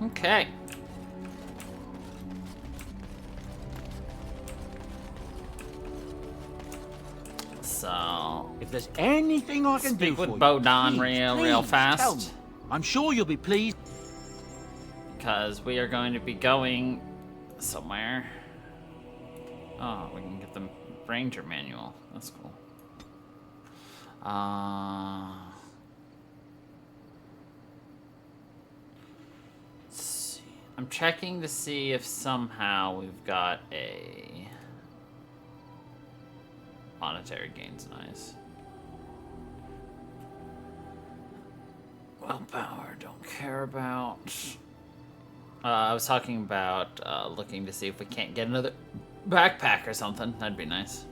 Okay. So, If there's anything I can do speak for with you, Bodan please, real please tell fast. me. I'm sure you'll be pleased. Because we are going to be going somewhere. Oh, we can get the Ranger manual. That's cool. Let's see. I'm checking to see if somehow we've got a monetary gains. Nice. Willpower, don't care about. I was talking about looking to see if we can't get another backpack or something. That'd be nice.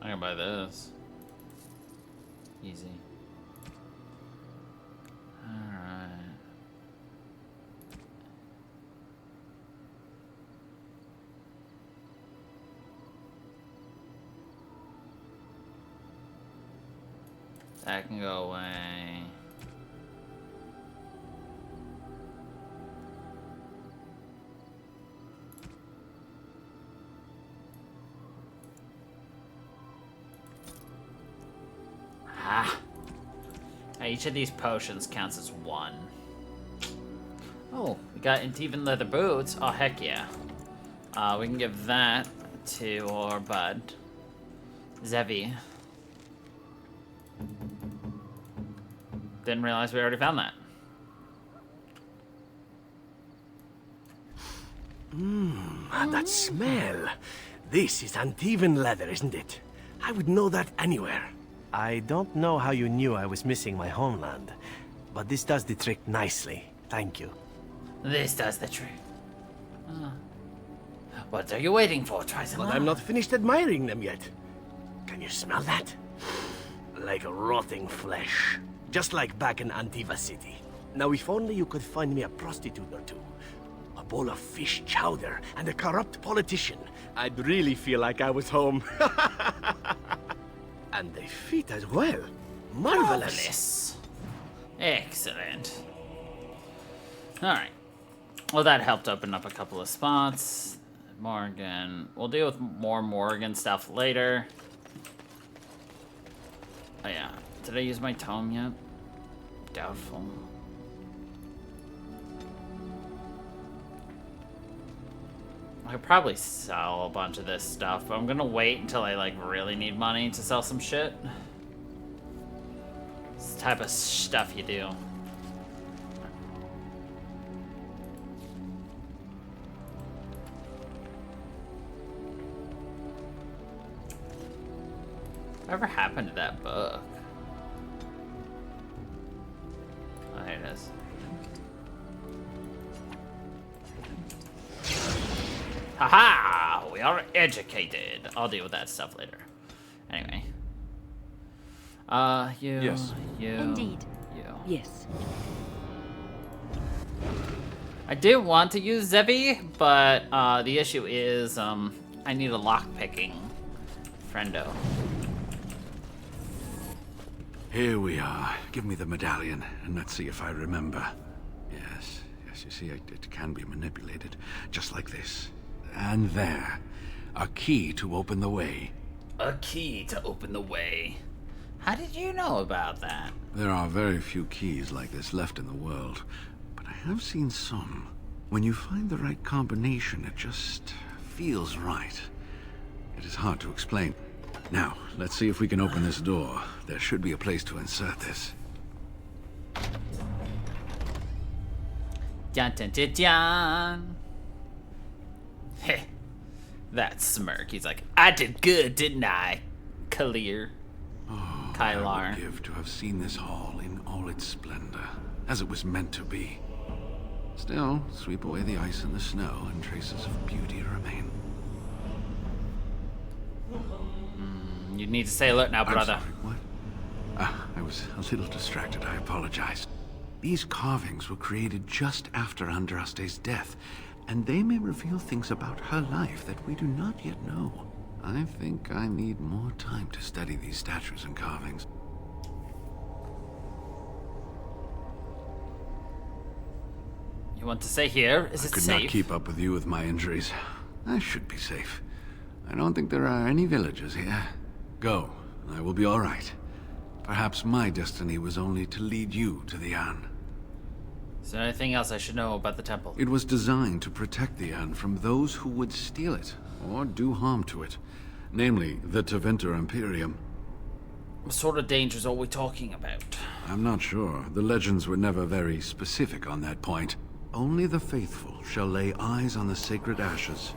I can buy this. Easy. Alright. That can go away. Ah. Each of these potions counts as one. Oh, we got even leather boots. Oh, heck yeah. We can give that to our bud, Zevi. Didn't realize we already found that. That smell. This is uneven leather, isn't it? I would know that anywhere. I don't know how you knew I was missing my homeland, but this does the trick nicely. Thank you. This does the trick. What are you waiting for? Try some. But I'm not finished admiring them yet. Can you smell that? Like rotting flesh. Just like back in Antiva City. Now, if only you could find me a prostitute or two. A bowl of fish chowder and a corrupt politician. I'd really feel like I was home. And they fit as well. Marvelous. Marvelous. Excellent. Alright. Well, that helped open up a couple of spots. Morgan. We'll deal with more Morgan stuff later. Oh, yeah. Did I use my tome yet? Doubtful. I could probably sell a bunch of this stuff, but I'm gonna wait until I, like, really need money to sell some shit. It's the type of stuff you do. Whatever happened to that book? Oh, here it is. Haha! We are educated. I'll deal with that stuff later. Anyway. You. Yes. You. Indeed. You. Yes. I do want to use Zevi, but the issue is I need a lockpicking friendo. Here we are. Give me the medallion, and let's see if I remember. Yes, you see, it can be manipulated, just like this. And there. A key to open the way. A key to open the way. How did you know about that? There are very few keys like this left in the world, but I have seen some. When you find the right combination, it just feels right. It is hard to explain. Now, let's see if we can open this door. There should be a place to insert this. Dun dun dun dun. Heh. That smirk. He's like, I did good, didn't I? Kalir. Oh, Kylar. I would give to have seen this hall in all its splendor, as it was meant to be. Still, sweep away the ice and the snow, and traces of beauty remain. You need to stay alert now, brother. I'm sorry, what? I was a little distracted, I apologize. These carvings were created just after Andraste's death, and they may reveal things about her life that we do not yet know. I think I need more time to study these statues and carvings. You want to stay here? Is I it could safe? not keep up with you with my injuries. I should be safe. I don't think there are any villagers here. Go, I will be all right. Perhaps my destiny was only to lead you to the urn. Is there anything else I should know about the temple? It was designed to protect the urn from those who would steal it or do harm to it. Namely, the Tevinter Imperium. What sort of dangers are we talking about? I'm not sure. The legends were never very specific on that point. Only the faithful shall lay eyes on the sacred ashes.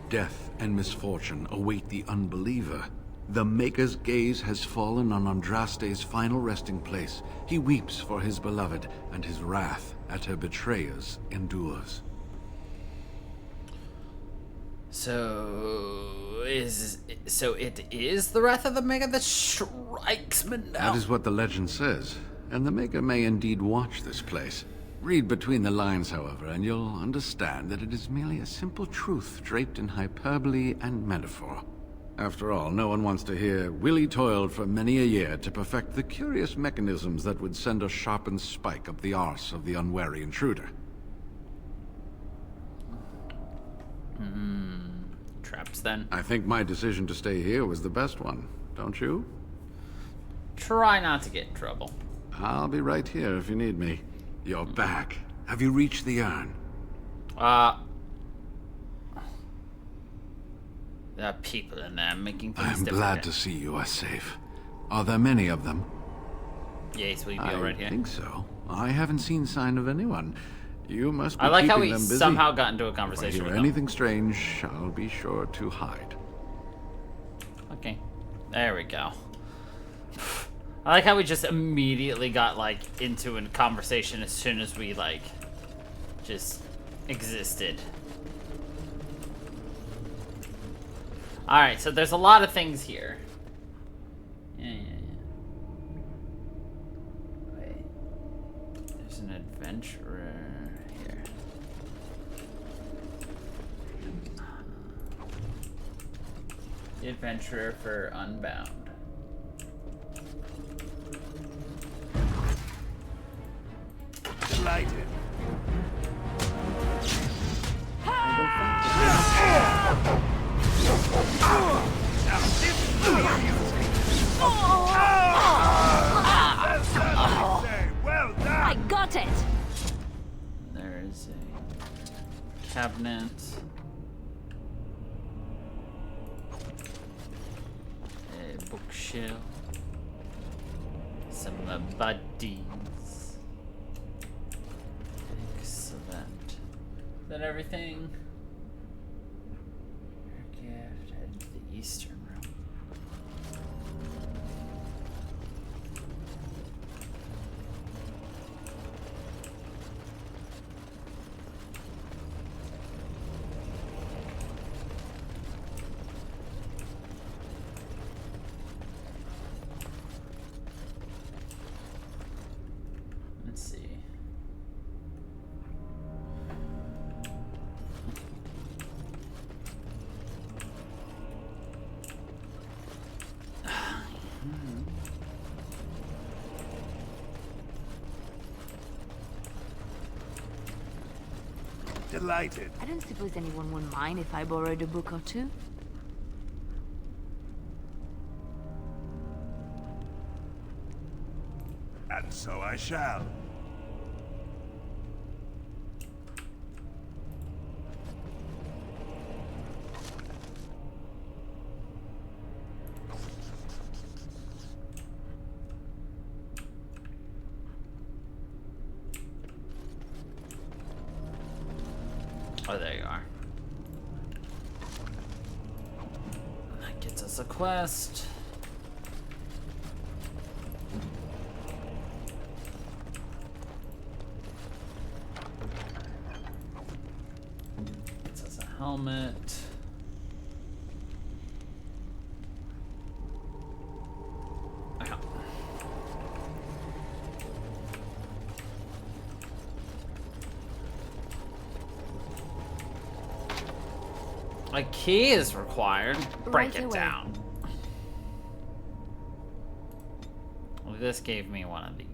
Death and misfortune await the unbeliever. The Maker's gaze has fallen on Andraste's final resting place. He weeps for his beloved, and his wrath at her betrayers endures. So it is the wrath of the Maker that strikes me now. That is what the legend says, and the Maker may indeed watch this place. Read between the lines, however, and you'll understand that it is merely a simple truth draped in hyperbole and metaphor. After all, no one wants to hear Willie toiled for many a year to perfect the curious mechanisms that would send a sharpened spike up the arse of the unwary intruder. Traps then. I think my decision to stay here was the best one, don't you? Try not to get in trouble. I'll be right here if you need me. You're back. Have you reached the urn? There are people in there making things I'm difficult. glad to see you are safe. Are there many of them? Yes, will you be I alright here? think so. I haven't seen sign of anyone. You must be I like keeping how we them busy. somehow got into a If I conversation hear with them. anything strange, I'll be sure to hide. Okay, there we go. I like how we just immediately got, like, into a conversation as soon as we, like, just existed. Alright, so there's a lot of things here. Yeah. Wait. There's an adventurer here. The adventurer for Unbound. Delighted. Well done. I got it! There's a cabinet. A bookshelf. Some buddies. Excellent. Is that everything? Her gift heading to the eastern room. Let's see. Delighted. I don't suppose anyone would mind if I borrowed a book or two. And so I shall. Oh, there you are. That gets us a quest. Gets us a helmet. Ow. A key is required. Break Right it away. down. Well, this gave me one of these.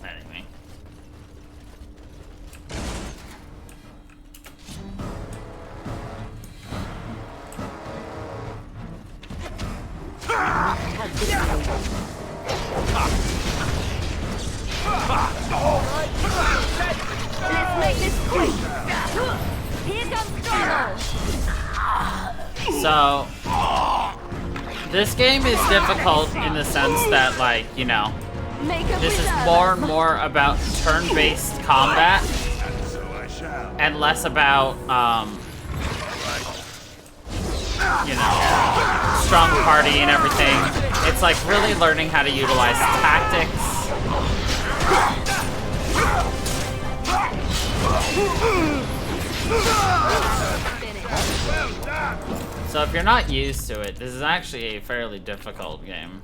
Anyway. Let's make this quick. Here comes trouble. So, this game is difficult in the sense that, like, you know, Make a this is preserve. more and more about turn-based combat and less about, you know, strong party and everything. It's like really learning how to utilize tactics. So if you're not used to it, this is actually a fairly difficult game.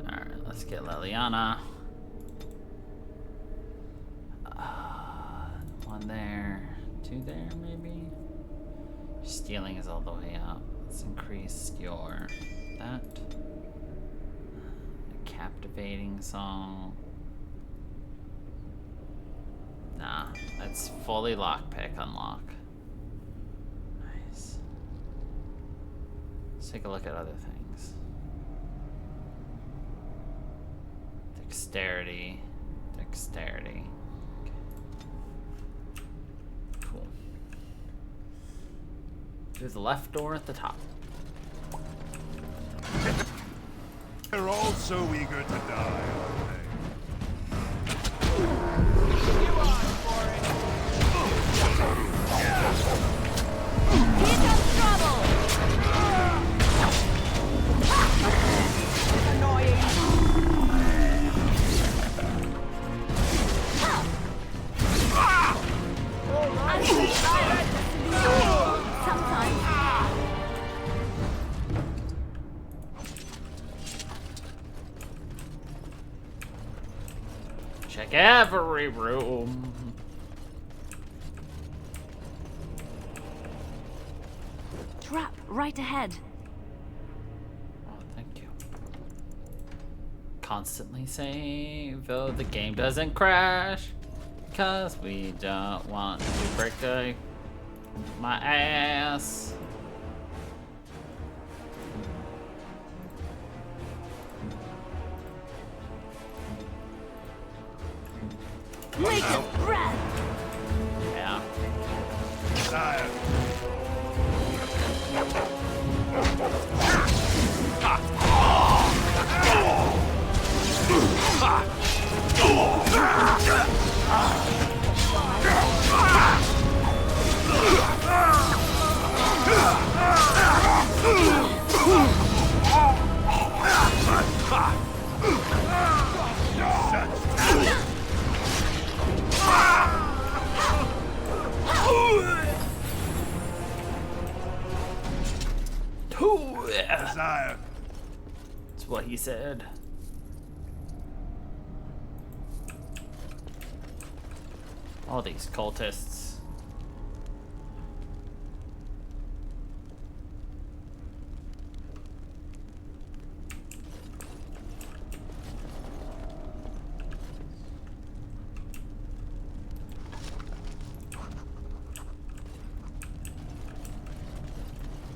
Alright, let's get Liliana. One there, two there, maybe? Stealing is all the way up. Let's increase your that. A captivating song. Nah, that's fully lockpick unlock. Nice. Let's take a look at other things. Dexterity. Dexterity. Cool. Through the left door at the top. They're all so eager to die, aren't they? Here comes trouble. Sometimes. Check every room. Trap right ahead. Oh, thank you. Constantly save, though the game doesn't crash. Cause we don't want to break my ass. Make a breath. Yeah. Sire. Sire. That's what he said. All these cultists.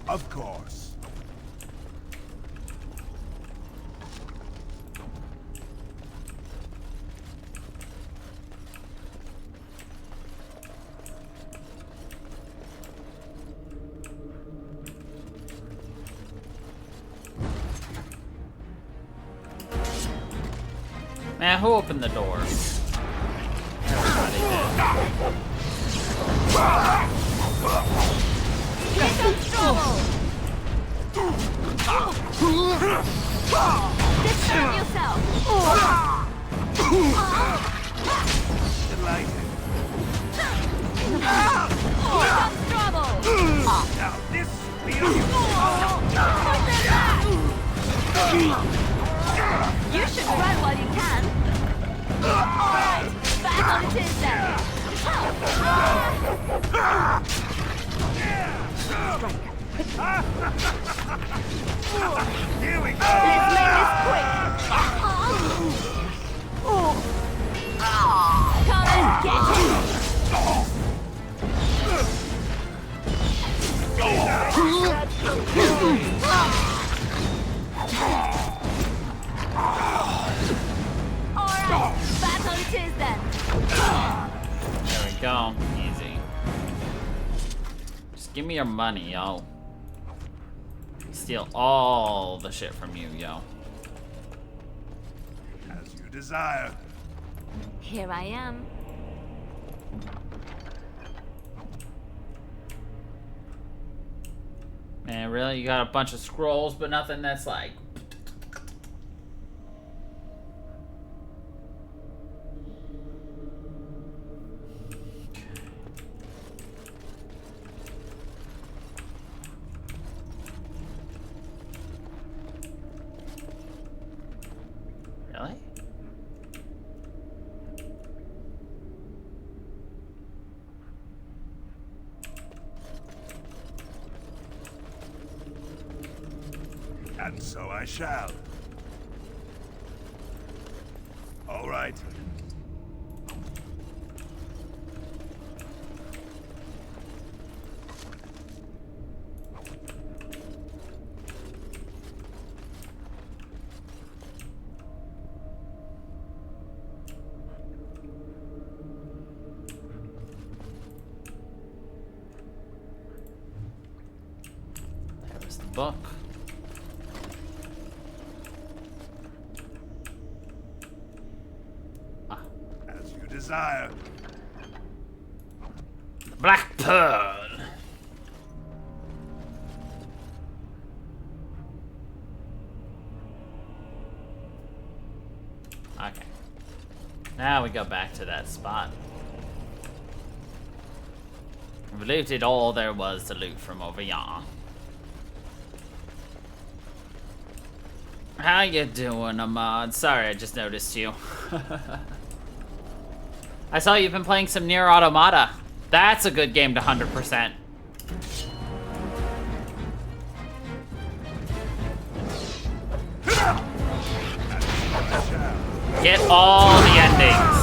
Of course. Man, who opened the door? Everybody did. Here comes trouble! Disturb yourself! Delighted. Here comes trouble! Now this will You should run while you can. Alright, back on it is then. Here we go. Let's make this quick. Come and get him. Alright, back on it is then. There we go. Easy. Just give me your money, yo. Steal all the shit from you, yo. As you desire. Here I am. Man, really? You got a bunch of scrolls, but nothing that's like... Really? And so I shall. All right. There's the book. As you desire. Black Pearl. Okay. Now we go back to that spot. We've looted all there was to loot from over yonder. How you doing, Ahmad? Sorry, I just noticed you. I saw you've been playing some Nier Automata. That's a good game to 100%. Get all the endings.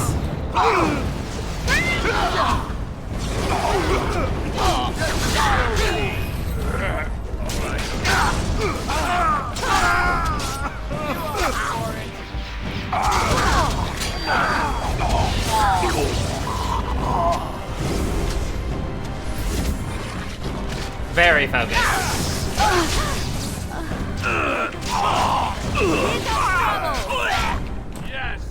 Very focused. Yes.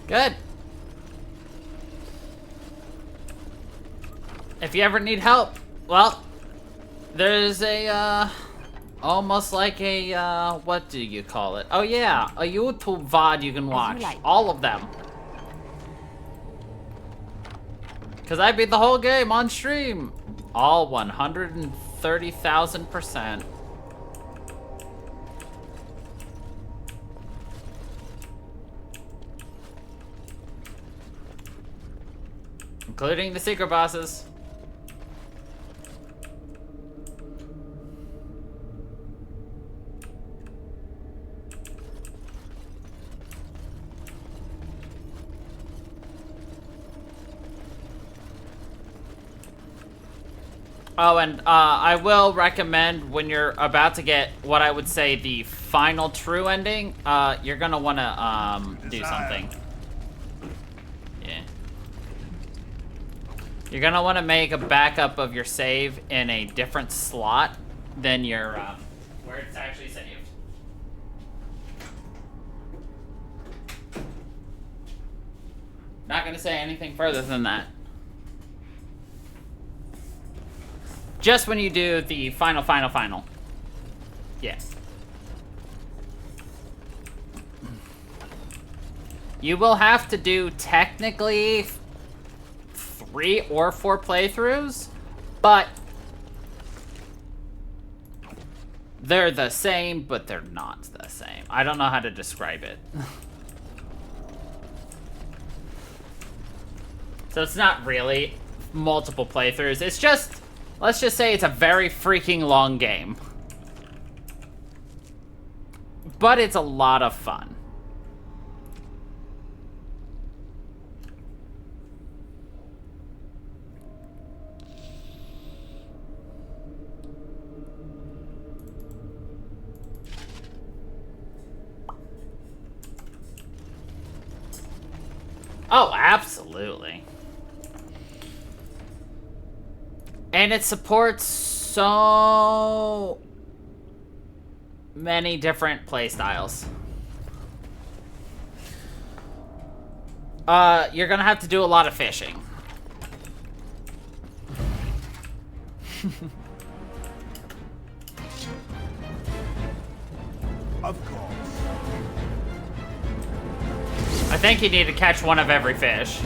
Good. If you ever need help, well, there's a, almost like a, what do you call it? Oh yeah, a YouTube VOD you can watch. like. All of them. Cause I beat the whole game on stream. All 130,000%. Including the secret bosses. Oh, and I will recommend when you're about to get what I would say the final true ending, you're gonna wanna do something. Yeah. You're gonna want to make a backup of your save in a different slot than your where it's actually saved. Not gonna say anything further than that. Just when you do the final. Yeah. You will have to do technically 3 or 4 playthroughs, but they're the same, but they're not the same. I don't know how to describe it. So it's not really multiple playthroughs. It's just, let's just say it's a very freaking long game. But it's a lot of fun. Oh, absolutely. And it supports so many different playstyles. You're gonna have to do a lot of fishing. Of course. I think you need to catch one of every fish.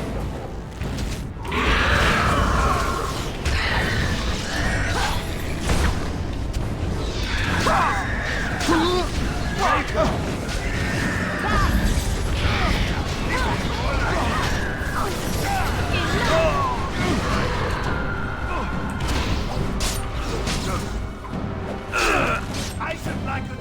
I should like the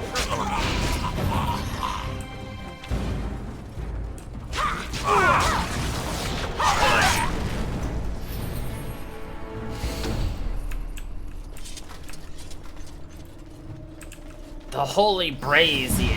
The holy brazier.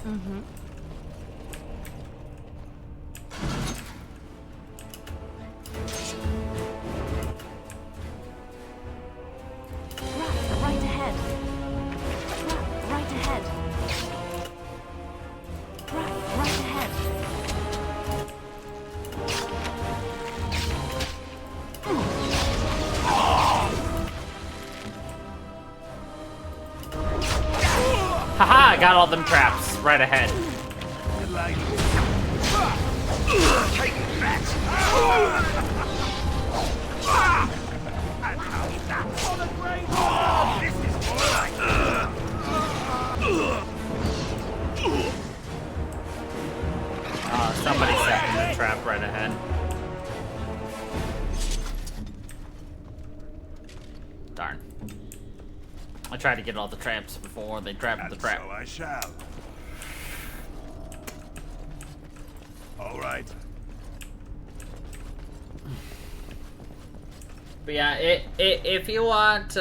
Mm-hmm. Right ahead. Right ahead. Right ahead. Haha, I got all them traps right ahead. Somebody set the trap right ahead. Darn. I tried to get all the traps before they trapped the trap. So I shall. All right. But yeah, if you want,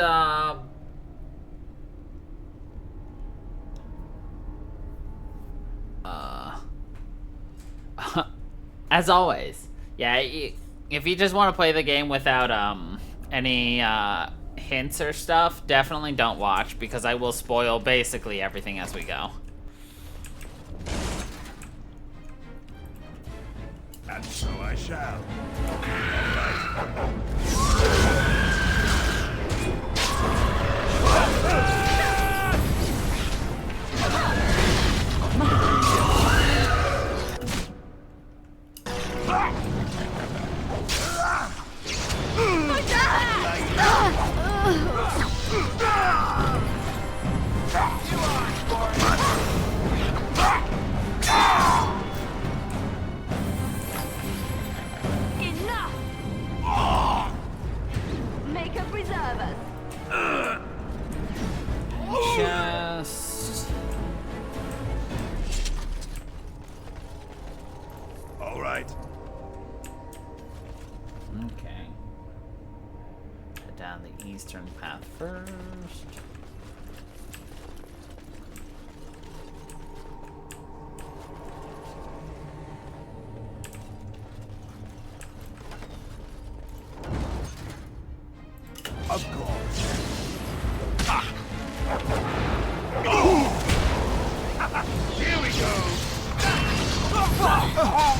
as always, yeah, if you just want to play the game without any hints or stuff, definitely don't watch, because I will spoil basically everything as we go. And so I shall. right. Okay. Head down the eastern path first. Of course. Here we go.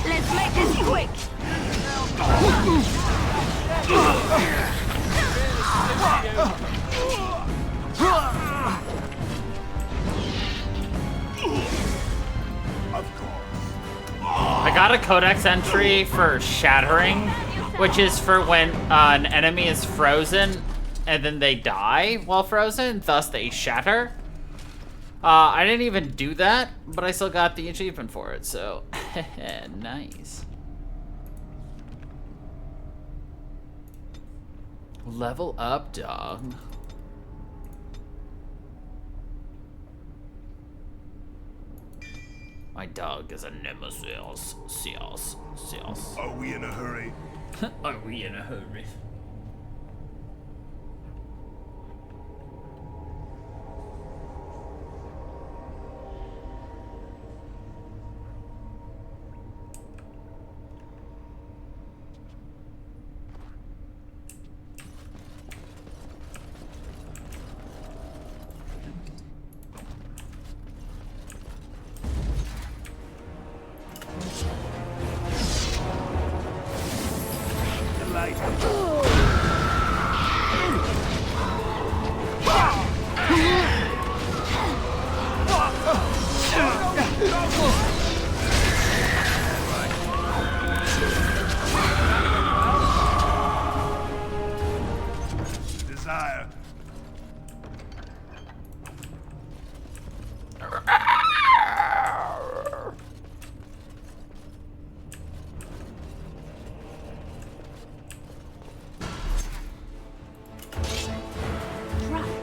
Let's make this quick. Of course. I got a codex entry for shattering, which is for when an enemy is frozen and then they die while frozen, thus they shatter. I didn't even do that, but I still got the achievement for it, so nice. Level up, dog. My dog is a nemesis. Are we in a hurry? Are we in a hurry? Desire.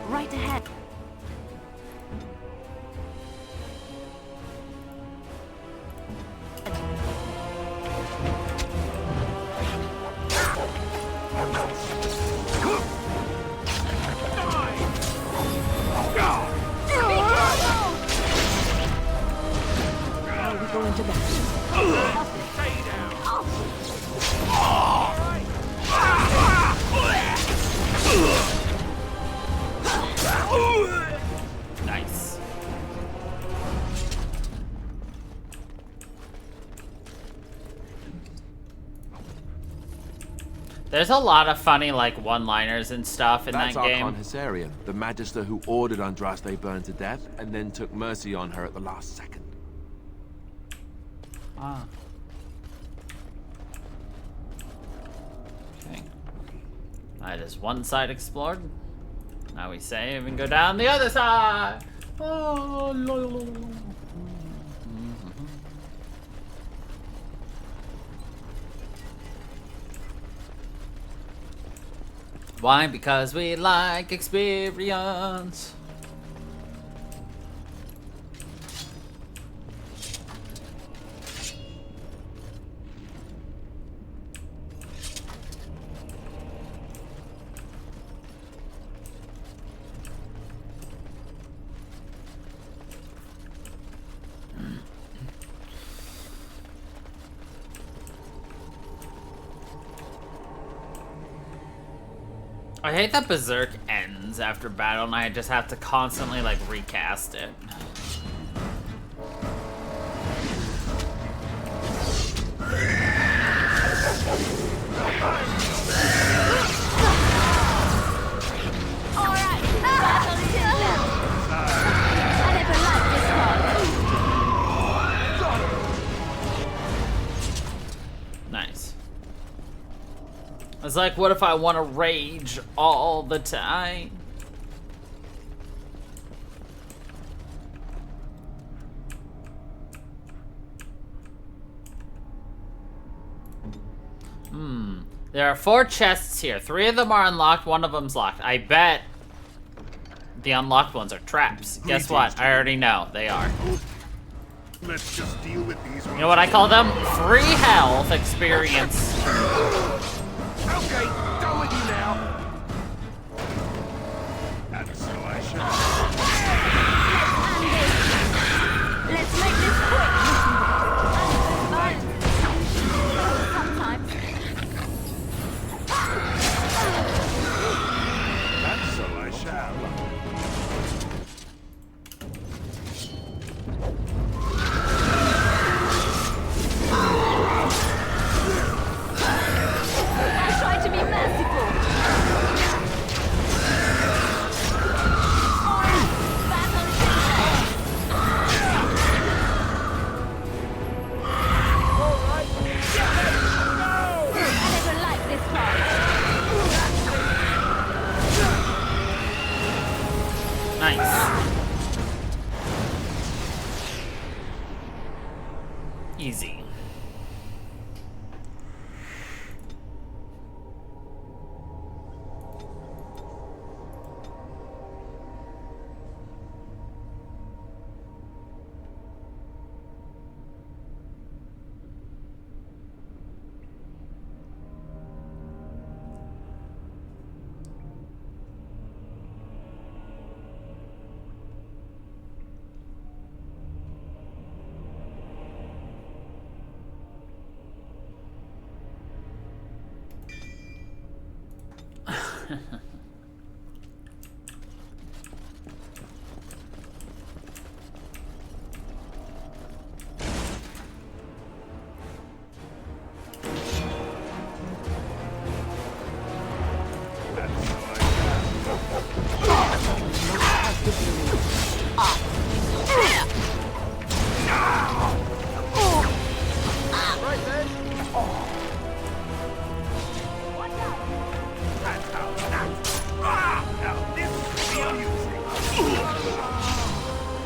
Right ahead. Going to that. Nice. There's a lot of funny, like, one-liners and stuff in That's that game. Archon Hysarian, the Magister who ordered Andraste burned to death and then took mercy on her at the last second. Ah. Okay. That is one side explored. Now we save and go down the other side. Oh, la, la, la, la. Why? Because we like experience. I hate that Berserk ends after battle and I just have to constantly, like, recast it. Alright, back on the tin now. I never liked this part. Nice. It's like, what if I want to rage all the time? There are 4 chests here. 3 of them are unlocked, 1 of them's locked. I bet the unlocked ones are traps. Guess what? I already know. They are. Let's just deal with these ones. You know what I call them? Free health experience. Okay, go with you now. And so I shall. Let's make this quick. Sometimes. And so I shall. I try to be merciful. Back on I never liked this part. Nice. Easy.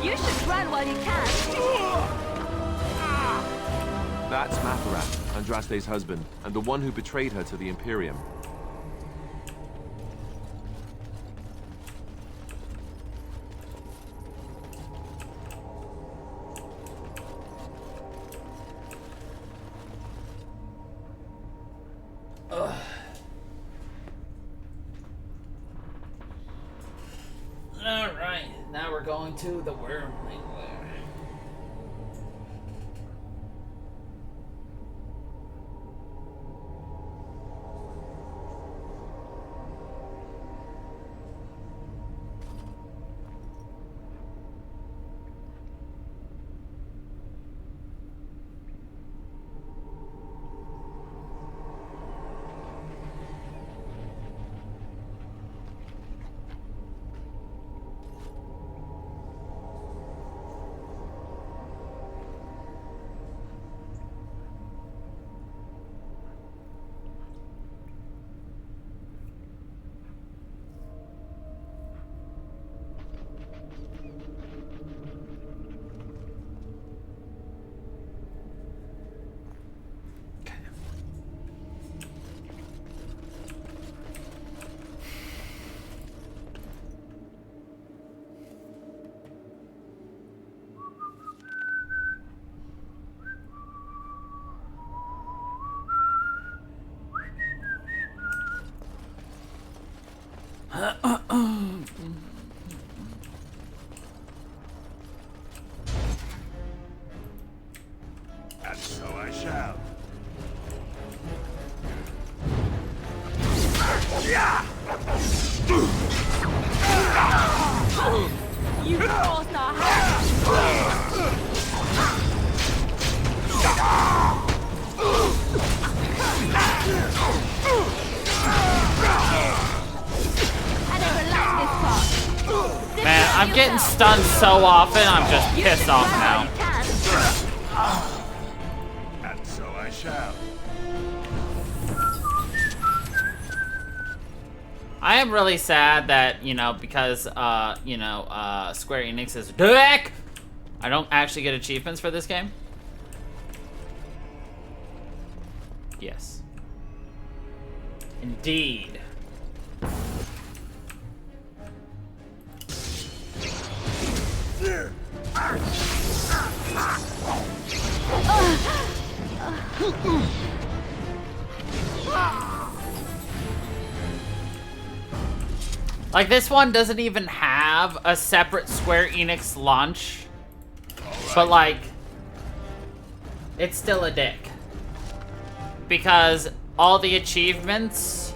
You should run while you can. That's Martyr, Andraste's husband, and the one who betrayed her to the Imperium. Alright, now we're going to the wormling lair. And so I shall. You crossed our hands. I never liked this part. Man, I'm getting stunned so often, I'm just pissed off now. And so I shall. I am really sad that, because, Square Enix is dick! I don't actually get achievements for this game. Yes. Indeed. Like, this one doesn't even have a separate Square Enix launch. But, like, it's still a dick. Because all the achievements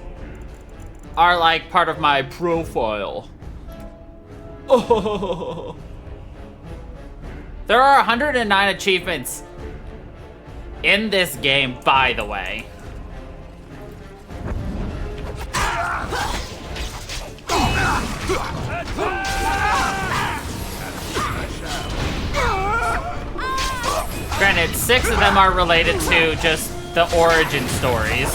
are, like, part of my profile. Oh. There are 109 achievements in this game, by the way. Granted, 6 of them are related to just the origin stories.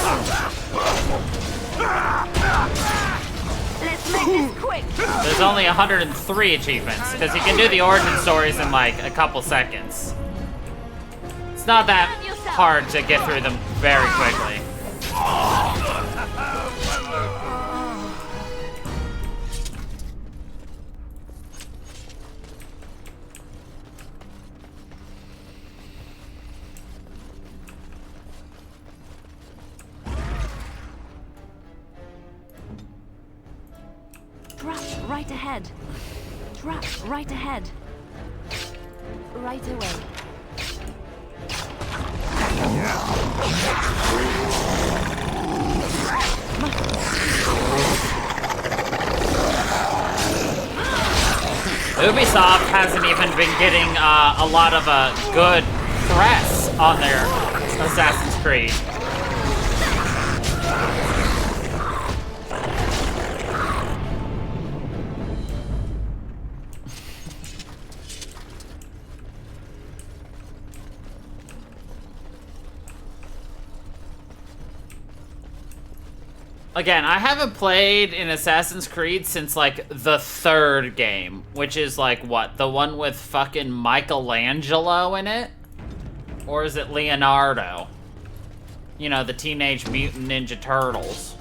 Let's make this quick. There's only 103 achievements, because you can do the origin stories in like a couple seconds. It's not that hard to get through them very quickly. Trap right ahead. Trap right ahead. Right away. Ubisoft hasn't even been getting a lot of good press on their Assassin's Creed. Again, I haven't played an Assassin's Creed since, like, the 3rd game, which is, like, what? The one with fucking Michelangelo in it? Or is it Leonardo? You know, the Teenage Mutant Ninja Turtles.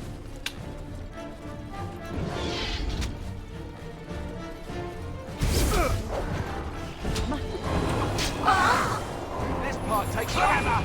This part takes forever.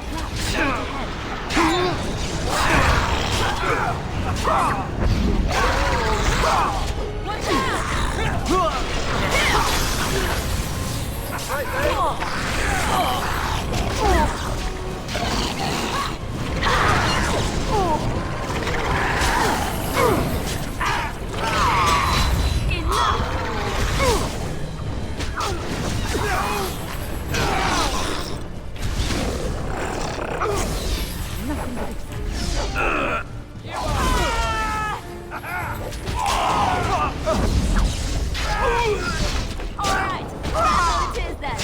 Alright, that's all it is then.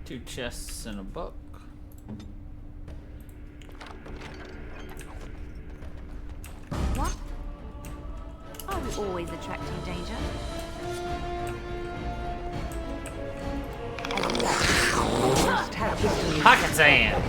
Two chests and a book. What? Are we always attracting danger? As you like. Pocket sand.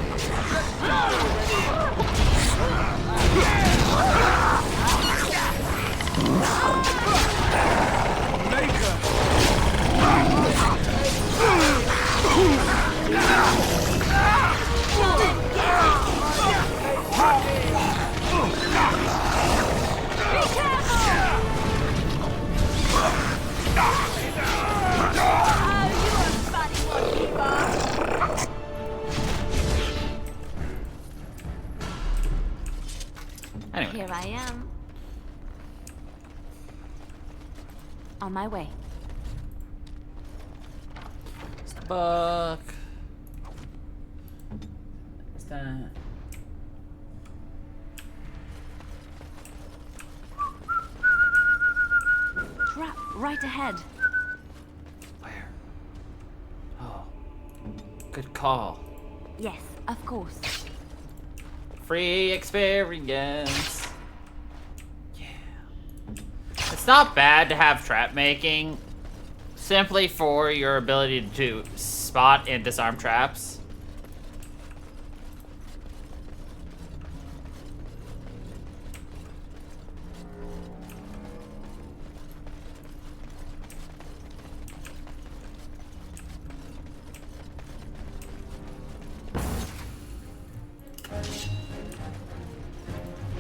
Anyway. Here I am. On my way. It's the book. It's that. Trap right ahead. Where? Oh. Good call. Yes, of course. Free experience. Yeah. It's not bad to have trap making simply for your ability to spot and disarm traps.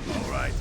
All right.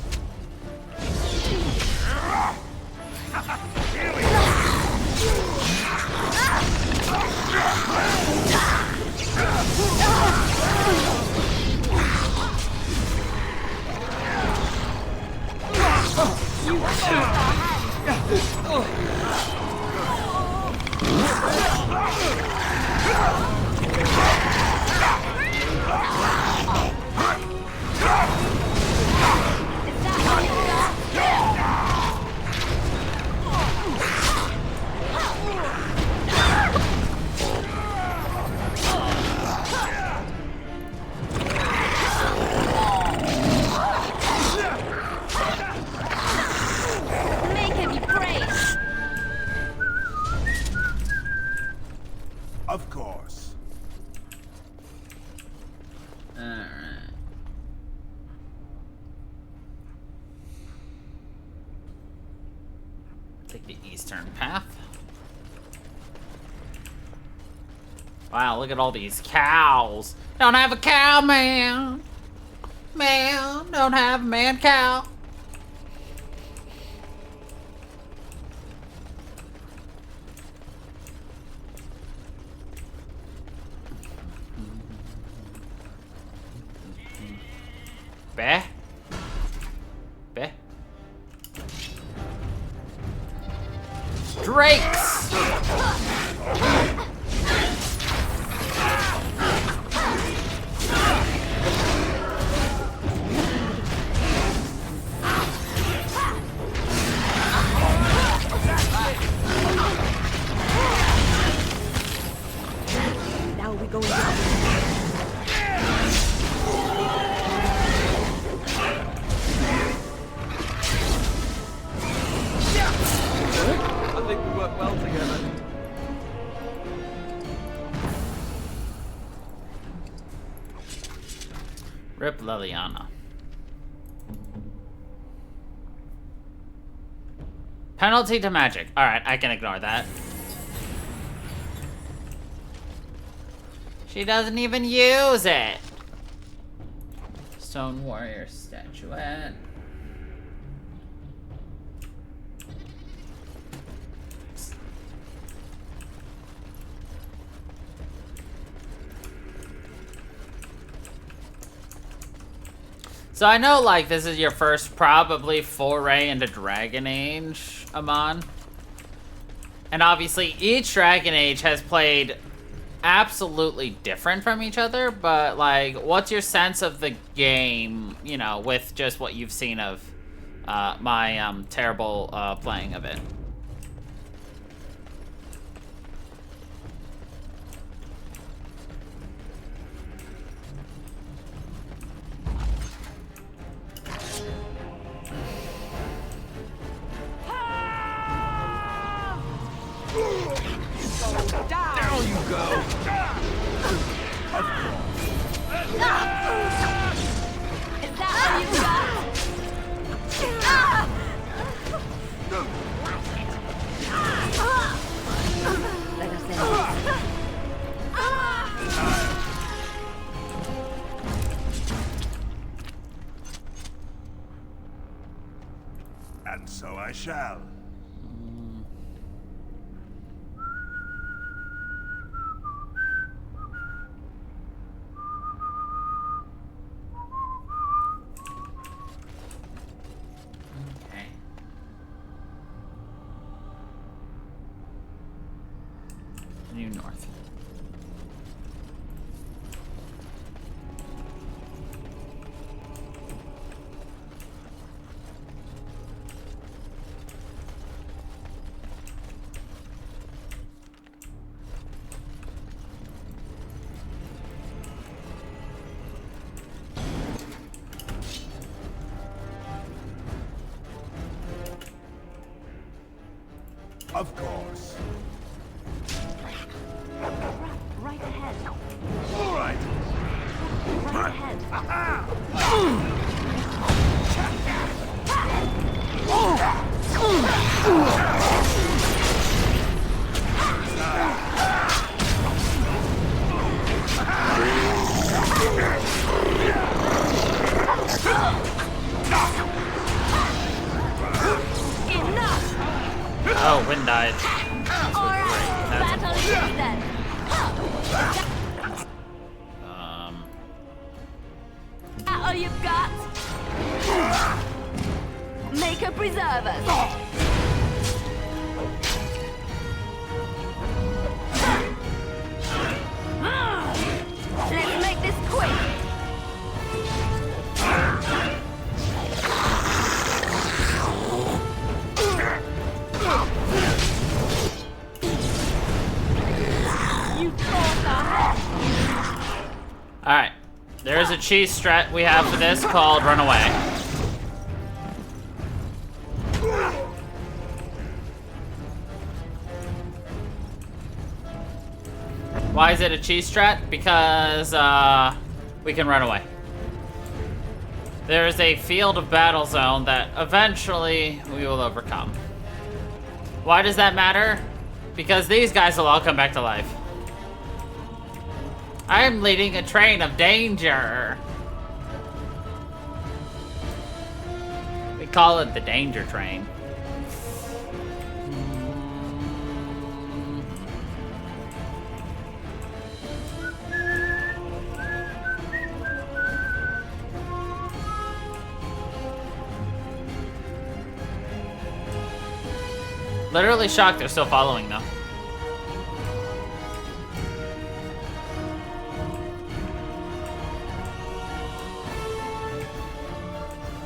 Make him afraid. Of course. Alright. Take the eastern path. Wow, look at all these cows. Don't have a cow, man. Man, don't have a man cow. Beh? Beh? Drakes! Now we go down. I think we work well together. Rip Liliana. Penalty to magic. Alright, I can ignore that. She doesn't even use it. Stone Warrior statuette. So I know, like, this is your first probably foray into Dragon Age, Amon. And obviously, each Dragon Age has played absolutely different from each other, but, like, what's your sense of the game, you know, with just what you've seen of my terrible playing of it? Down you go! Is that all you got? Let us in. And so I shall. Okay. New North. Of course. Alright. There's a cheese strat we have for this called Run Away. Why is it a cheese strat? Because we can run away. There is a field of battle zone that eventually we will overcome. Why does that matter? Because these guys will all come back to life. I am leading a train of danger. We call it the danger train. Literally shocked they're still following though.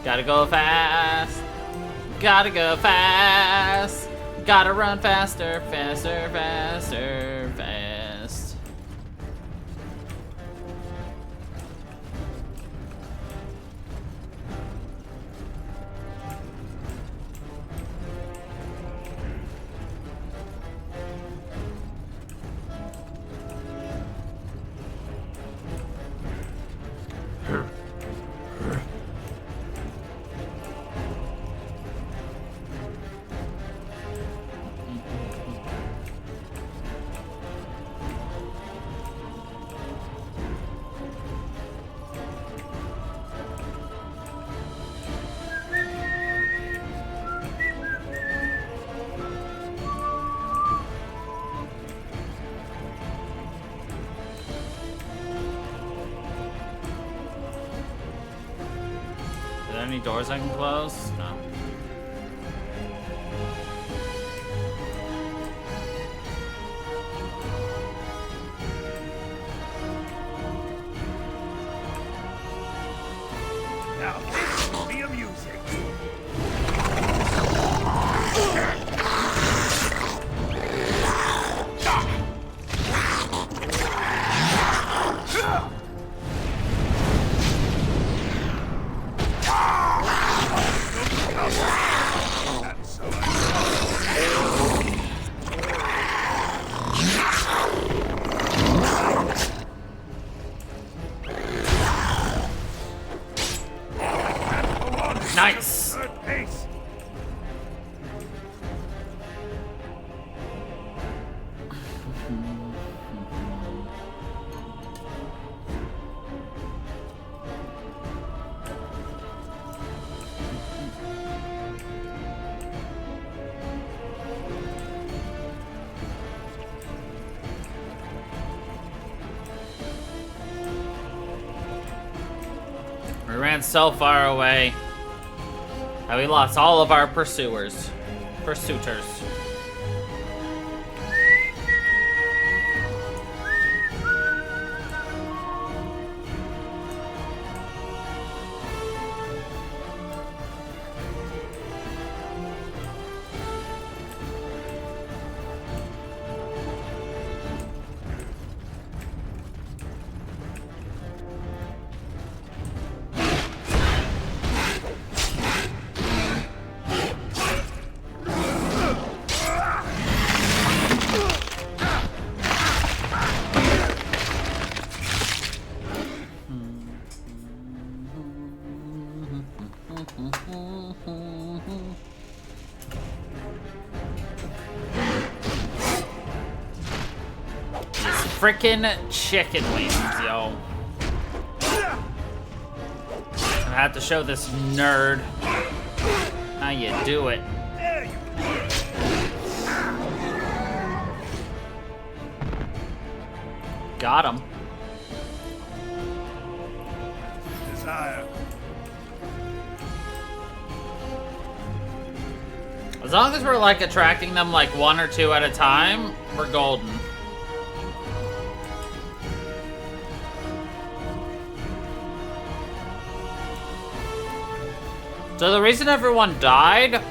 Gotta go fast. Gotta go fast. Gotta run faster, faster, faster, fast. Are there any doors I can close? No. Now this will be amusing. Nice. Good pace. We ran so far away that we lost all of our pursuers. Pursuiters. Frickin' chicken wings, yo. I have to show this nerd how you do it. There you Got him. desire. As long as we're like attracting them like one or two at a time, we're golden. So the reason everyone died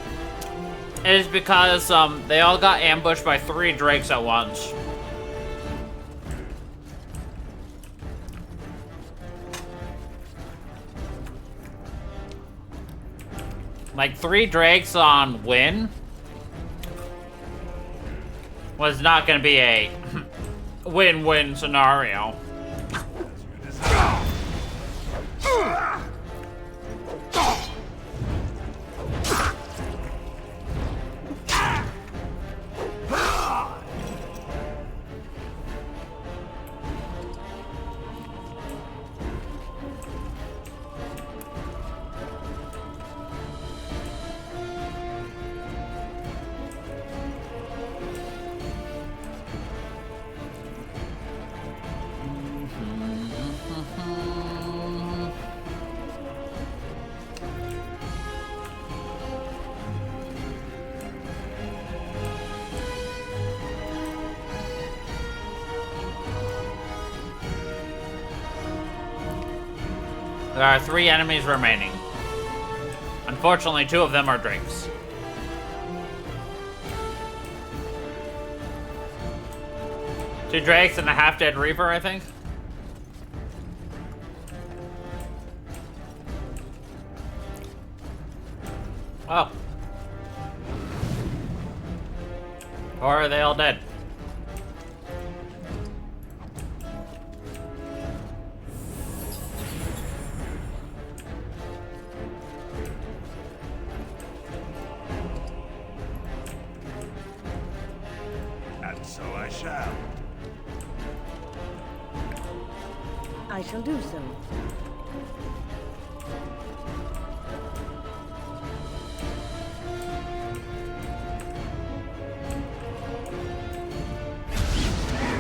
is because they all got ambushed by 3 drakes at once. Like 3 drakes on win was not going to be a win-win scenario. There are 3 enemies remaining. Unfortunately, 2 of them are drakes. Two drakes and a half-dead reaper, I think. Oh. Or are they all dead? And so I shall. I shall do so.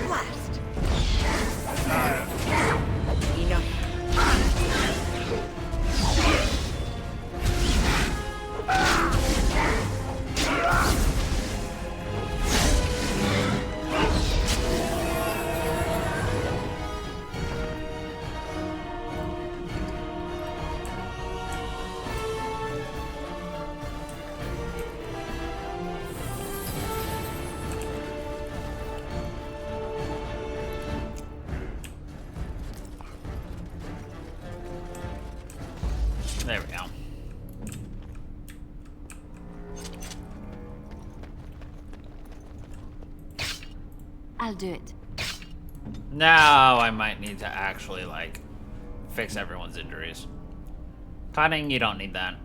Blast! Enough. There we go. I'll do it. Now I might need to actually, like, fix everyone's injuries. Cutting, you don't need that.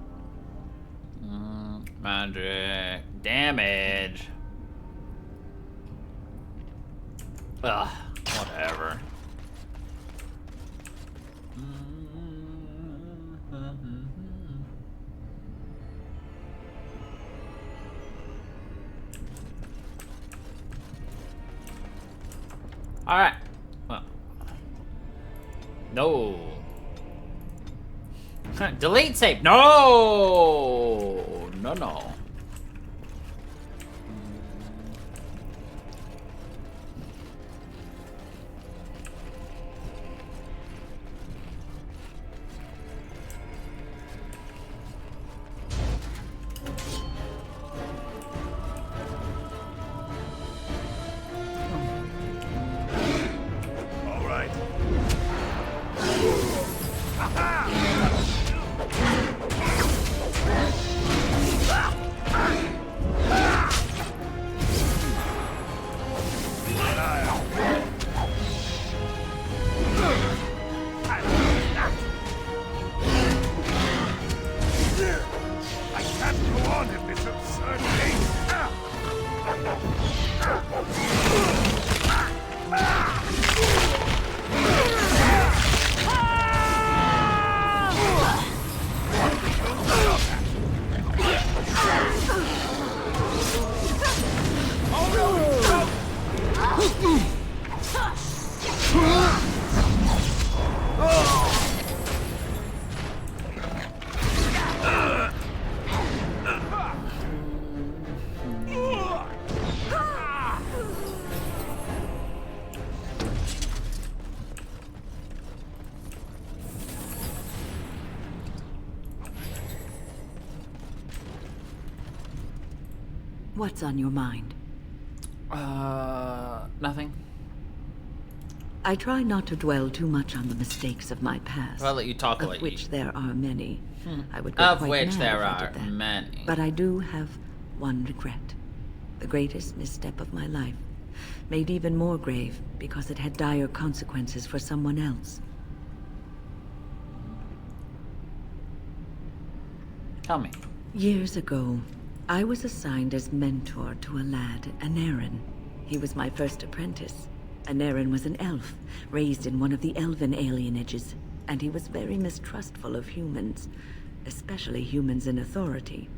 Magic. Damage. Ugh, whatever. Alright. Well. No. Delete save. No. No, no. All right. I can't go on in this absurd pace. What's on your mind? Nothing. I try not to dwell too much on the mistakes of my past. I'll let you talk of about which there are many. I would go Of quite which mad there if I are did that. many. But I do have one regret. The greatest misstep of my life. Made even more grave because it had dire consequences for someone else. Tell me. Years ago, I was assigned as mentor to a lad, Anarin. He was my first apprentice. Anarin was an elf, raised in one of the elven alienages, and he was very mistrustful of humans, especially humans in authority.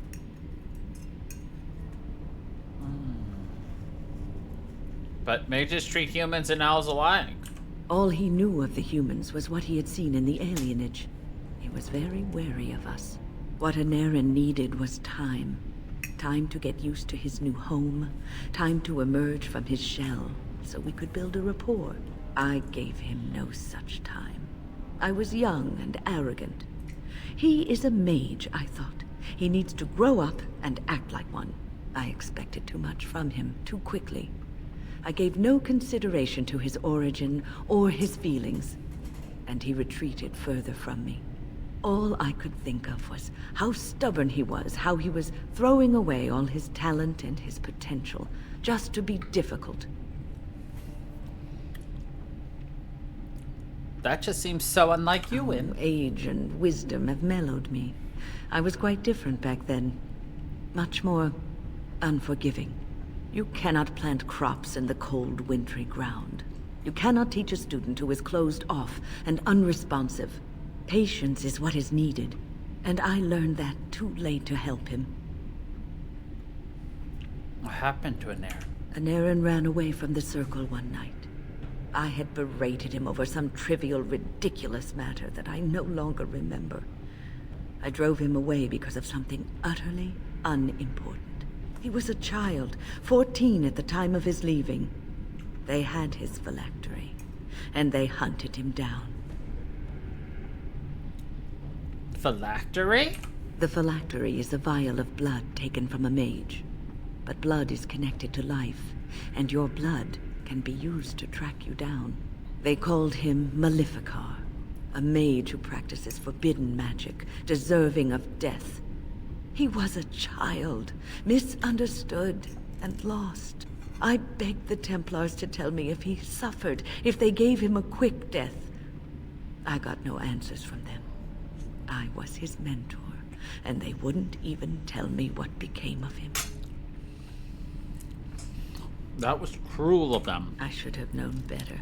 But mages treat humans and owls alike. All he knew of the humans was what he had seen in the alienage. He was very wary of us. What Anarin needed was time. Time to get used to his new home. Time to emerge from his shell, so we could build a rapport. I gave him no such time. I was young and arrogant. He is a mage, I thought. He needs to grow up and act like one. I expected too much from him, too quickly. I gave no consideration to his origin or his feelings, and he retreated further from me. All I could think of was how stubborn he was, how he was throwing away all his talent and his potential, just to be difficult. That just seems so unlike you, Wim. Age and wisdom have mellowed me. I was quite different back then. Much more unforgiving. You cannot plant crops in the cold, wintry ground. You cannot teach a student who is closed off and unresponsive. Patience is what is needed, and I learned that too late to help him. What happened to Anarin? Anarin ran away from the circle one night. I had berated him over some trivial, ridiculous matter that I no longer remember. I drove him away because of something utterly unimportant. He was a child, 14 at the time of his leaving. They had his phylactery, and they hunted him down. Phylactery? The phylactery is a vial of blood taken from a mage. But blood is connected to life, and your blood can be used to track you down. They called him Maleficar, a mage who practices forbidden magic, deserving of death. He was a child, misunderstood and lost. I begged the Templars to tell me if he suffered, if they gave him a quick death. I got no answers from them. I was his mentor, and they wouldn't even tell me what became of him. That was cruel of them. I should have known better.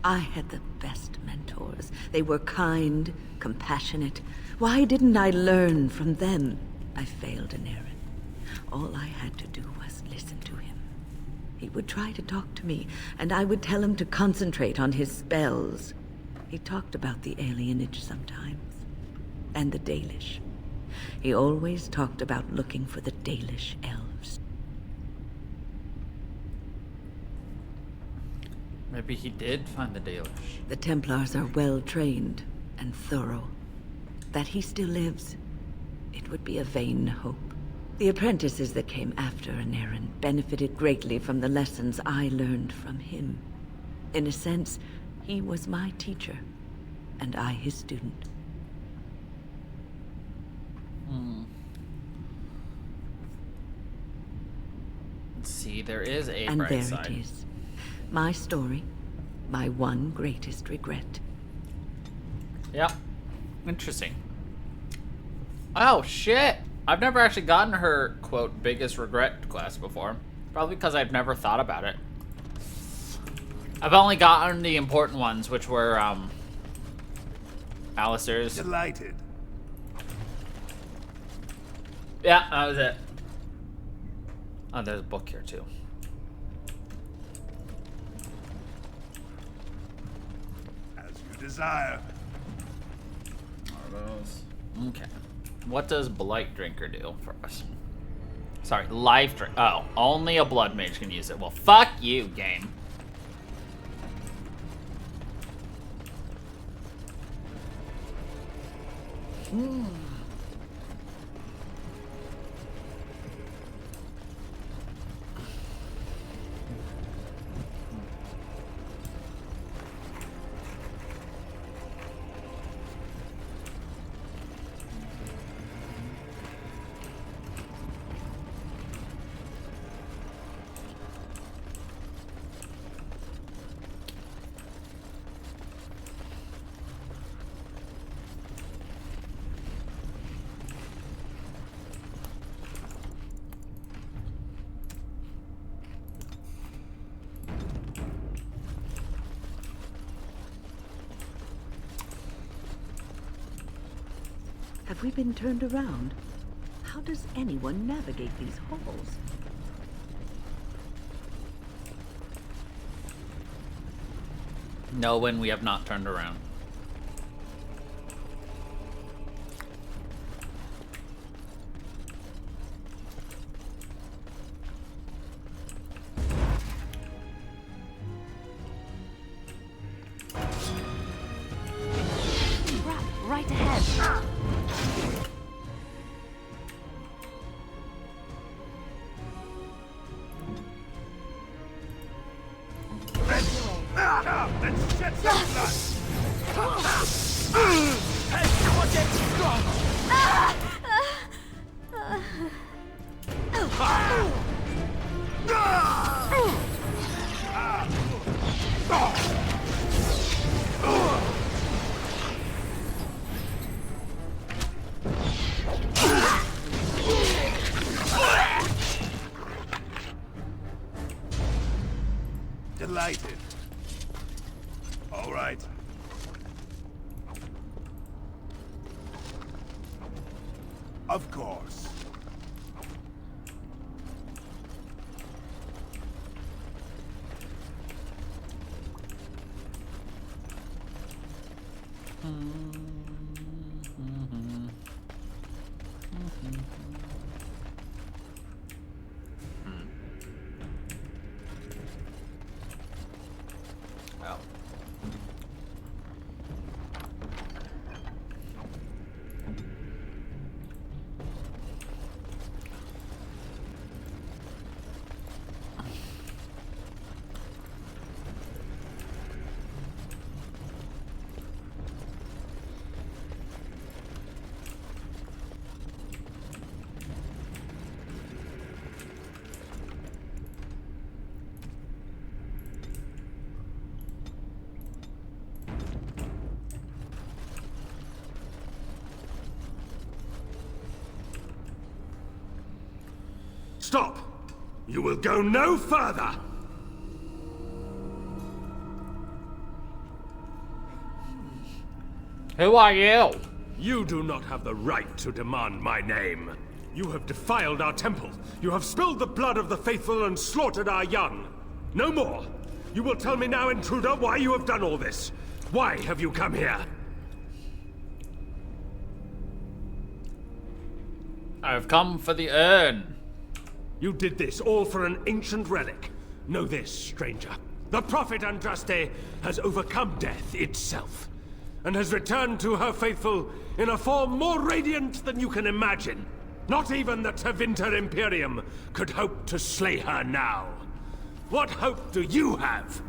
I had the best mentors. They were kind, compassionate. Why didn't I learn from them? I failed Anarin. All I had to do was listen to him. He would try to talk to me, and I would tell him to concentrate on his spells. He talked about the alienage sometimes, and the Dalish. He always talked about looking for the Dalish elves. Maybe he did find the Dalish. The Templars are well trained and thorough. That he still lives, it would be a vain hope. The apprentices that came after Anarin benefited greatly from the lessons I learned from him. In a sense, he was my teacher, and I his student. Let's see, there is a And bright there side. it is. My story, my one greatest regret. Yeah. Interesting. Oh, shit! I've never actually gotten her, quote, biggest regret quest before. Probably because I've never thought about it. I've only gotten the important ones, which were, Alistair's. Delighted. Yeah, that was it. Oh, there's a book here, too. As you desire. Okay. What does Blight Drinker do for us? Sorry, Life Drink. Oh, only a Blood Mage can use it. Well, fuck you, game. Have we been turned around? How does anyone navigate these halls? No, when we have not turned around. Right ahead. Let's shed some blood! Hey, watch it! Delighted. All right. Of course. Oh. Stop! You will go no further! Who are you? You do not have the right to demand my name. You have defiled our temple. You have spilled the blood of the faithful and slaughtered our young. No more. You will tell me now, intruder, why you have done all this. Why have you come here? I've come for the urn. You did this all for an ancient relic. Know this, stranger. The prophet Andraste has overcome death itself, and has returned to her faithful in a form more radiant than you can imagine. Not even the Tevinter Imperium could hope to slay her now. What hope do you have?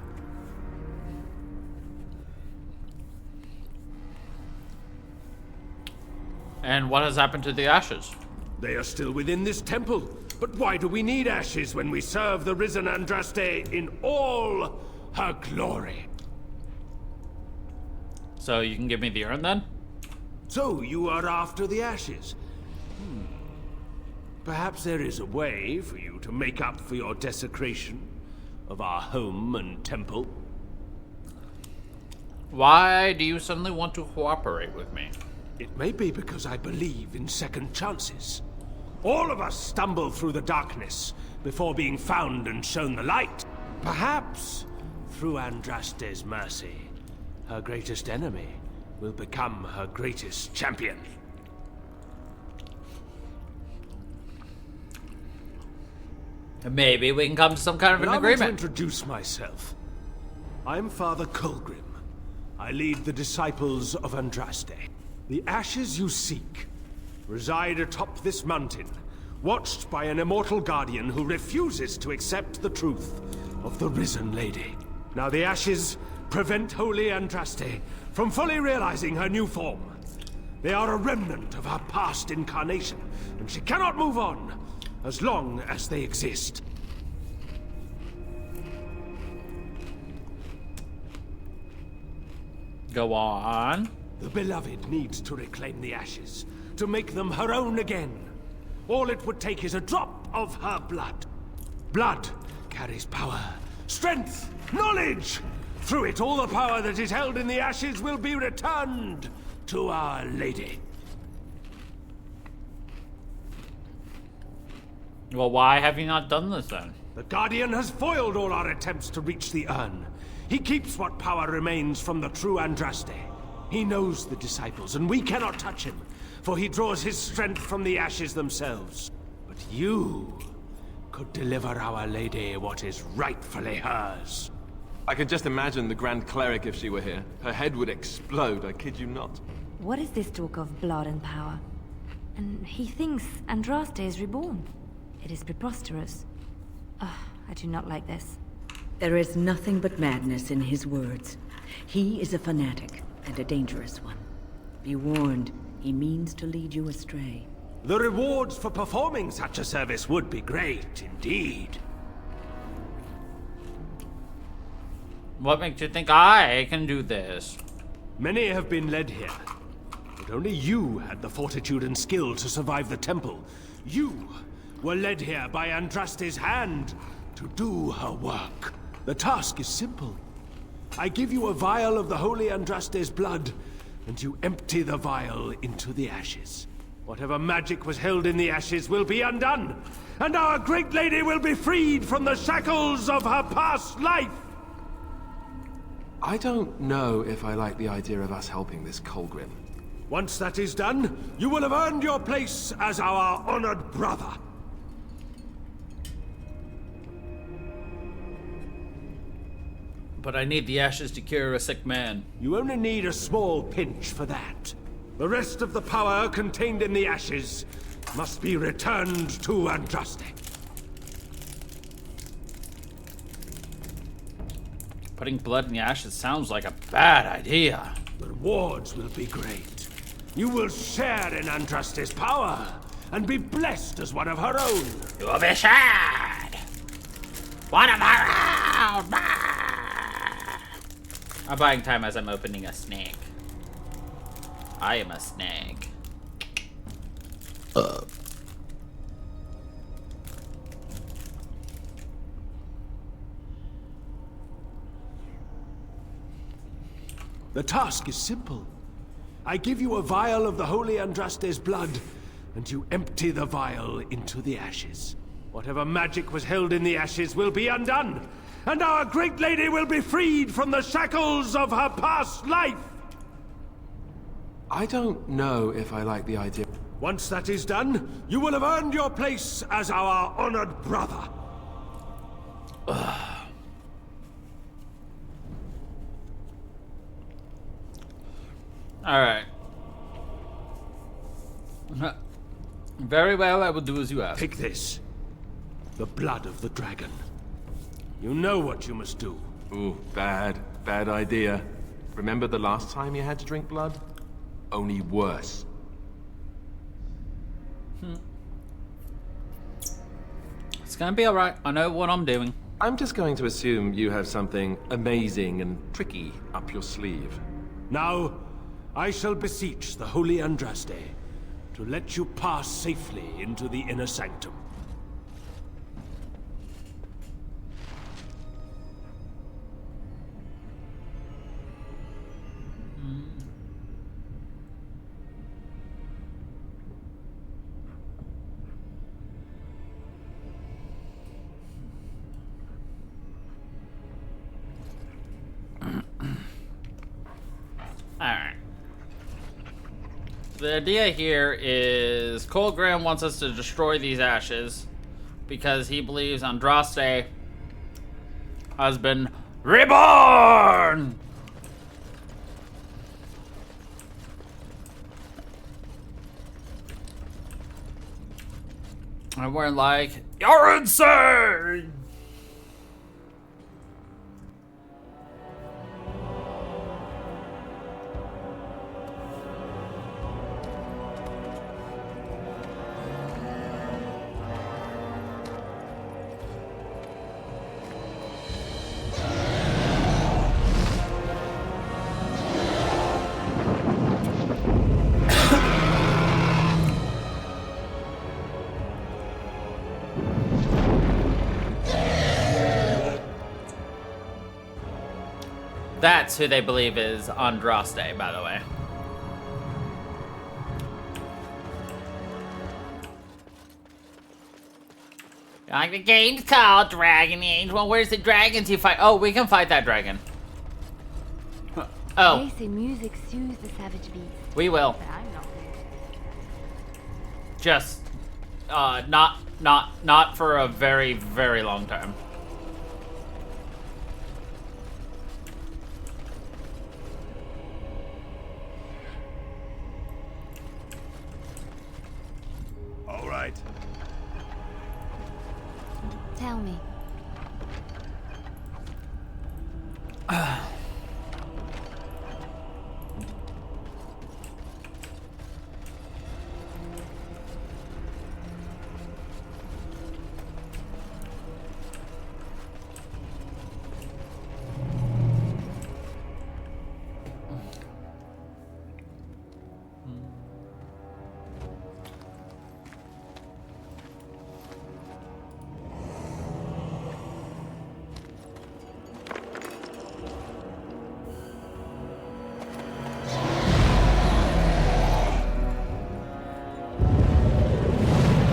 And what has happened to the ashes? They are still within this temple. But why do we need ashes when we serve the risen Andraste in all her glory? So you can give me the urn then? So you are after the ashes? Perhaps there is a way for you to make up for your desecration of our home and temple. Why do you suddenly want to cooperate with me? It may be because I believe in second chances. All of us stumble through the darkness before being found and shown the light. Perhaps, through Andraste's mercy, her greatest enemy will become her greatest champion. Maybe we can come to some kind of an Allow me to agreement. introduce myself. I'm Father Colgrim. I lead the disciples of Andraste. The ashes you seek reside atop this mountain, watched by an immortal guardian who refuses to accept the truth of the risen lady. Now the ashes prevent Holy Andraste from fully realizing her new form. They are a remnant of her past incarnation, and she cannot move on as long as they exist. Go on. The beloved needs to reclaim the ashes, to make them her own again. All it would take is a drop of her blood. Blood carries power, strength, knowledge. Through it, all the power that is held in the ashes will be returned to Our Lady. Well, why have you not done this then? The Guardian has foiled all our attempts to reach the urn. He keeps what power remains from the true Andraste. He knows the disciples, and we cannot touch him, for he draws his strength from the ashes themselves. But you could deliver Our Lady what is rightfully hers. I could just imagine the Grand Cleric if she were here. Her head would explode, I kid you not. What is this talk of blood and power? And he thinks Andraste is reborn. It is preposterous. Ugh, I do not like this. There is nothing but madness in his words. He is a fanatic, and a dangerous one. Be warned, he means to lead you astray. The rewards for performing such a service would be great, indeed. What makes you think I can do this? Many have been led here, but only you had the fortitude and skill to survive the temple. You were led here by Andraste's hand to do her work. The task is simple. I give you a vial of the holy Andraste's blood, and you empty the vial into the ashes. Whatever magic was held in the ashes will be undone, and our great lady will be freed from the shackles of her past life! I don't know if I like the idea of us helping this Colgrim. Once that is done, you will have earned your place as our honored brother. But I need the ashes to cure a sick man. You only need a small pinch for that. The rest of the power contained in the ashes must be returned to Andraste. Putting blood in the ashes sounds like a bad idea. The rewards will be great. You will share in Andraste's power and be blessed as one of her own. You will be sad. One of our own. I'm buying time as I'm opening a snake. I am a snake. The task is simple. I give you a vial of the holy Andraste's blood, and you empty the vial into the ashes. Whatever magic was held in the ashes will be undone, and our great lady will be freed from the shackles of her past life! I don't know if I like the idea. Once that is done, you will have earned your place as our honored brother. Alright. Very well, I will do as you ask. Take this. The blood of the dragon. You know what you must do. Ooh, bad idea. Remember the last time you had to drink blood? Only worse. It's gonna be alright. I know what I'm doing. I'm just going to assume you have something amazing and tricky up your sleeve. Now, I shall beseech the holy Andraste to let you pass safely into the inner sanctum. Alright. The idea here is Colgrim wants us to destroy these ashes because he believes Andraste has been reborn! And we're like, you're insane! That's who they believe is Andraste, by the way. Like the game's called Dragon Age. Well, where's the dragons you fight? Oh, we can fight that dragon. Oh. They say music soothes the savage beast. We will. But I'm not. Just, not for a very, very long time. All right. Tell me.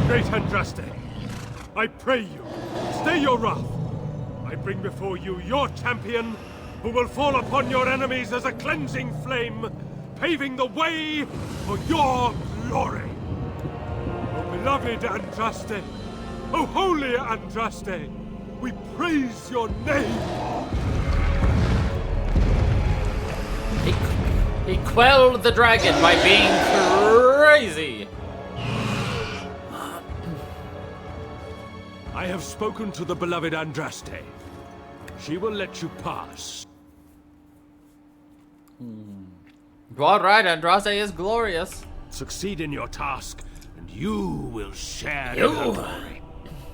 Great Andraste, I pray you, stay your wrath. I bring before you your champion, who will fall upon your enemies as a cleansing flame, paving the way for your glory. O beloved Andraste, O holy Andraste, we praise your name. He quelled the dragon by being crazy. I have spoken to the beloved Andraste. She will let you pass. All right, Andraste is glorious. Succeed in your task, and you will share in her glory.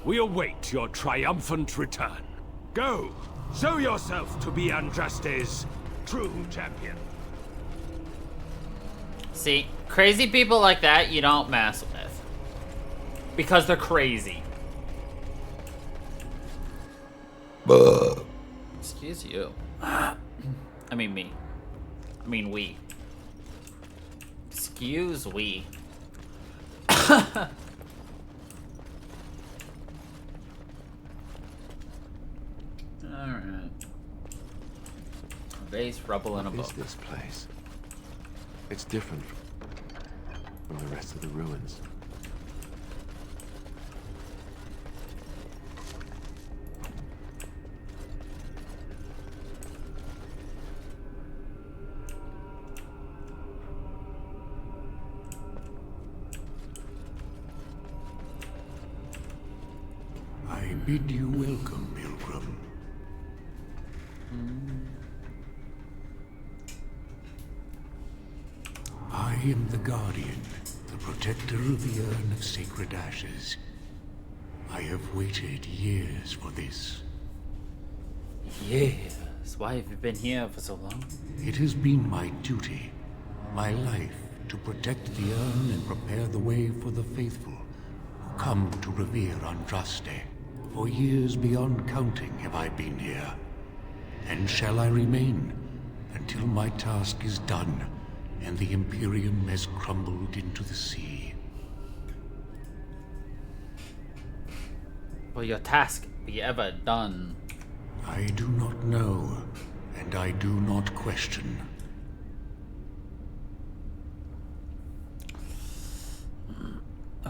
We await your triumphant return. Go, show yourself to be Andraste's true champion. See, crazy people like that you don't mess with. Because they're crazy. Excuse you. I mean me. I mean we. Excuse we. Alright. Base, rubble, and a What book. is this place? It's different from the rest of the ruins. I bid you welcome, pilgrim. I am the Guardian, the protector of the Urn of Sacred Ashes. I have waited years for this. Yes. Why have you been here for so long? It has been my duty, my life, to protect the urn and prepare the way for the faithful who come to revere Andraste. For years beyond counting have I been here, and shall I remain until my task is done and the Imperium has crumbled into the sea. Will your task be ever done? I do not know, and I do not question.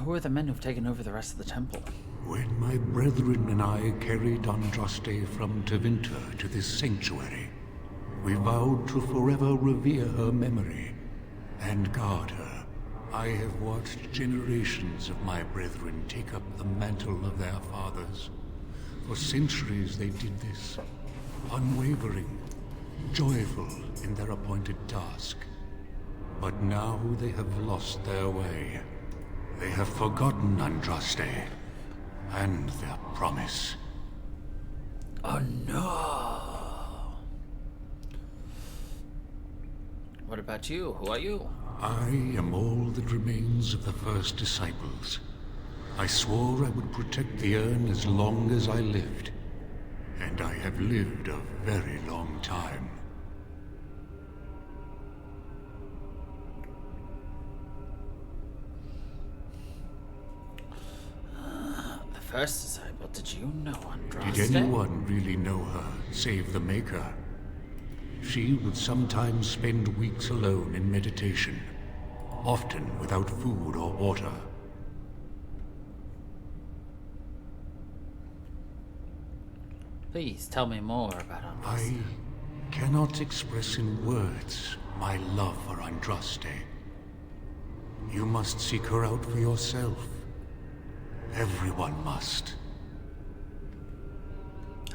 Who are the men who've taken over the rest of the temple? When my brethren and I carried Andraste from Tevinter to this sanctuary, we vowed to forever revere her memory and guard her. I have watched generations of my brethren take up the mantle of their fathers. For centuries they did this, unwavering, joyful in their appointed task. But now they have lost their way. They have forgotten Andraste and their promise. Oh no! What about you? Who are you? I am all that remains of the first disciples. I swore I would protect the urn as long as I lived. And I have lived a very long time. The first disciple What did you know, Andraste? Did anyone really know her, save the Maker? She would sometimes spend weeks alone in meditation, often without food or water. Please tell me more about Andraste. I cannot express in words my love for Andraste. You must seek her out for yourself. Everyone must.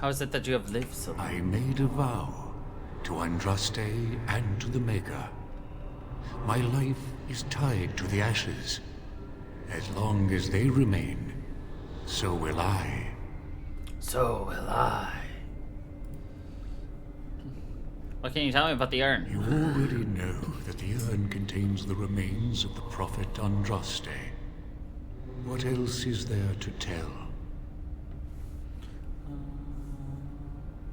How is it that you have lived so long? I made a vow to Andraste and to the Maker. My life is tied to the ashes. As long as they remain, so will I. So will I. What can you tell me about the urn? You already know that the urn contains the remains of the prophet Andraste. What else is there to tell?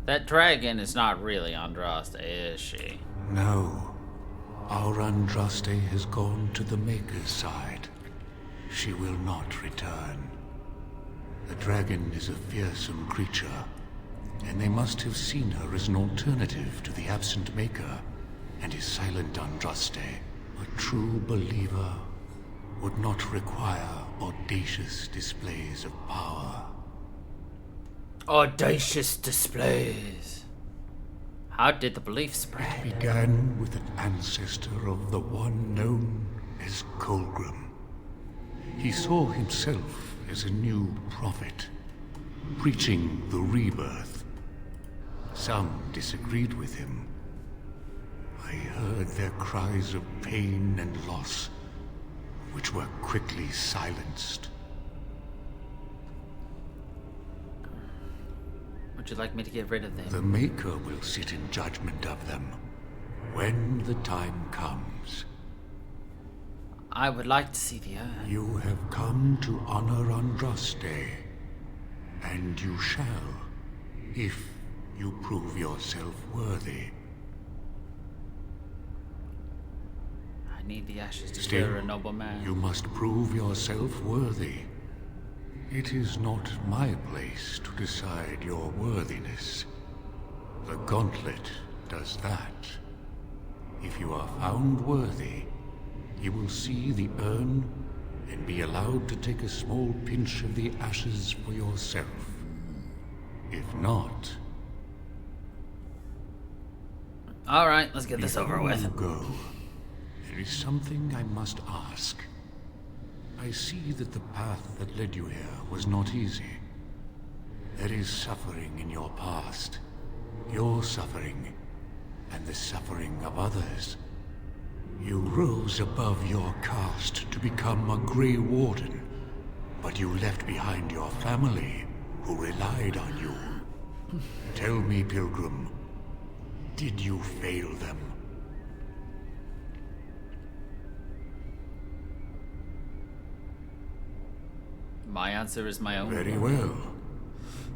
That dragon is not really Andraste, is she? No. Our Andraste has gone to the Maker's side. She will not return. The dragon is a fearsome creature, and they must have seen her as an alternative to the absent Maker and his silent Andraste. A true believer would not require audacious displays of power. Audacious displays. How did the belief spread? It began with an ancestor of the one known as Colgrim. He saw himself as a new prophet, preaching the rebirth. Some disagreed with him. I heard their cries of pain and loss, which were quickly silenced. Would you like me to get rid of them? The Maker will sit in judgment of them when the time comes. I would like to see the urn. You have come to honor Andraste, and you shall, if you prove yourself worthy. I need the ashes to Still, clear a noble man. you must prove yourself worthy. It is not my place to decide your worthiness. The gauntlet does that. If you are found worthy, you will see the urn and be allowed to take a small pinch of the ashes for yourself. If not... Alright, let's get this before over with. you go, there is something I must ask. I see that the path that led you here was not easy. There is suffering in your past. Your suffering, and the suffering of others. You rose above your caste to become a Grey Warden, but you left behind your family, who relied on you. Tell me, Pilgrim, did you fail them? My answer is my own. Very well.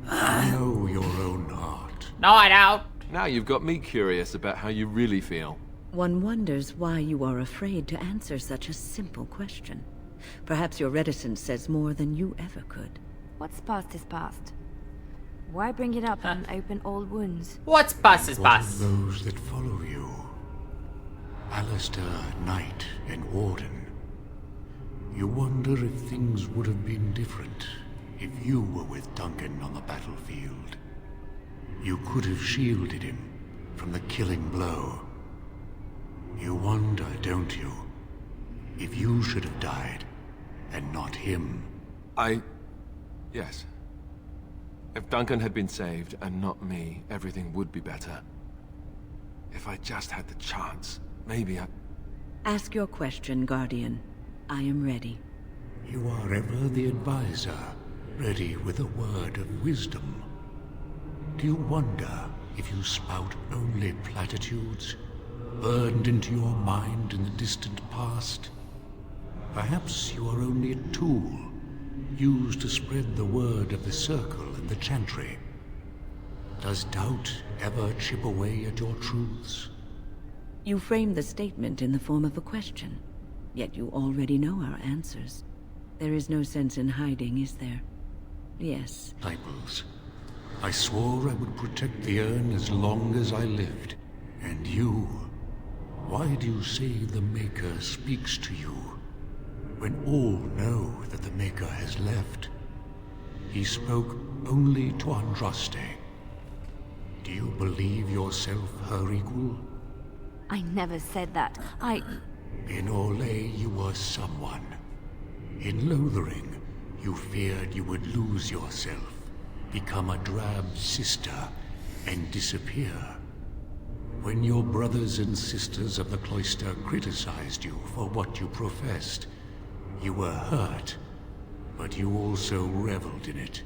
You know your own heart. No, I don't. Now you've got me curious about how you really feel. One wonders why you are afraid to answer such a simple question. Perhaps your reticence says more than you ever could. What's past is past. Why bring it up and open old wounds? What's past is What past. of those that follow you? Alistair, Knight, and Warden. You wonder if things would have been different if you were with Duncan on the battlefield. You could have shielded him from the killing blow. You wonder, don't you, if you should have died and not him? Yes. If Duncan had been saved and not me, everything would be better. If I just had the chance, maybe I... Ask your question, Guardian. I am ready. You are ever the advisor, ready with a word of wisdom. Do you wonder if you spout only platitudes, burned into your mind in the distant past? Perhaps you are only a tool, used to spread the word of the Circle and the Chantry. Does doubt ever chip away at your truths? You framed the statement in the form of a question, yet you already know our answers. There is no sense in hiding, is there? Yes. Disciples. I swore I would protect the urn as long as I lived. And you, why do you say the Maker speaks to you, when all know that the Maker has left? He spoke only to Andraste. Do you believe yourself her equal? I never said that. In Orlais, you were someone. In Lothering, you feared you would lose yourself, become a drab sister, and disappear. When your brothers and sisters of the cloister criticized you for what you professed, you were hurt, but you also reveled in it.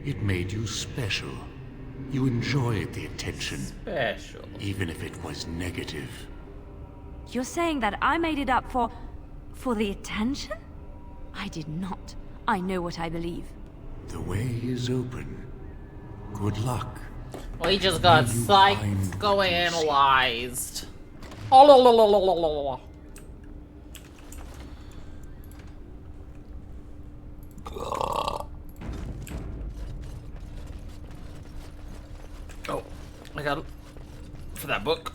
It made you special. You enjoyed the attention. Special. Even if it was negative. You're saying that I made it up for the attention? I did not. I know what I believe. The way is open. Good luck. Well, he just got May you psyched, find going what you seek. analyzed. Oh, la, la, la, la, la, la, la. Oh, I got it for that book.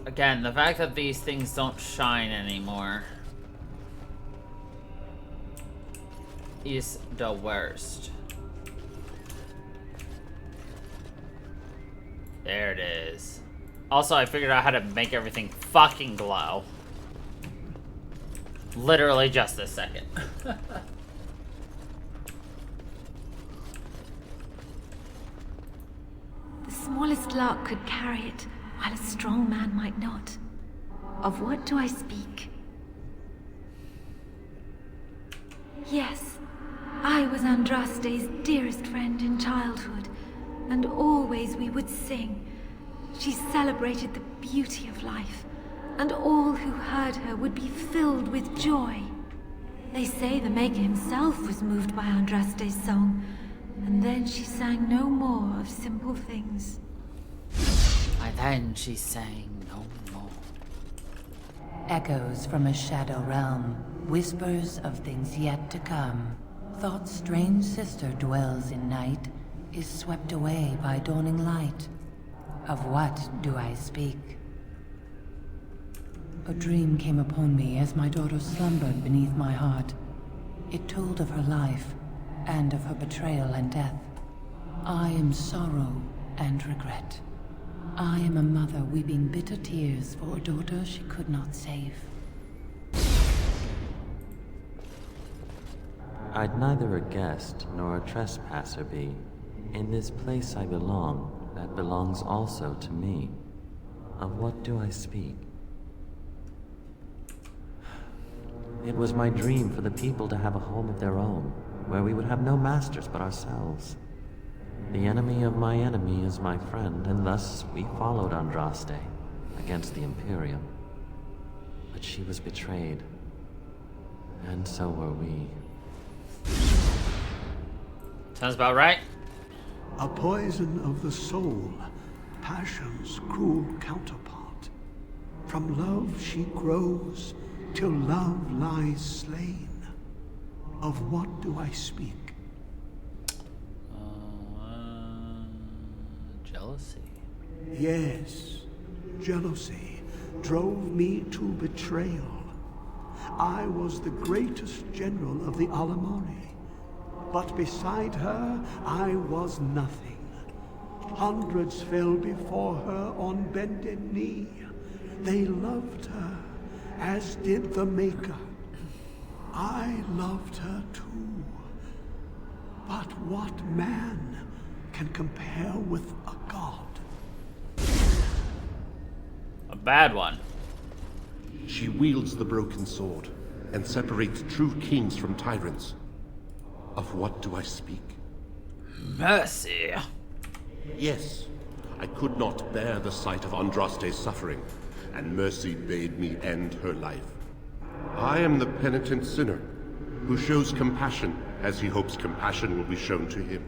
Again, the fact that these things don't shine anymore is the worst. There it is. Also, I figured out how to make everything fucking glow. Literally just this second. The smallest lark could carry it, while a strong man might not. Of what do I speak? Yes, I was Andraste's dearest friend in childhood, and always we would sing. She celebrated the beauty of life, and all who heard her would be filled with joy. They say the Maker himself was moved by Andraste's song, and then she sang no more of simple things. And then she sang no more. Echoes from a shadow realm, whispers of things yet to come. Thought's strange sister dwells in night, is swept away by dawning light. Of what do I speak? A dream came upon me as my daughter slumbered beneath my heart. It told of her life, and of her betrayal and death. I am sorrow and regret. I am a mother weeping bitter tears for a daughter she could not save. I'd neither a guest nor a trespasser be. In this place I belong, that belongs also to me. Of what do I speak? It was my dream for the people to have a home of their own, where we would have no masters but ourselves. The enemy of my enemy is my friend, and thus we followed Andraste against the Imperium. But she was betrayed, and so were we. Sounds about right. A poison of the soul, passion's cruel counterpart. From love she grows, till love lies slain. Of what do I speak? Jealousy. Yes, jealousy drove me to betrayal. I was the greatest general of the Alamari, but beside her I was nothing. Hundreds fell before her on bended knee. They loved her as did the Maker. I loved her too. But what man can compare with a god? A bad one. She wields the broken sword and separates true kings from tyrants. Of what do I speak? Mercy. Yes, I could not bear the sight of Andraste's suffering, and mercy bade me end her life. I am the penitent sinner, who shows compassion as he hopes compassion will be shown to him.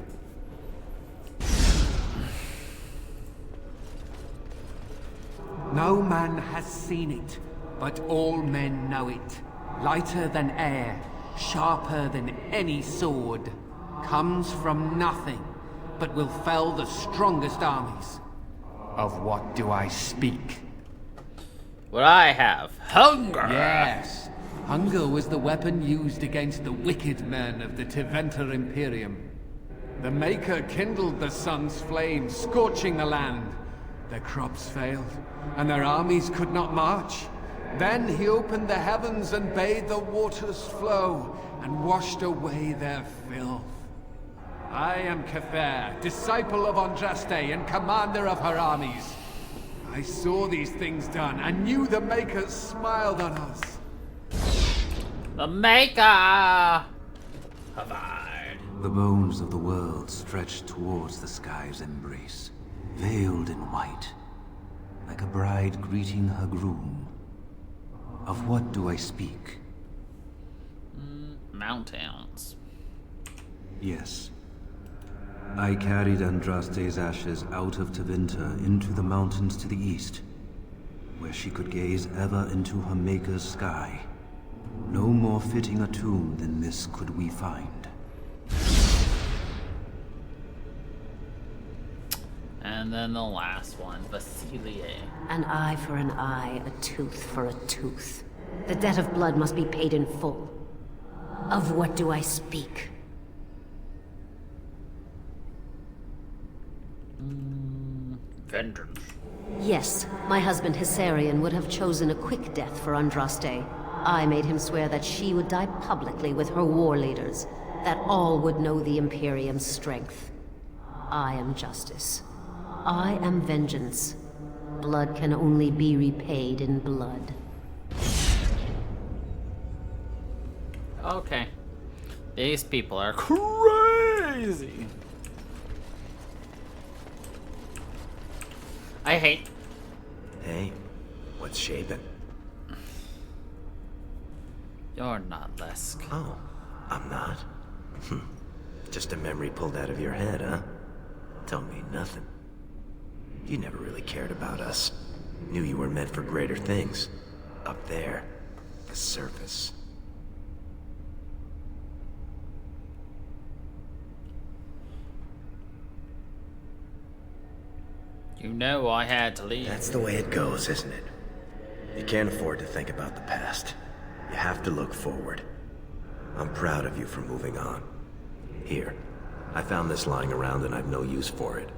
No man has seen it, but all men know it. Lighter than air, sharper than any sword. Comes from nothing, but will fell the strongest armies. Of what do I speak? What I have. Hunger! Yes. Hunger was the weapon used against the wicked men of the Tevinter Imperium. The Maker kindled the sun's flame, scorching the land. Their crops failed, and their armies could not march. Then he opened the heavens and bade the waters flow, and washed away their filth. I am Kefir, disciple of Andraste and commander of her armies. I saw these things done and knew the Makers smiled on us. The Maker! Provide. The bones of the world stretched towards the sky's embrace, veiled in white, like a bride greeting her groom. Of what do I speak? Mountains. Yes. I carried Andraste's ashes out of Tevinter into the mountains to the east, where she could gaze ever into her Maker's sky. No more fitting a tomb than this could we find. And then the last one, Vasilier. An eye for an eye, a tooth for a tooth. The debt of blood must be paid in full. Of what do I speak? Vengeance. Yes, my husband Hysarion would have chosen a quick death for Andraste. I made him swear that she would die publicly with her war leaders, that all would know the Imperium's strength. I am justice. I am vengeance. Blood can only be repaid in blood. Okay. These people are crazy. I hate... Hey, what's shaping? You're not Lesk. Oh, I'm not? Just a memory pulled out of your head, huh? Tell me nothing. You never really cared about us. Knew you were meant for greater things. Up there. The surface. You know I had to leave. That's the way it goes, isn't it? You can't afford to think about the past. You have to look forward. I'm proud of you for moving on. Here, I found this lying around and I've no use for it.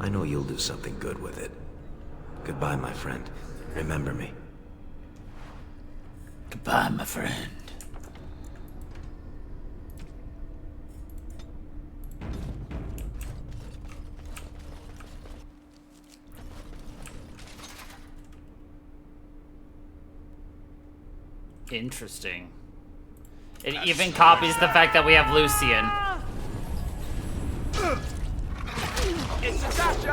I know you'll do something good with it. Goodbye, my friend. Remember me. Goodbye, my friend. Interesting. It even copies the fact that we have Lucian. It's a Dasher!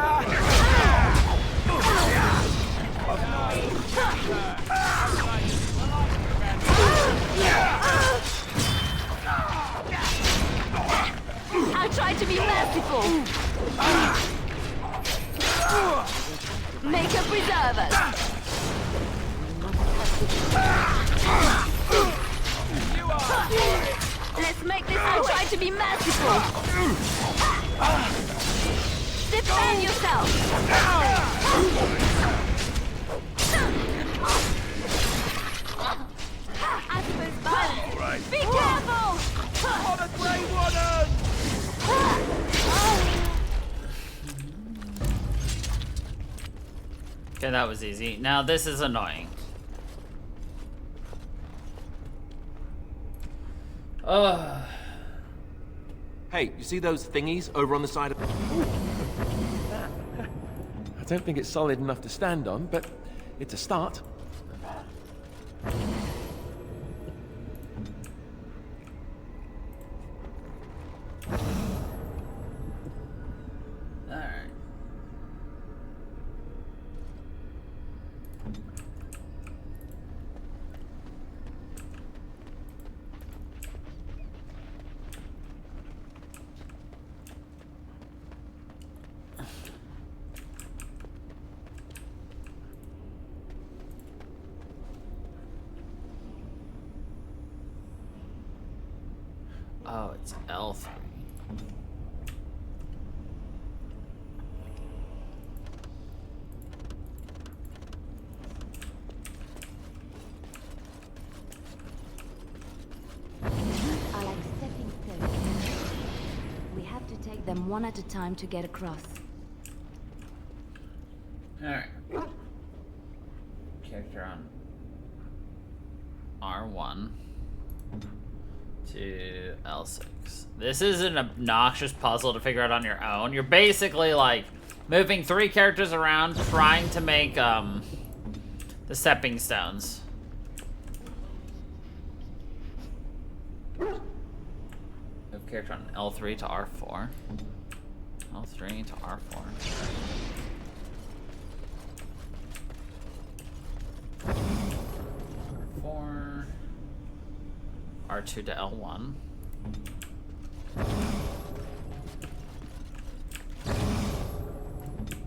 I'll try to be merciful. Make a preserve us. Let's make this. I'll try to be merciful. Defend yourself. I suppose violence. Right. Be careful! On a grey warden! Okay, that was easy. Now this is annoying. Hey, you see those thingies over on the side of... I don't think it's solid enough to stand on, but it's a start. Alright. Oh, it's L3. Are like stepping stones. We have to take them one at a time to get across. Alright. Character on R1 to L6. This is an obnoxious puzzle to figure out on your own. You're basically like moving 3 characters around trying to make the stepping stones. Move character on L3 to R4. L3 to R4. R4. R2 to L1.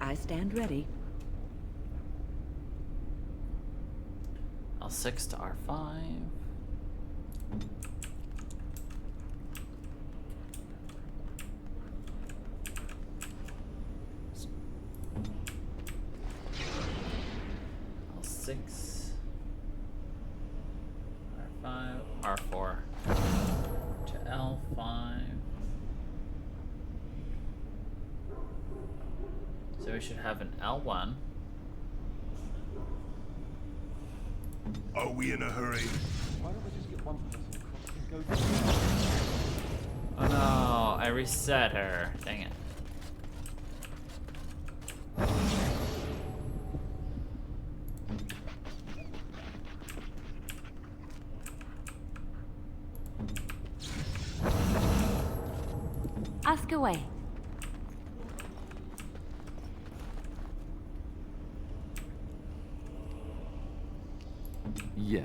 I stand ready. L6 to R5. L6. R5. R4 to L5. So we should have an L1. Are we in a hurry? Why don't we just get one person across and go... Oh no, I reset her. Dang it. Ask away. Yes.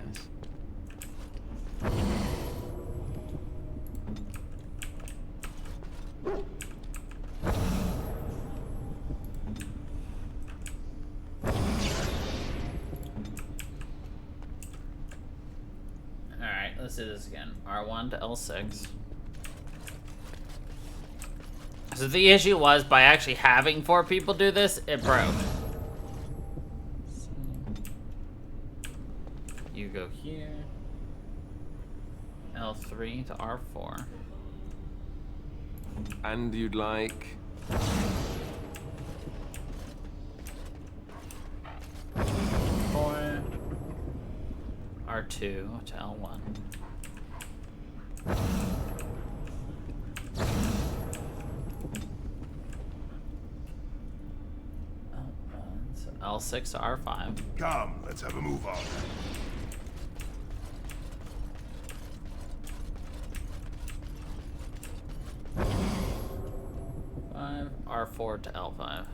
Alright, let's do this again. R1 to L6. So the issue was, by actually having 4 people do this, it broke. You go here. L3 to R4. And you'd like... R4. R2 to L1. So L6 to R5. Come, let's have a move on. R4 to L5.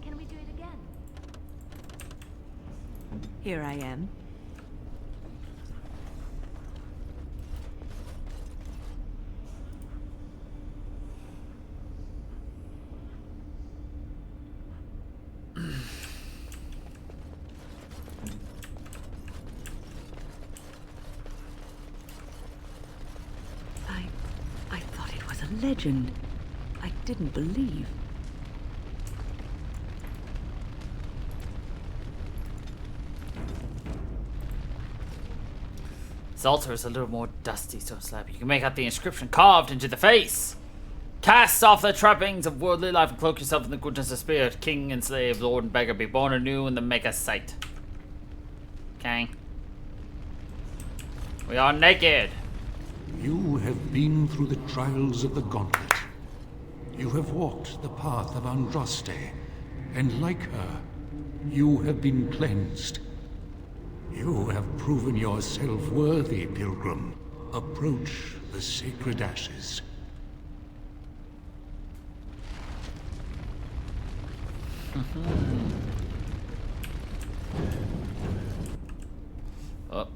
Can we do it again? Here I am. I thought it was a legend. I didn't believe. This altar is a little more dusty, so slab. You can make out the inscription carved into the face. Cast off the trappings of worldly life and cloak yourself in the goodness of spirit. King and slave, lord and beggar, be born anew in the mega sight. Okay. We are naked. You have been through the trials of the gauntlet. You have walked the path of Andraste, and like her, you have been cleansed. You have proven yourself worthy, pilgrim. Approach the sacred ashes. Oh.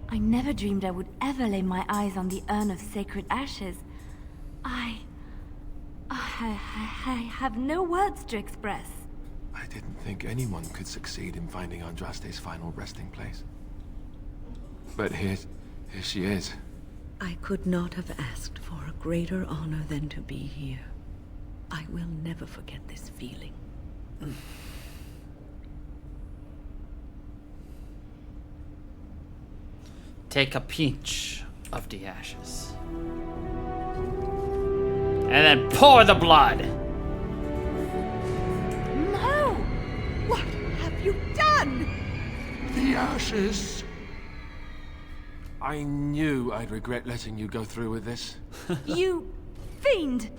I never dreamed I would ever lay my eyes on the urn of sacred ashes. I have no words to express. I didn't think anyone could succeed in finding Andraste's final resting place. But here she is. I could not have asked for a greater honor than to be here. I will never forget this feeling. Take a pinch of the ashes. And then pour the blood. No! What have you done? The ashes! I knew I'd regret letting you go through with this. You fiend!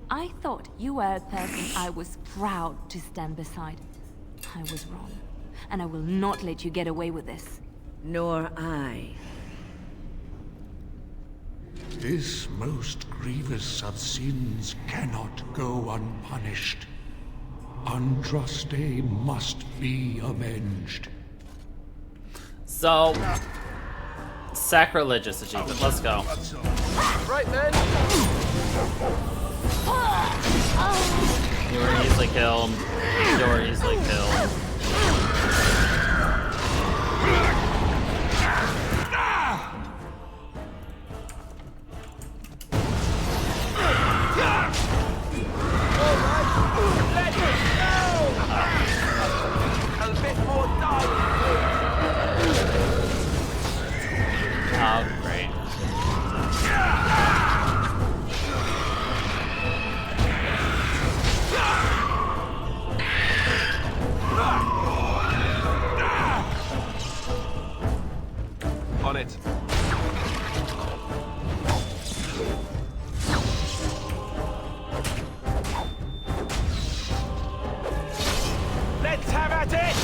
I thought you were a person I was proud to stand beside. I was wrong, and I will not let you get away with this. Nor I. This most grievous of sins cannot go unpunished. Andraste must be avenged. So, sacrilegious achievement. Let's go. Right, man. You were easily killed. You were easily killed. Oh, great. On it. Let's have at it!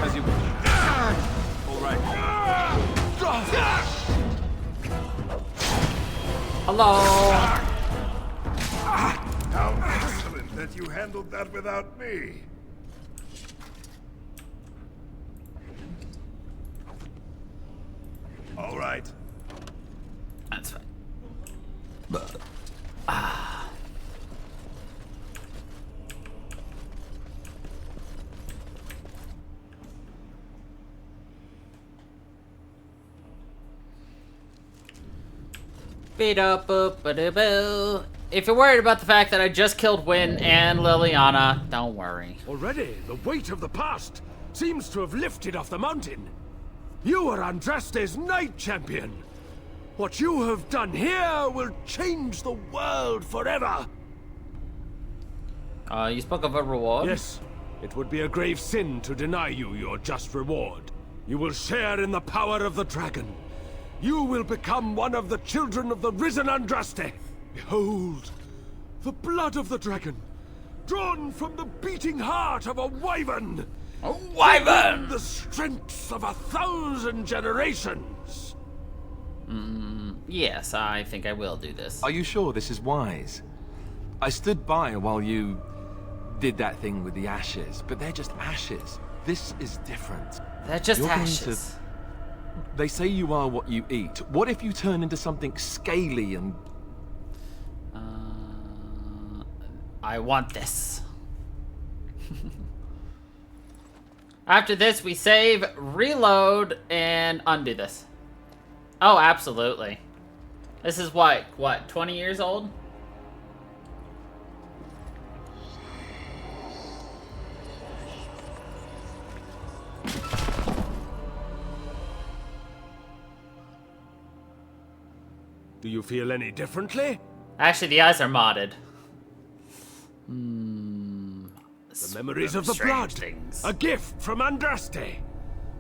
As you wish. All right. Hello. How excellent that you handled that without me. All right. That's fine. If you're worried about the fact that I just killed Wynn and Liliana, don't worry. Already, the weight of the past seems to have lifted off the mountain. You are Andraste's Knight Champion. What you have done here will change the world forever. You spoke of a reward? Yes. It would be a grave sin to deny you your just reward. You will share in the power of the dragon. You will become one of the children of the risen Andraste. Behold, the blood of the dragon, drawn from the beating heart of a wyvern. A wyvern! The strength of 1,000 generations. Yes, I think I will do this. Are you sure this is wise? I stood by while you did that thing with the ashes, but they're just ashes. This is different. They're just You're going ashes. They say you are what you eat. What if you turn into something scaly and... I want this. After this, we save, reload, and undo this. Oh, absolutely. This is what, 20 years old? Do you feel any differently? Actually, the eyes are modded. The memories of the blood. A gift from Andraste.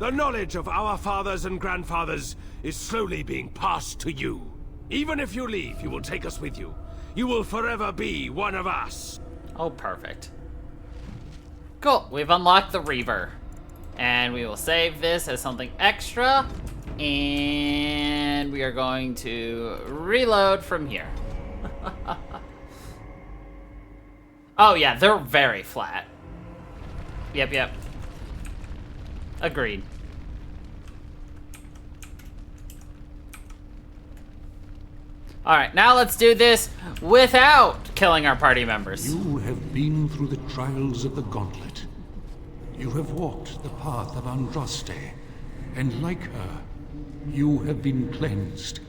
The knowledge of our fathers and grandfathers is slowly being passed to you. Even if you leave, you will take us with you. You will forever be one of us. Oh, perfect. Cool. We've unlocked the Reaver. And we will save this as something extra. And we are going to reload from here. Oh, yeah, they're very flat. Yep. Agreed. Alright, now let's do this without killing our party members. You have been through the trials of the Gauntlet. You have walked the path of Andraste, and like her, you have been cleansed.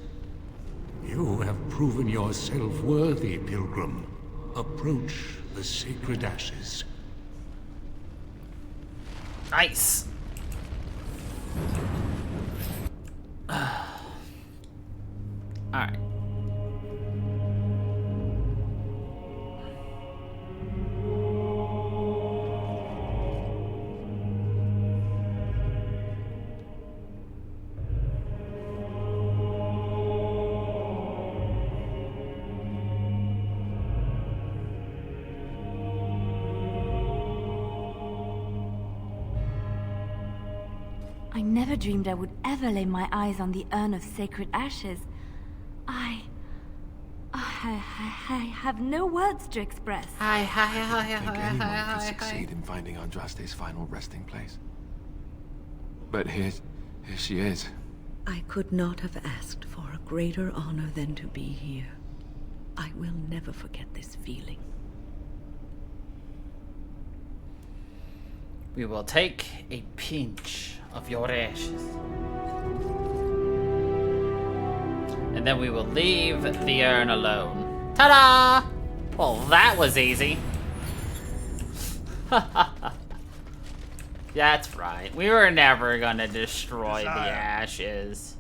You have proven yourself worthy, Pilgrim. Approach the sacred ashes. Nice. Alright. I never dreamed I would ever lay my eyes on the urn of sacred ashes. I have no words to express. Think anyone could succeed in finding Andraste's final resting place. But here she is. I could not have asked for a greater honor than to be here. I will never forget this feeling. We will take a pinch of your ashes. And then we will leave the urn alone. Ta-da! Well, that was easy. That's right. We were never gonna destroy the ashes.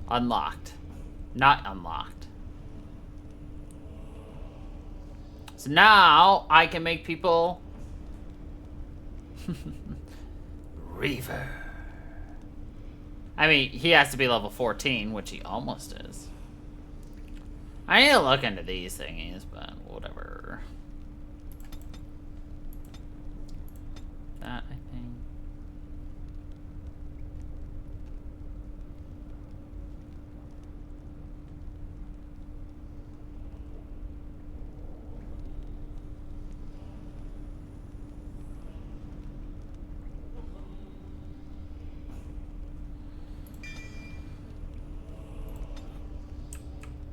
Unlocked. Not unlocked. So now I can make people Reaver. I mean, he has to be level 14, which he almost is. I need to look into these thingies, but whatever. That, I think.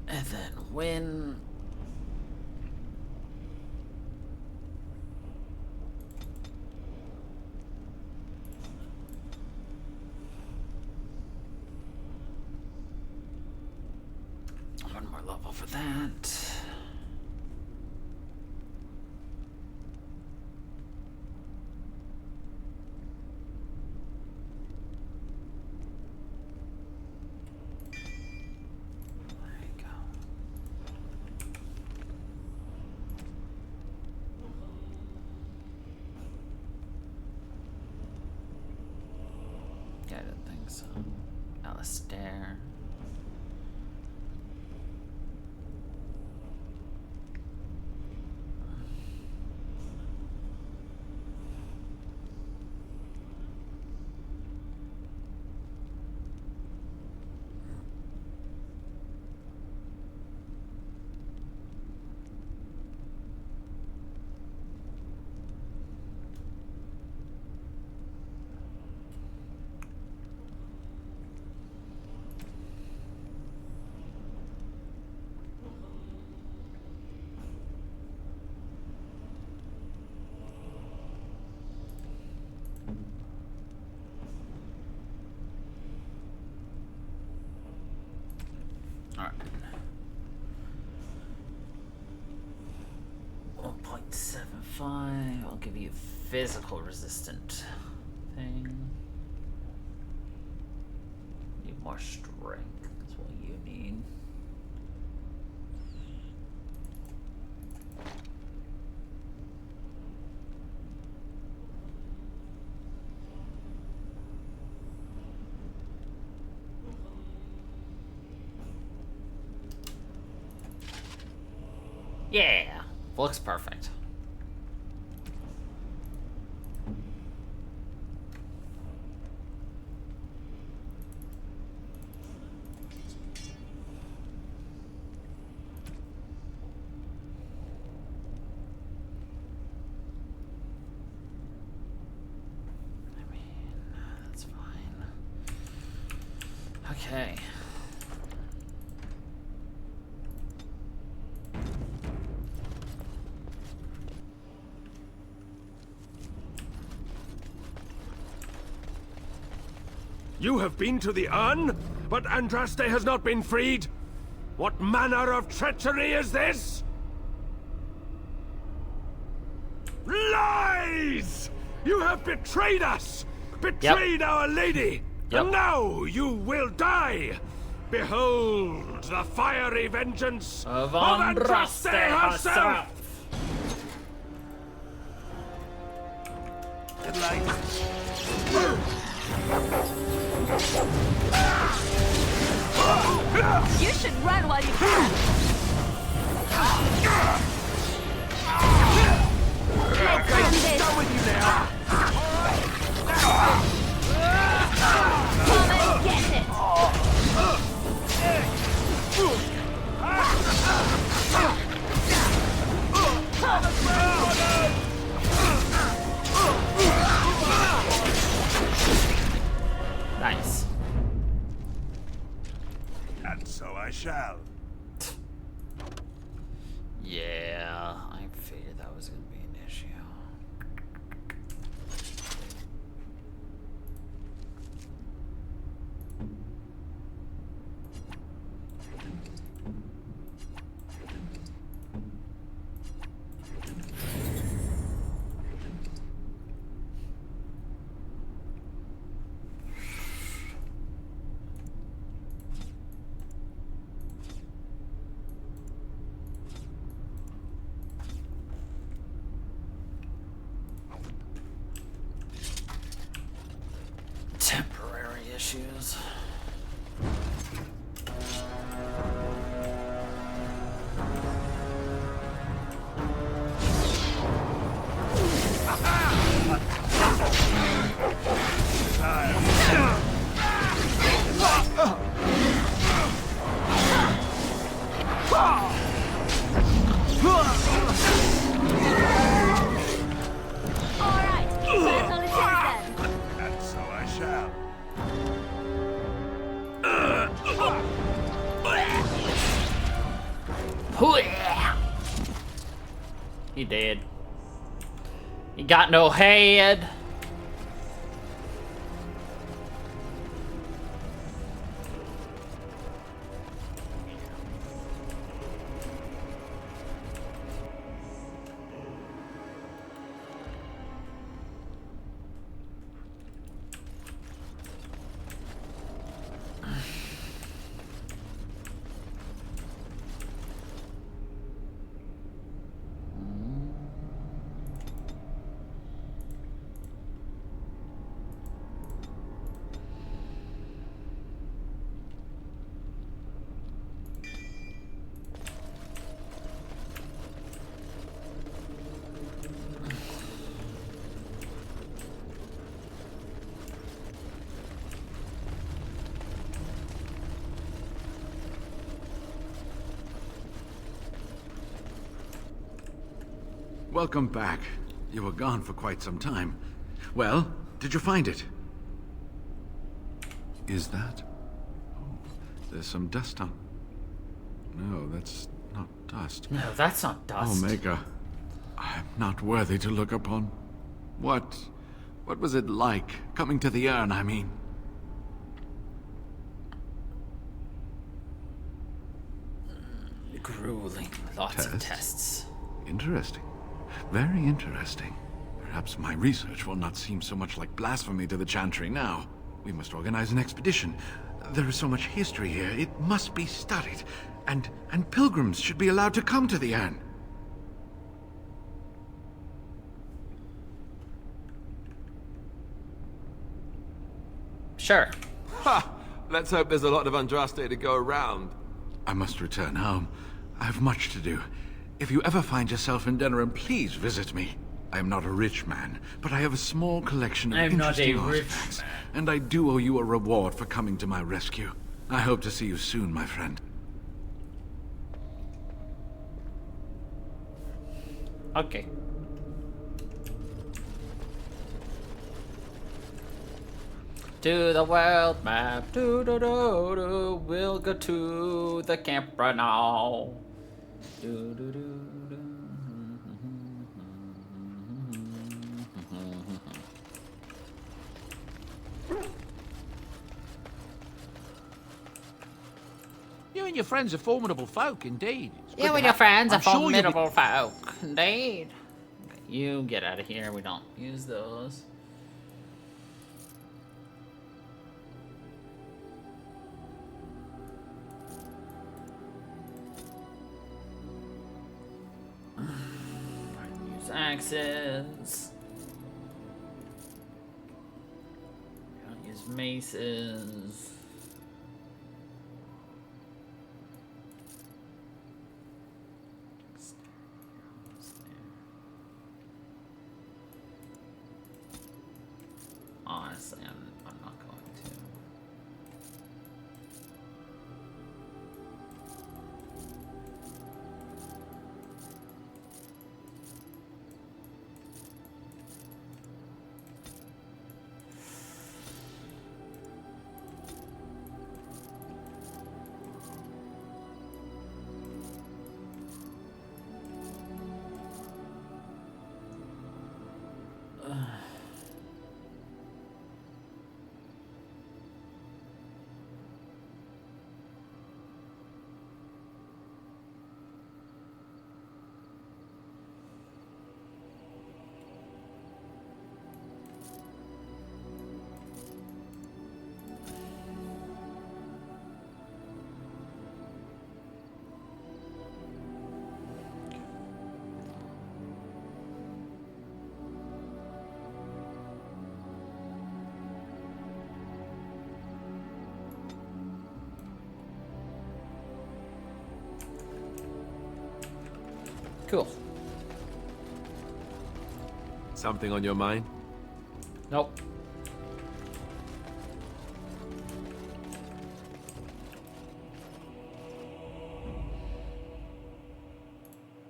And then when... One more level for that. Yeah, I didn't think so. Alistair. 5. I'll give you physical resistant thing. Need more strength. That's what you need. Yeah, looks perfect. I mean, that's fine. Okay. You have been to the urn, but Andraste has not been freed? What manner of treachery is this? Lies! You have betrayed us! Betrayed our lady! And now you will die! Behold the fiery vengeance of Andraste herself! Good light. You should run while you can. Okay, done with you now. Come and get it. Nice. And so I shall. Yeah, I figured that was gonna be an issue. Temporary issues. Alright, battle it is then. And so I shall. He dead. He got no head. Welcome back. You were gone for quite some time. Well, did you find it? Is that? Oh, there's some dust on. No, that's not dust. No, that's not dust. Omega, I'm not worthy to look upon. What was it like, coming to the urn, I mean? Grueling. Lots of tests. Interesting. Very interesting. Perhaps my research will not seem so much like blasphemy to the Chantry now. We must organize an expedition. There is so much history here, it must be studied. And pilgrims should be allowed to come to the Airn. Sure. Ha! Let's hope there's a lot of Andraste to go around. I must return home. I have much to do. If you ever find yourself in Denerim, please visit me. I am not a rich man, but I have a small collection of interesting artifacts, and I do owe you a reward for coming to my rescue. I hope to see you soon, my friend. Okay. To the world map, do. We'll go to the camp right now. Do. You and your friends are formidable folk, indeed. You and your friends are formidable folk, indeed. Okay, you get out of here. We don't use those. Use axes. Don't use maces. Honestly, I'm not going to. Cool. Something on your mind? Nope.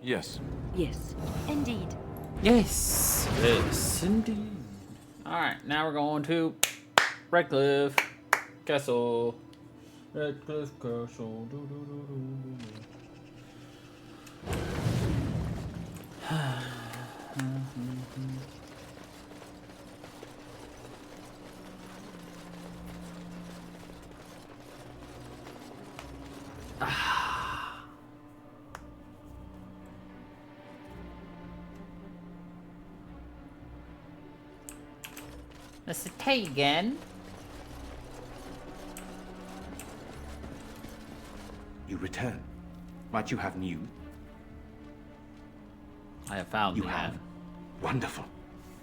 Yes. Yes. Indeed. Yes. Yes, indeed. Alright, now we're going to Redcliffe Castle. Redcliffe Castle. Mr. Tegan. You return. Might you have news? I have found you the have. Airn. Wonderful.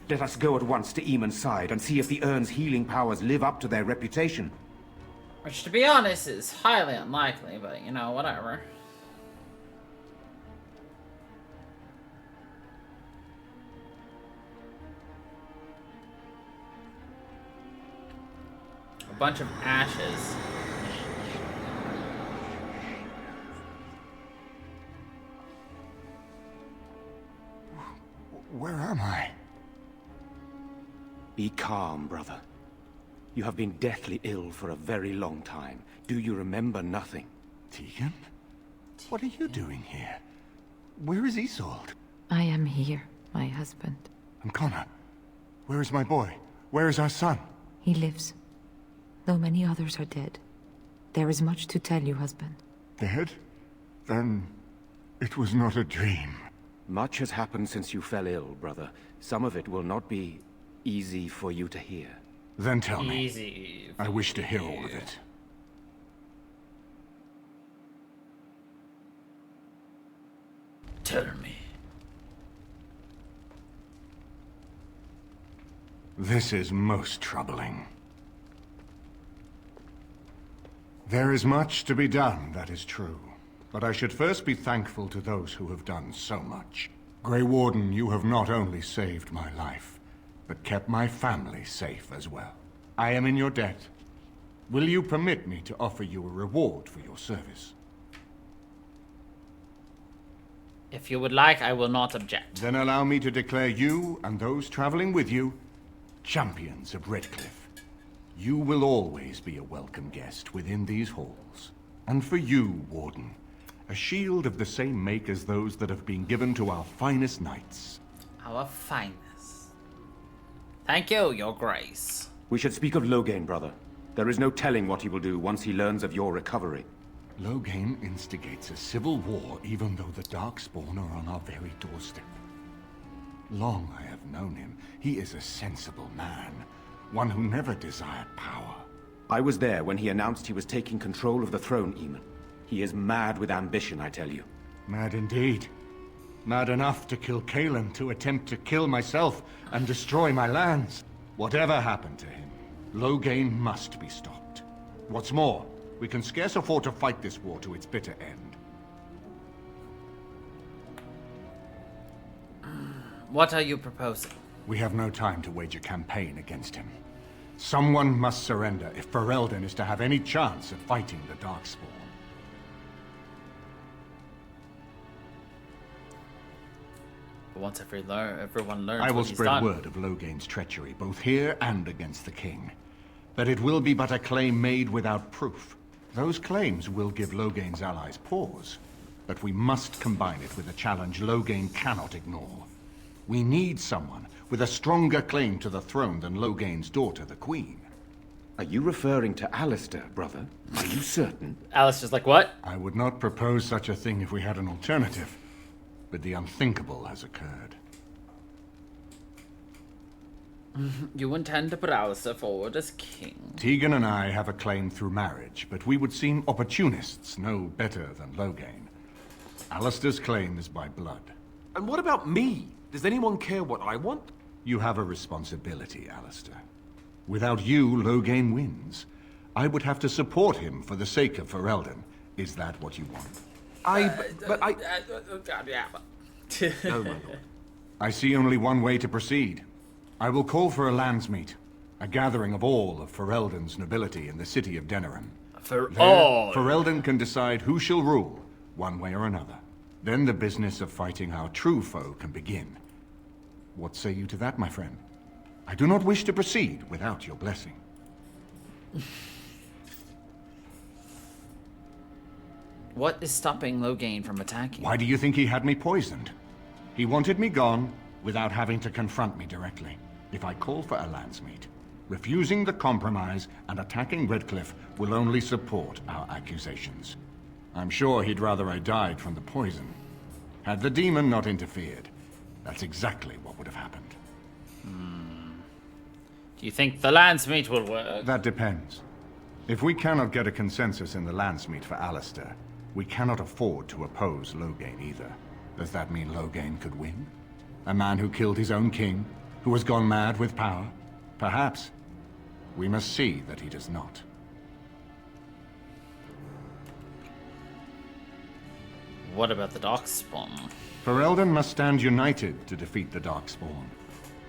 Let us go at once to Eamon's side and see if the Urn's healing powers live up to their reputation. Which, to be honest, is highly unlikely, but, you know, whatever. A bunch of ashes. Where am I? Be calm, brother. You have been deathly ill for a very long time. Do you remember nothing? Tegan? What are you doing here? Where is Isolde? I am here, my husband. And Connor? Where is my boy? Where is our son? He lives, though many others are dead. There is much to tell you, husband. Dead? Then it was not a dream. Much has happened since you fell ill, brother. Some of it will not be easy for you to hear. Then tell me. Easy. I wish to hear all of it. Tell me. This is most troubling. There is much to be done, that is true. But I should first be thankful to those who have done so much. Grey Warden, you have not only saved my life, but kept my family safe as well. I am in your debt. Will you permit me to offer you a reward for your service? If you would like, I will not object. Then allow me to declare you and those traveling with you champions of Redcliffe. You will always be a welcome guest within these halls. And for you, Warden, a shield of the same make as those that have been given to our finest knights. Our finest. Thank you, your grace. We should speak of Loghain, brother. There is no telling what he will do once he learns of your recovery. Loghain instigates a civil war even though the Darkspawn are on our very doorstep. Long I have known him. He is a sensible man. One who never desired power. I was there when he announced he was taking control of the throne, Eamon. He is mad with ambition, I tell you. Mad indeed. Mad enough to kill Cailan, to attempt to kill myself and destroy my lands. Whatever happened to him, Loghain must be stopped. What's more, we can scarce afford to fight this war to its bitter end. What are you proposing? We have no time to wage a campaign against him. Someone must surrender if Ferelden is to have any chance of fighting the Darkspawn. But once everyone learns I will what he's spread done. word of Loghain's treachery, both here and against the king. That it will be but a claim made without proof. Those claims will give Loghain's allies pause, but we must combine it with a challenge Loghain cannot ignore. We need someone with a stronger claim to the throne than Loghain's daughter, the Queen. Are you referring to Alistair, brother? Are you certain? Alistair's like, what? I would not propose such a thing if we had an alternative, but the unthinkable has occurred. You intend to put Alistair forward as king. Tegan and I have a claim through marriage, but we would seem opportunists no better than Loghain. Alistair's claim is by blood. And what about me? Does anyone care what I want? You have a responsibility, Alistair. Without you, Loghain wins. I would have to support him for the sake of Ferelden. Is that what you want? God, yeah. No, my lord. I see only one way to proceed. I will call for a landsmeet, a gathering of all of Ferelden's nobility in the city of Denerim. For There, all. Ferelden can decide who shall rule, one way or another. Then the business of fighting our true foe can begin. What say you to that, my friend? I do not wish to proceed without your blessing. What is stopping Loghain from attacking? Why do you think he had me poisoned? He wanted me gone without having to confront me directly. If I call for a landsmeet, refusing the compromise and attacking Redcliffe will only support our accusations. I'm sure he'd rather I died from the poison. Had the demon not interfered, that's exactly what would have happened. Do you think the landsmeet will work? That depends. If we cannot get a consensus in the landsmeet for Alistair, we cannot afford to oppose Loghain either. Does that mean Loghain could win? A man who killed his own king, who has gone mad with power? Perhaps. We must see that he does not. What about the Darkspawn? Ferelden must stand united to defeat the Darkspawn.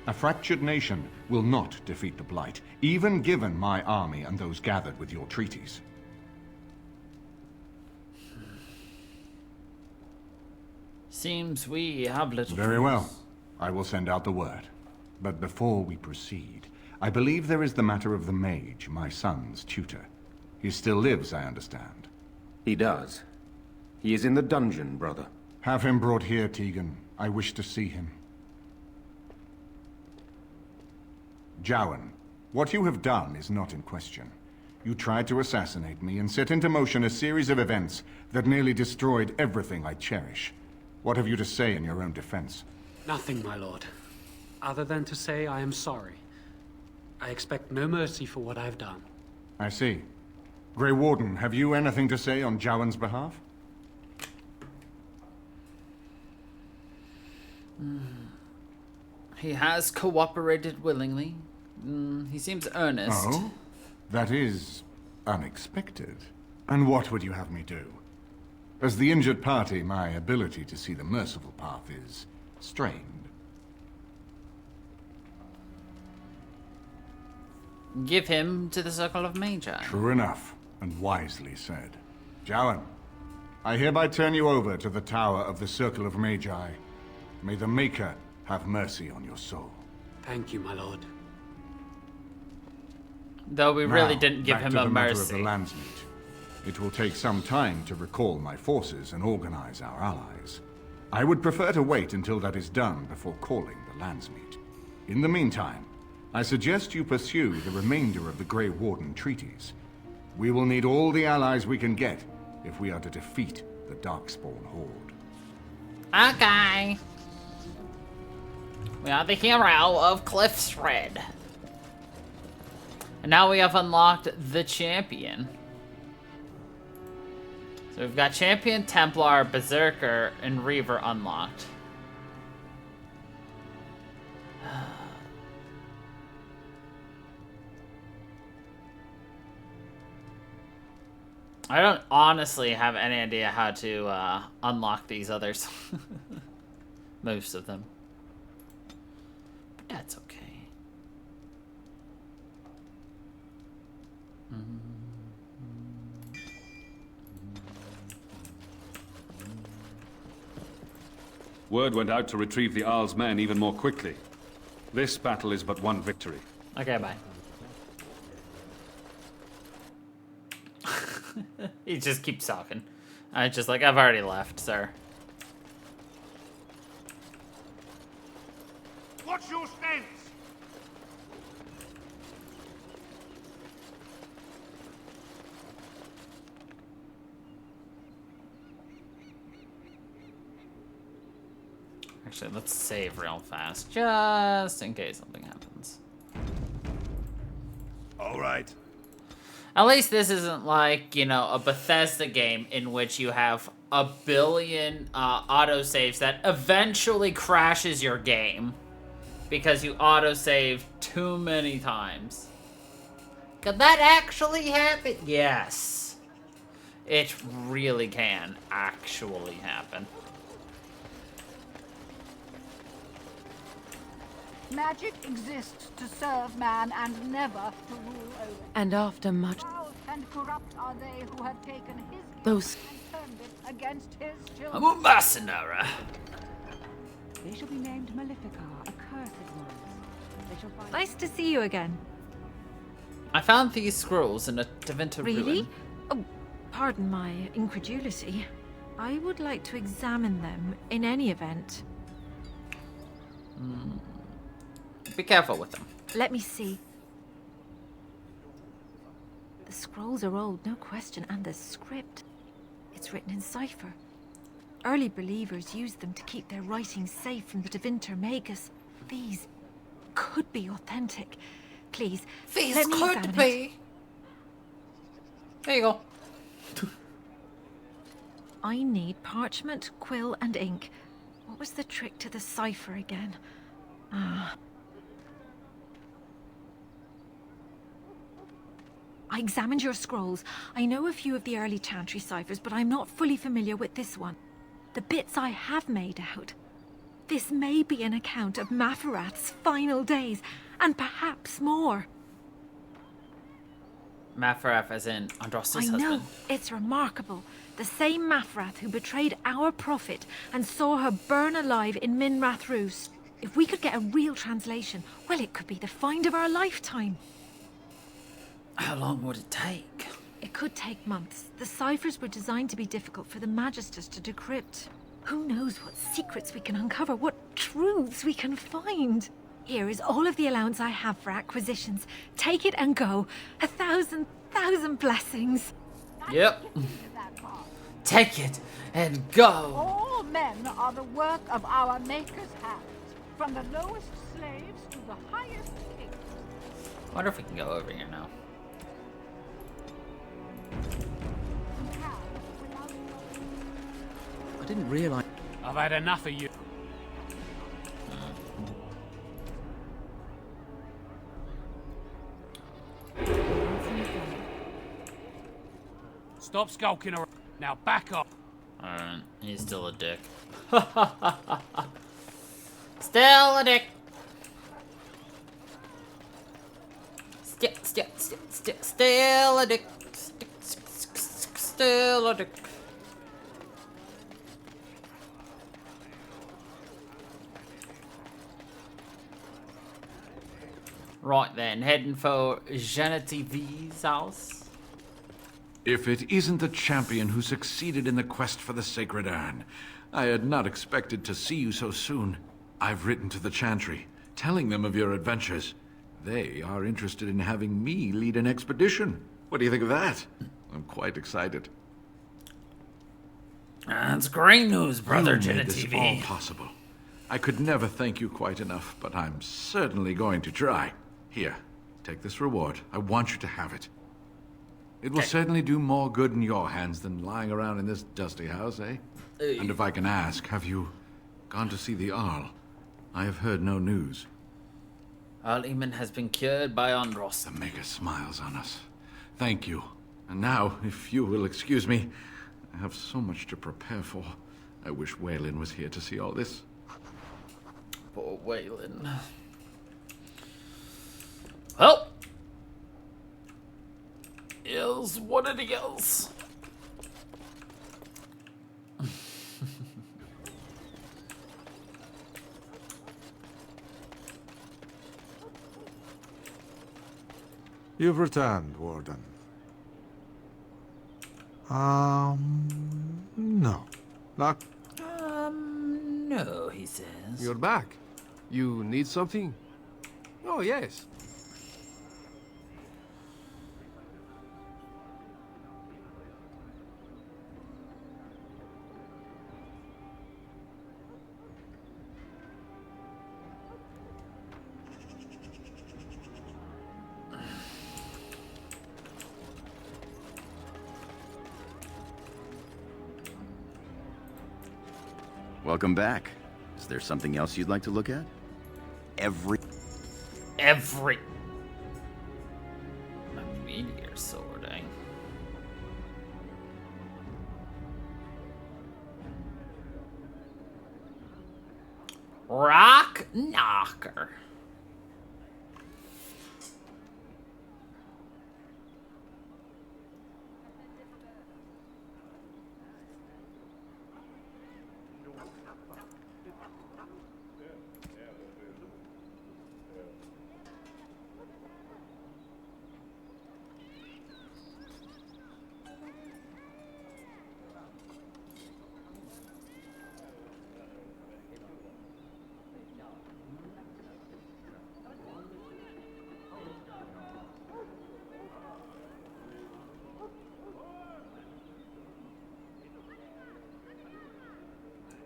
A fractured nation will not defeat the Blight, even given my army and those gathered with your treaties. Seems we have little... Very well. I will send out the word. But before we proceed, I believe there is the matter of the mage, my son's tutor. He still lives, I understand. He does. He is in the dungeon, brother. Have him brought here, Tegan. I wish to see him. Jowan, what you have done is not in question. You tried to assassinate me and set into motion a series of events that nearly destroyed everything I cherish. What have you to say in your own defense? Nothing, my lord. Other than to say I am sorry. I expect no mercy for what I've done. I see. Grey Warden, have you anything to say on Jowan's behalf? He has cooperated willingly. He seems earnest. Oh? That is unexpected. And what would you have me do? As the injured party, my ability to see the merciful path is strained. Give him to the Circle of Magi. True enough, and wisely said. Jowan, I hereby turn you over to the Tower of the Circle of Magi. May the Maker have mercy on your soul. Thank you, my lord. Though we really didn't give back him to a the matter mercy. of the Landsmeet. It will take some time to recall my forces and organize our allies. I would prefer to wait until that is done before calling the Landsmeet. In the meantime, I suggest you pursue the remainder of the Grey Warden treaties. We will need all the allies we can get if we are to defeat the Darkspawn Horde. Okay. We are the hero of Cliff's Red. And now we have unlocked the champion. So we've got Champion, Templar, Berserker, and Reaver unlocked. I don't honestly have any idea how to unlock these others. Most of them. But that's okay. Word went out to retrieve the Arl's men even more quickly. This battle is but one victory. Okay, bye. He just keeps talking. I just like, I've already left, sir. What's your stance? Actually, let's save real fast, just in case something happens. All right. At least this isn't like, you know, a Bethesda game in which you have a billion autosaves that eventually crashes your game because you autosave too many times. Could that actually happen? Yes. It really can actually happen. Magic exists to serve man and never to rule over. And after much... Proud and corrupt are they who have taken his Those... gift and turned it against his children. I'm a mercenary. They shall be named Malefica, accursed ones. They shall find... Nice to see you again. I found these scrolls in a Tevinter Really? ruin. Oh, pardon my incredulity. I would like to examine them in any event. Be careful with them. Let me see. The scrolls are old, no question, and the script. It's written in cipher. Early believers used them to keep their writings safe from the Tevinter Magus. These could be authentic. Please, These let me could examine be. it. There you go. I need parchment, quill, and ink. What was the trick to the cipher again? Ah. I examined your scrolls. I know a few of the early Chantry ciphers, but I'm not fully familiar with this one. The bits I have made out. This may be an account of Maferath's final days, and perhaps more. Maferath as in Andraste's husband. I know. It's remarkable. The same Maferath who betrayed our prophet and saw her burn alive in Minrath Roost. If we could get a real translation, well, it could be the find of our lifetime. How long would it take? It could take months. The ciphers were designed to be difficult for the Magisters to decrypt. Who knows what secrets we can uncover, what truths we can find. Here is all of the allowance I have for acquisitions. Take it and go. 1,000 blessings. Yep. Take it and go. All men are the work of our Maker's hands, from the lowest slaves to the highest kings. I wonder if we can go over here now. I didn't realize. I've had enough of you. Stop skulking around. Now back up. Alright, he's still a dick. Still a dick. Still a dick. Still a dick. Right then, heading for Genetive's house. If it isn't the champion who succeeded in the quest for the Sacred Urn, I had not expected to see you so soon. I've written to the Chantry, telling them of your adventures. They are interested in having me lead an expedition. What do you think of that? I'm quite excited. That's great news, brother You made this all Genevieve. possible. I could never thank you quite enough, but I'm certainly going to try. Here, take this reward. I want you to have it. It will certainly do more good in your hands than lying around in this dusty house, eh? And if I can ask, have you gone to see the Arl? I have heard no news. Al-Iman has been cured by Andros. The Maker smiles on us. Thank you. And now, if you will excuse me, I have so much to prepare for. I wish Waylon was here to see all this. Poor Waylon. Well, is what it is. You've returned, Warden. No. Not... No, he says. You're back. You need something? Oh, yes. Welcome back. Is there something else you'd like to look at? Every. My meteor sword, eh? Rock knocker.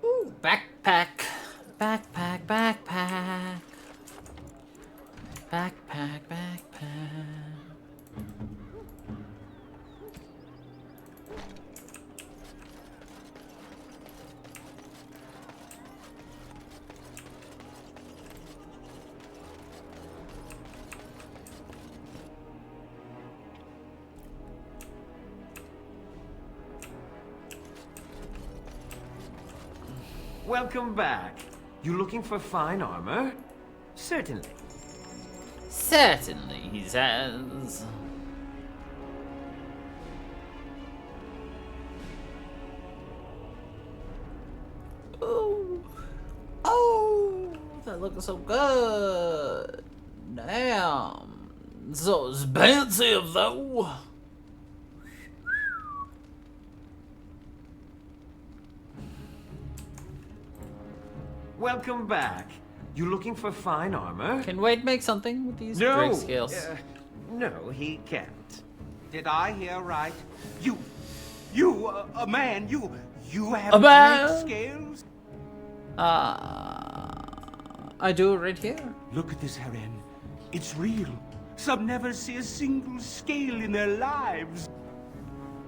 Ooh, backpack. Backpack, backpack. Backpack, backpack. Welcome back. You looking for fine armor? Certainly. Certainly, he says. Oh, that looks so good. Damn, so expensive though. Welcome back. You looking for fine armor? Can Wade make something with these Drake scales? No, he can't. Did I hear right? You You, a man, you have A man? great scales? I do right here. Look at this heron. It's real. Some never see a single scale in their lives.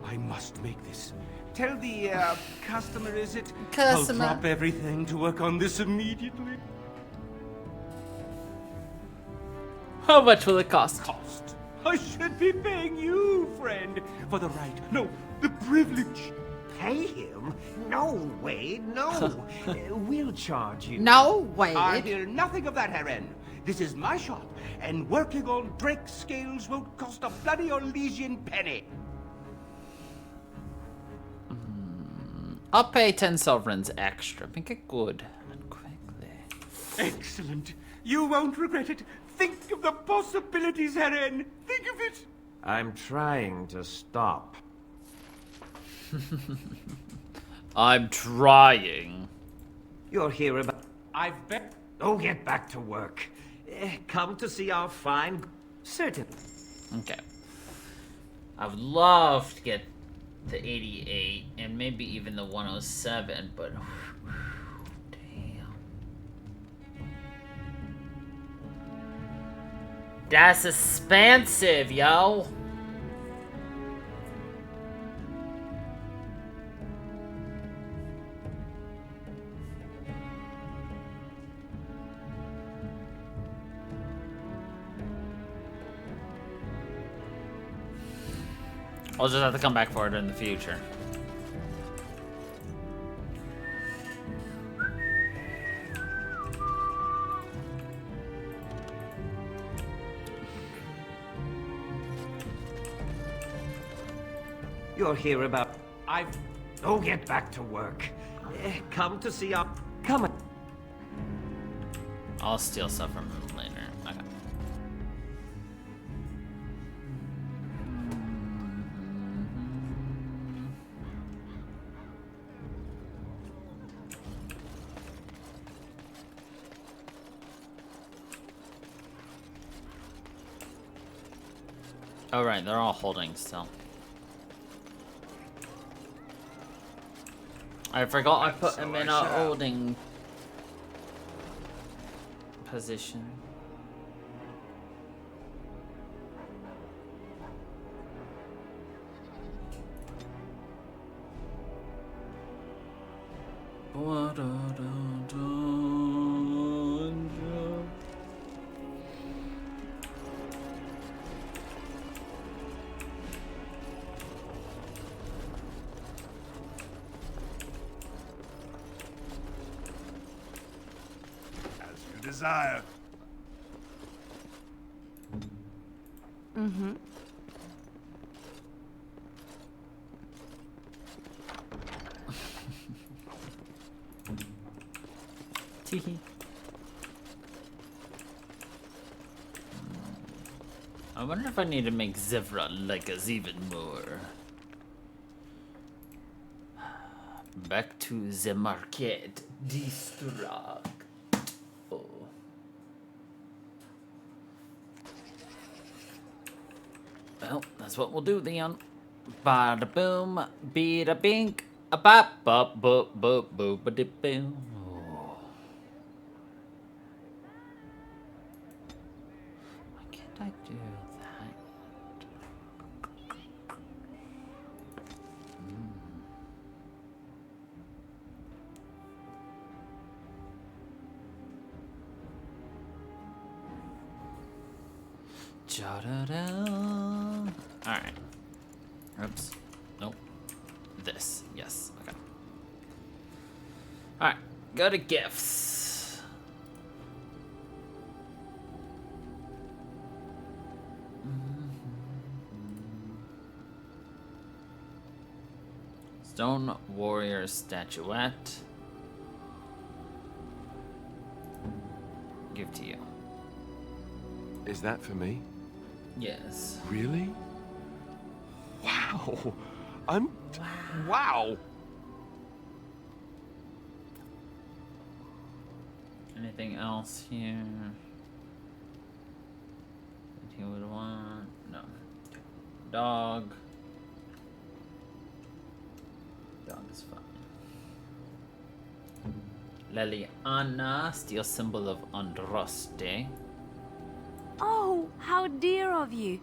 I must make this. Tell the, customer, is it? Customer. I'll drop everything to work on this immediately. How much will it cost? I should be paying you, friend, for the right, no, the privilege. Pay him? No, Wade, no. We'll charge you. No, Wade. I hear nothing of that, Heron. This is my shop, and working on Drake scales won't cost a bloody Orlesian penny. I'll pay 10 sovereigns extra. Make it good and quickly. Excellent. You won't regret it. Think of the possibilities, Heron. Think of it. I'm trying to stop. I'm trying. You're here about... I've bet... Oh, get back to work. Come to see our fine... Certain. Okay. I would love to get the 88 and maybe even the 107, but... Damn. That's expensive, yo. I'll just have to come back for it in the future. You're here about... I've... Oh, get back to work. Come to see our... Come on. I'll steal stuff from him later. Okay. Oh right, they're all holding still. I forgot I put him in a holding position. Desire. Mm-hmm. Teehee. I wonder if I need to make Zevra like us even more. Back to the market. Distract. Oh. Well, that's what we'll do then. Bada boom, beada bink, a bop bop boop boop boop ba dip boom. Why can't I do that? Alright. Oops. Nope. This. Yes. Okay. Alright. Go to gifts. Stone Warrior Statuette. Give to you. Is that for me? Yes. Really? Wow. Wow. Anything else here that you would want? No. Dog. dog is fine. Leliana, steel symbol of Andraste. Oh, how dear of you.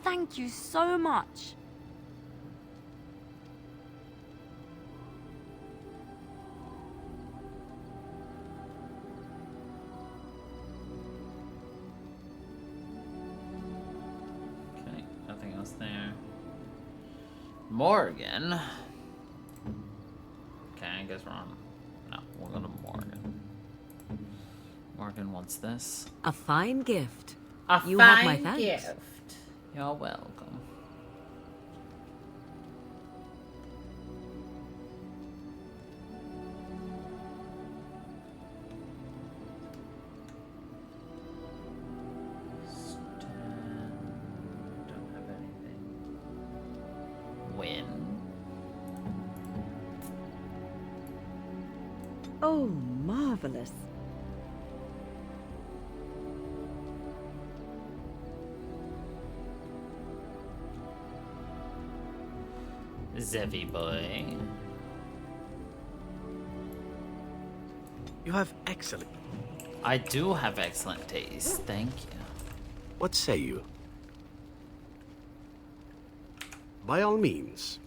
Thank you so much. Okay, nothing else there. Morgan. Okay, I guess we're on. No, we'll go to Morgan. Morgan wants this. A fine gift. You have my thanks. gift. You're welcome. Don't have anything. Win. Oh, marvelous. Zevi boy. You have excellent... I do have excellent taste, thank you. What say you? By all means.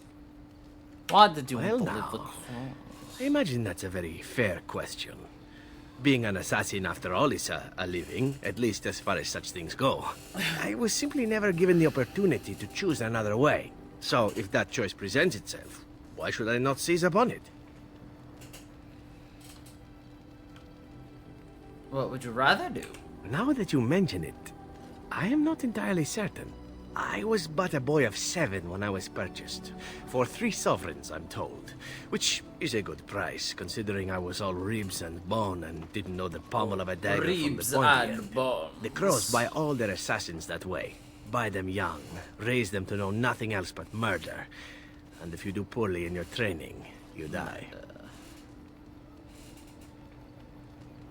Why did you Well, believe now, the I imagine that's a very fair question. Being an assassin, after all, is a living, at least as far as such things go. I was simply never given the opportunity to choose another way. So, if that choice presents itself, why should I not seize upon it? What would you rather do? Now that you mention it, I am not entirely certain. I was but a boy of 7 when I was purchased. For 3 sovereigns, I'm told. Which is a good price, considering I was all ribs and bone and didn't know the pommel of a dagger Ribs from the pointy and end. bones. The Crows buy all their assassins that way. Buy them young, raise them to know nothing else but murder. And if you do poorly in your training, you die.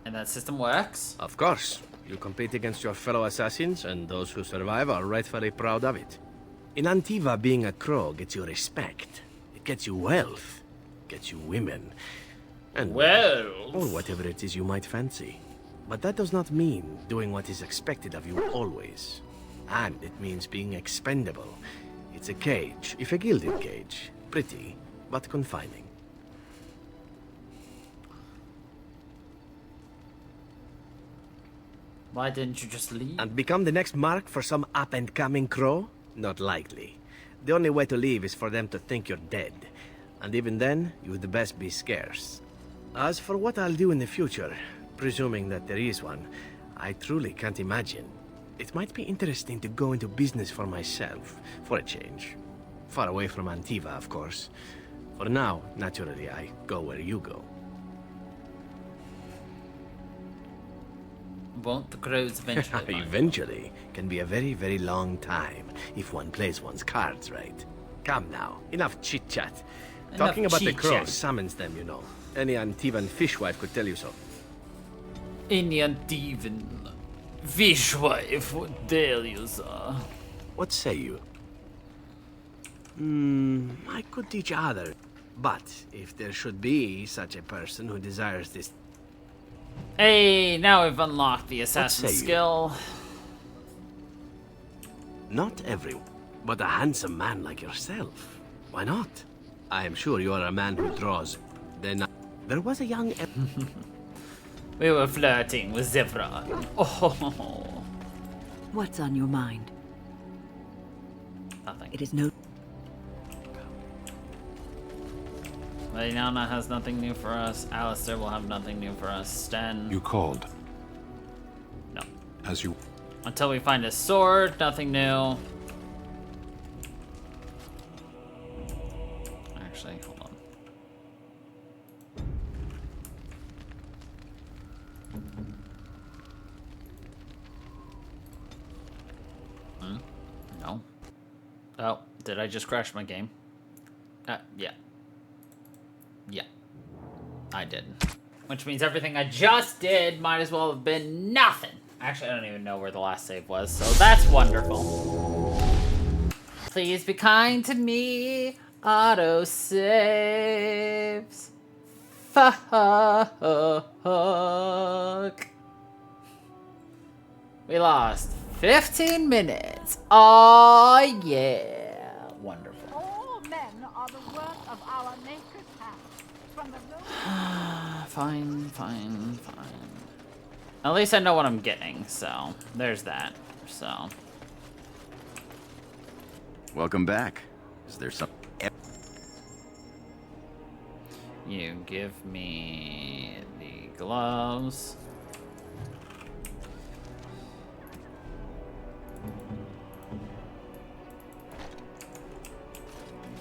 And that system works? Of course. You compete against your fellow assassins, and those who survive are rightfully proud of it. In Antiva, being a crow gets you respect. It gets you wealth. Gets you women. And wealth? or whatever it is you might fancy. But that does not mean doing what is expected of you always. And it means being expendable. It's a cage, if a gilded cage. Pretty, but confining. Why didn't you just leave? And become the next mark for some up-and-coming crow? Not likely. The only way to leave is for them to think you're dead. And even then, you'd best be scarce. As for what I'll do in the future, presuming that there is one, I truly can't imagine. It might be interesting to go into business for myself, for a change. Far away from Antiva, of course. For now, naturally, I go where you go. Won't the crows eventually? Eventually can be a very, very long time if one plays one's cards right. Come now, enough chit-chat. Talking about the crow summons them, you know. Any Antivan fishwife could tell you so. Any Antivan fishwife would tell you so. What say you? I could teach others. But if there should be such a person who desires this... Hey, now we've unlocked the assassin skill. Not everyone, but a handsome man like yourself. Why not? I am sure you are a man who draws. Then there was a young... We were flirting with Zevra. Oh. What's on your mind? Nothing. It is no... Liliana has nothing new for us. Alistair will have nothing new for us. Sten. You called. No. As you... Until we find a sword, nothing new. Actually, hold on. No. Oh, did I just crash my game? Yeah. Yeah. I did. Which means everything I just did might as well have been nothing. Actually, I don't even know where the last save was, so that's wonderful. Please be kind to me. Auto saves. Fuck. We lost 15 minutes. Oh yeah. Wonderful. All men are the work of our Maker's hand. From the Fine. At least I know what I'm getting, so there's that. So. Welcome back. Is there some... You give me the gloves.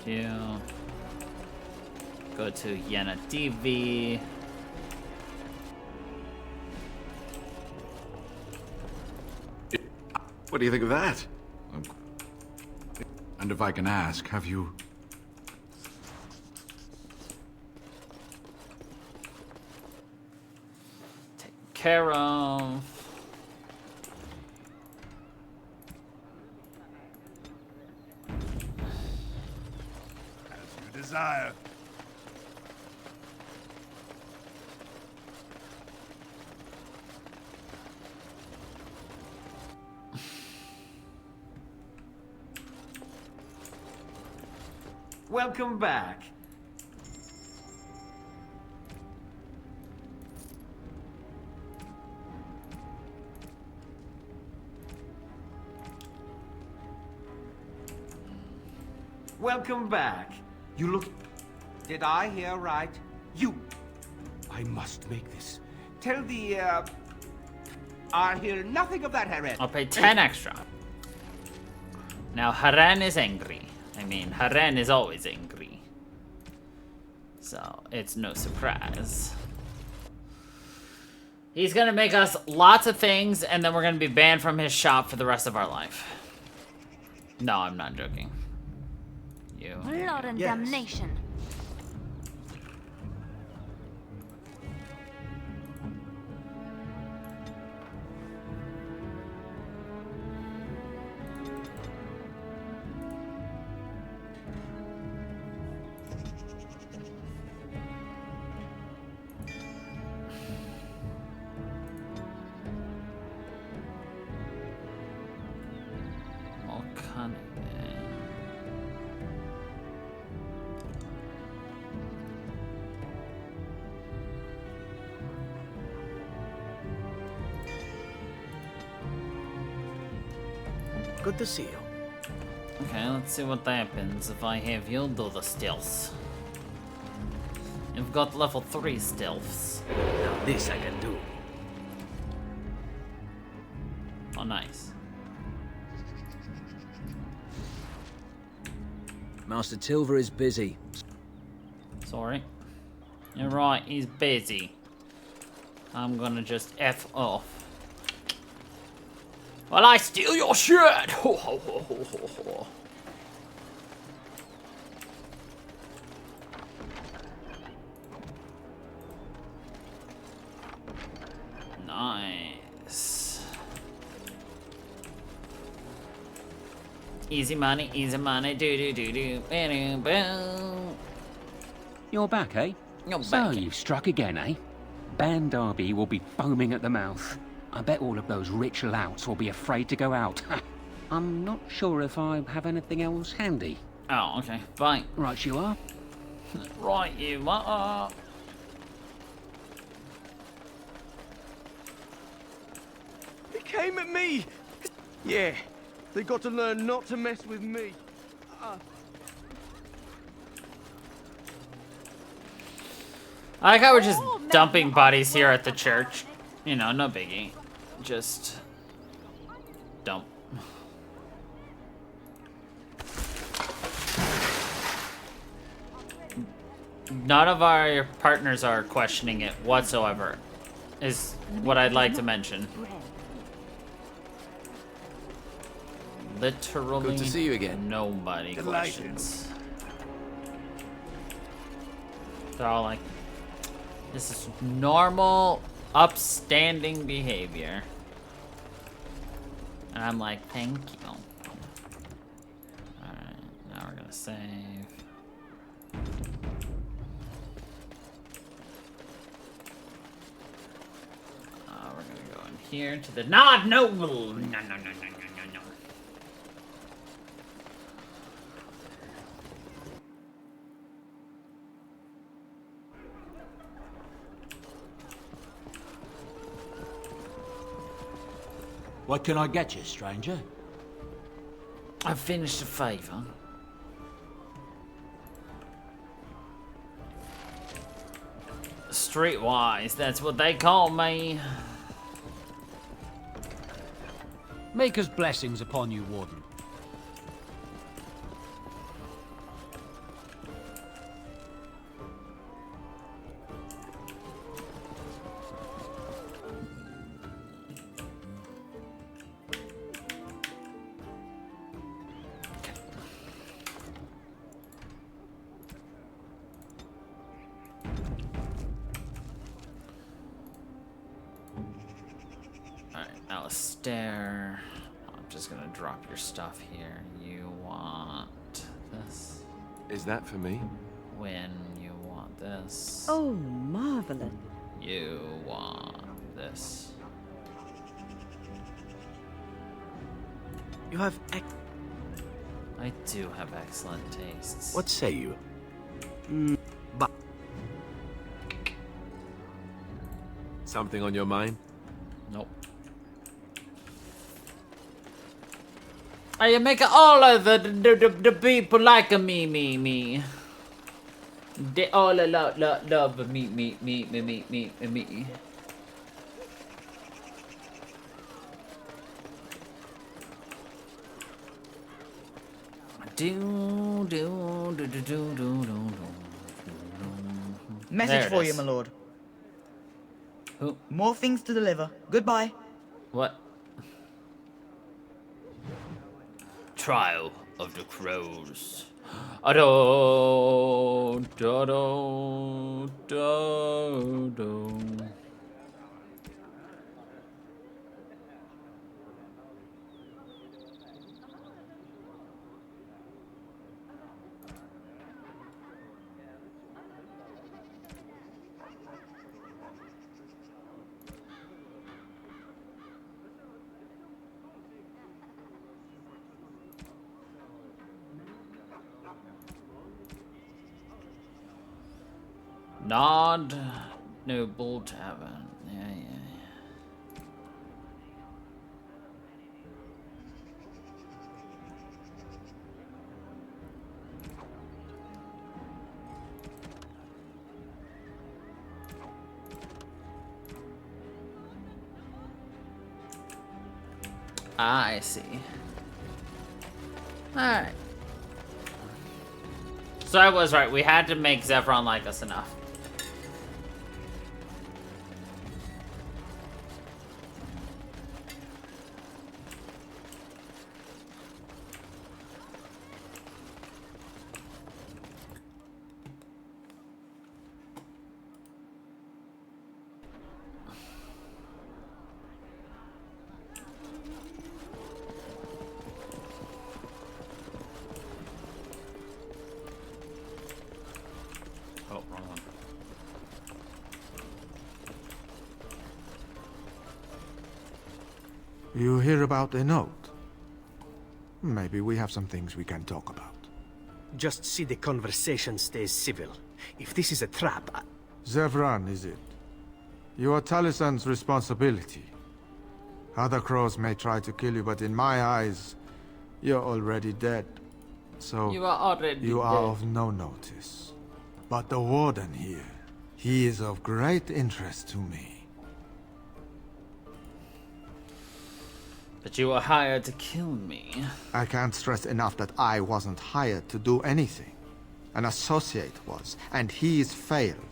Thank you. Go to Yena TV. What do you think of that? And if I can ask, have you... Care of. As you desire. Welcome back. Welcome back. You look... Did I hear right? You! I must make this. Tell the, I hear nothing of that, Haren. I'll pay 10 extra. Now, Haren is angry. I mean, Haren is always angry. So, it's no surprise. He's gonna make us lots of things, and then we're gonna be banned from his shop for the rest of our life. No, I'm not joking. You. Blood and damnation. Good to see you. Okay, let's see what happens if I have you do the stealths. You've got level 3 stealths. Now this I can do. Oh, nice. Master Tilver is busy. Sorry. You're right, he's busy. I'm gonna just F off. Well, I steal your shit! Ho, ho, ho, ho, ho, ho. Nice. Easy money, do do do do, boom, boom. You're back, eh? You're so back. you've struck again, eh? Ban Derby will be foaming at the mouth. I bet all of those rich louts will be afraid to go out. I'm not sure if I have anything else handy. Oh, okay, fine. Right you are. Right you are. He came at me! Yeah, they got to learn not to mess with me. I like how we're just dumping bodies here at the church. You know, no biggie. Just dump. None of our partners are questioning it whatsoever, is what I'd like to mention. Literally Good to see you again. Nobody Delighted. questions. They're all like, this is normal, upstanding behavior. And I'm like, thank you. Alright, now we're gonna save. here to the Nod Noble. No, no, no, no, no, no, no. What can I get you, stranger? I've finished a favor. Streetwise, that's what they call me. Maker's blessings upon you, Warden. Alistair, I'm just gonna drop your stuff here. You want this? Is that for me? When you want this? Oh, marvelous. You want this? You have I do have excellent tastes. What say you? But Something on your mind? Nope. I make all of the people like me. They all love me. Message for you, my lord. Who? More things to deliver. Goodbye. What? Trial of the Crows. Nod Noble Tavern. Yeah. I see. Alright. So I was right. We had to make Zephyron like us enough. You hear about the note? Maybe we have some things we can talk about. just see the conversation stays civil. If this is a trap, Zevran, is it? You are Talisan's responsibility. Other crows may try to kill you, but in my eyes, you're already dead. So You are already you are dead. of no notice. But the warden here, he is of great interest to me. But you were hired to kill me. I can't stress enough that I wasn't hired to do anything. An associate was, and he's failed.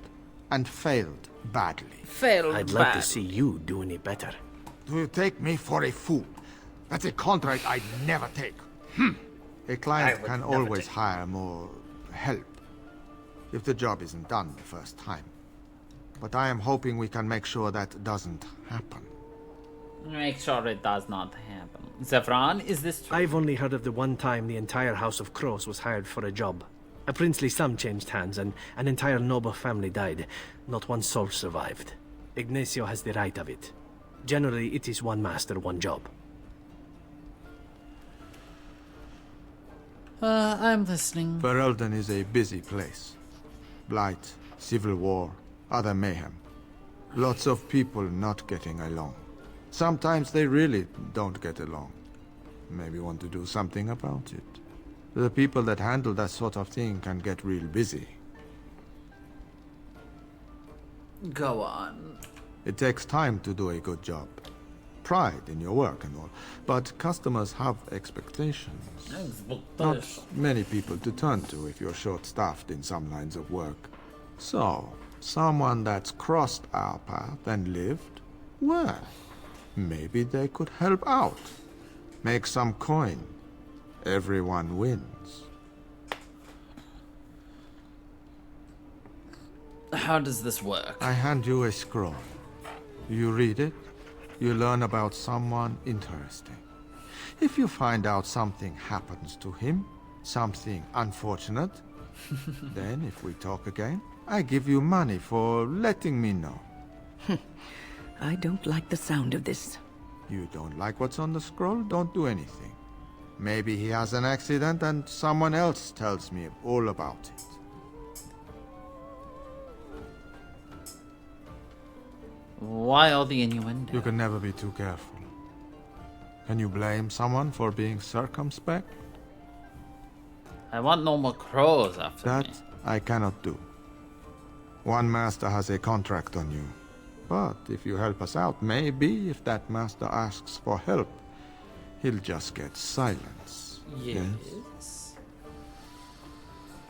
And failed badly. I'd like to see you do any better. Do you take me for a fool? That's a contract I'd never take. A client can always hire more help if the job isn't done the first time. But I am hoping we can make sure that doesn't happen. Make sure it does not happen. Zevran, is this true? I've only heard of the one time the entire House of Crows was hired for a job. A princely sum changed hands and an entire noble family died. Not one soul survived. Ignacio has the right of it. Generally, it is one master, one job. I'm listening. Ferelden is a busy place. Blight, civil war, other mayhem. Lots of people not getting along. Sometimes they really don't get along. Maybe want to do something about it. The people that handle that sort of thing can get real busy. Go on. It takes time to do a good job. Pride in your work and all. But customers have expectations. Not many people to turn to if you're short-staffed in some lines of work. So, someone that's crossed our path and lived, well, maybe they could help out. Make some coin. Everyone wins. How does this work? I hand you a scroll. You read it, you learn about someone interesting. If you find out something happens to him, something unfortunate, then if we talk again, I give you money for letting me know. I don't like the sound of this. You don't like what's on the scroll? Don't do anything. Maybe he has an accident and someone else tells me all about it. Why all the innuendo? You can never be too careful. Can you blame someone for being circumspect? I want no more crows after me. That I cannot do. One master has a contract on you. But if you help us out, maybe if that master asks for help, he'll just get silence. Yes.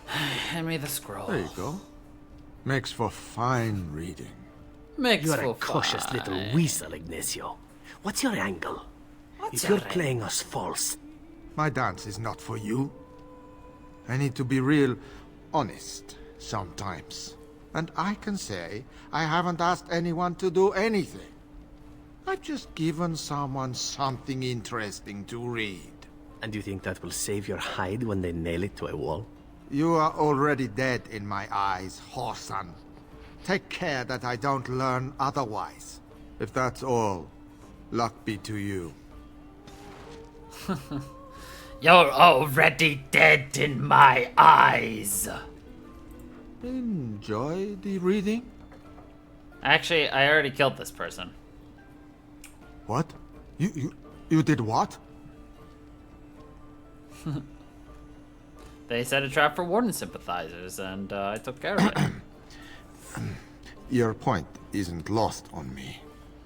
Hand me the scroll. There you go. Makes for fine reading. You're a cautious little weasel, Ignacio. What's your angle? If you're playing us false... My dance is not for you. I need to be real honest sometimes. And I can say I haven't asked anyone to do anything. I've just given someone something interesting to read. And you think that will save your hide when they nail it to a wall? You are already dead in my eyes, whoreson. Take care that I don't learn otherwise. If that's all, luck be to you. You're already dead in my eyes. Enjoy the reading? Actually, I already killed this person. What? You did what? They set a trap for Warden sympathizers, and I took care of it. Your point isn't lost on me.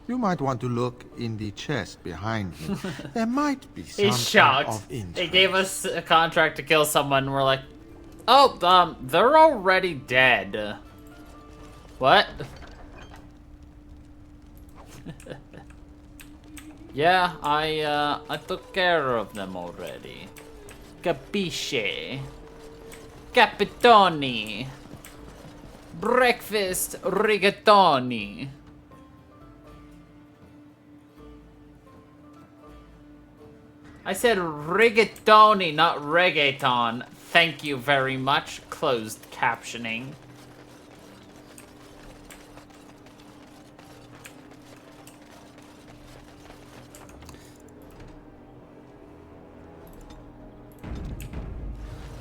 You might want to look in the chest behind me. There might be some He's shocked. kind of interest. They gave us a contract to kill someone, and we're like, oh, they're already dead. What? Yeah, I took care of them already. Capisce? Capitoni. Breakfast rigatoni. I said rigatoni, not reggaeton. Thank you very much. Closed captioning.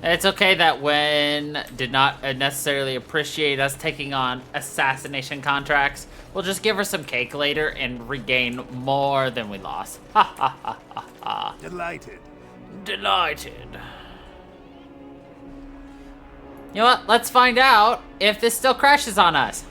It's okay that Wen did not necessarily appreciate us taking on assassination contracts. We'll just give her some cake later and regain more than we lost. Ha ha ha ha ha. Delighted. Delighted. You know what? Let's find out if this still crashes on us.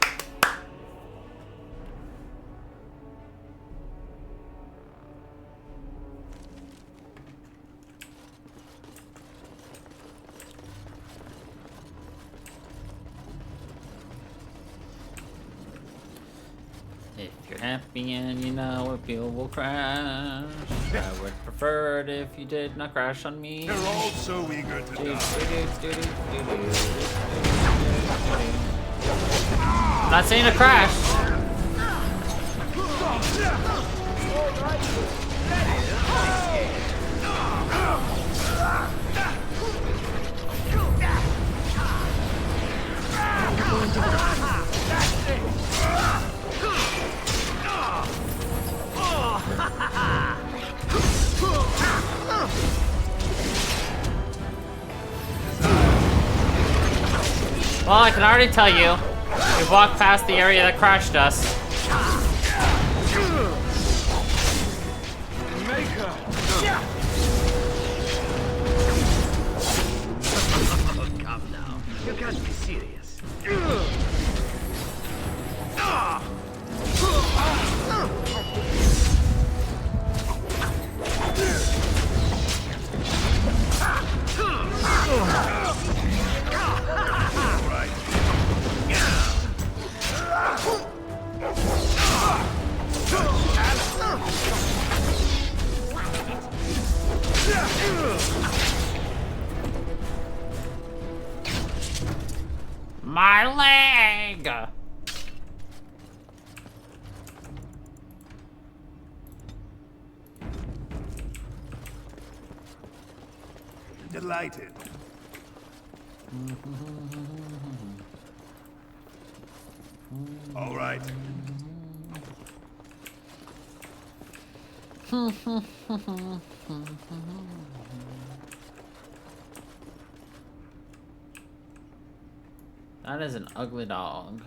If you're happy and you know it, people will crash. I would prefer it if you did not crash on me. They're all so eager to die. I'm not saying a crash. Well, I can already tell you, we've walked past the area that crashed us. Maker! Come now. You can't be serious. My leg! Delighted. All right. That is an ugly dog.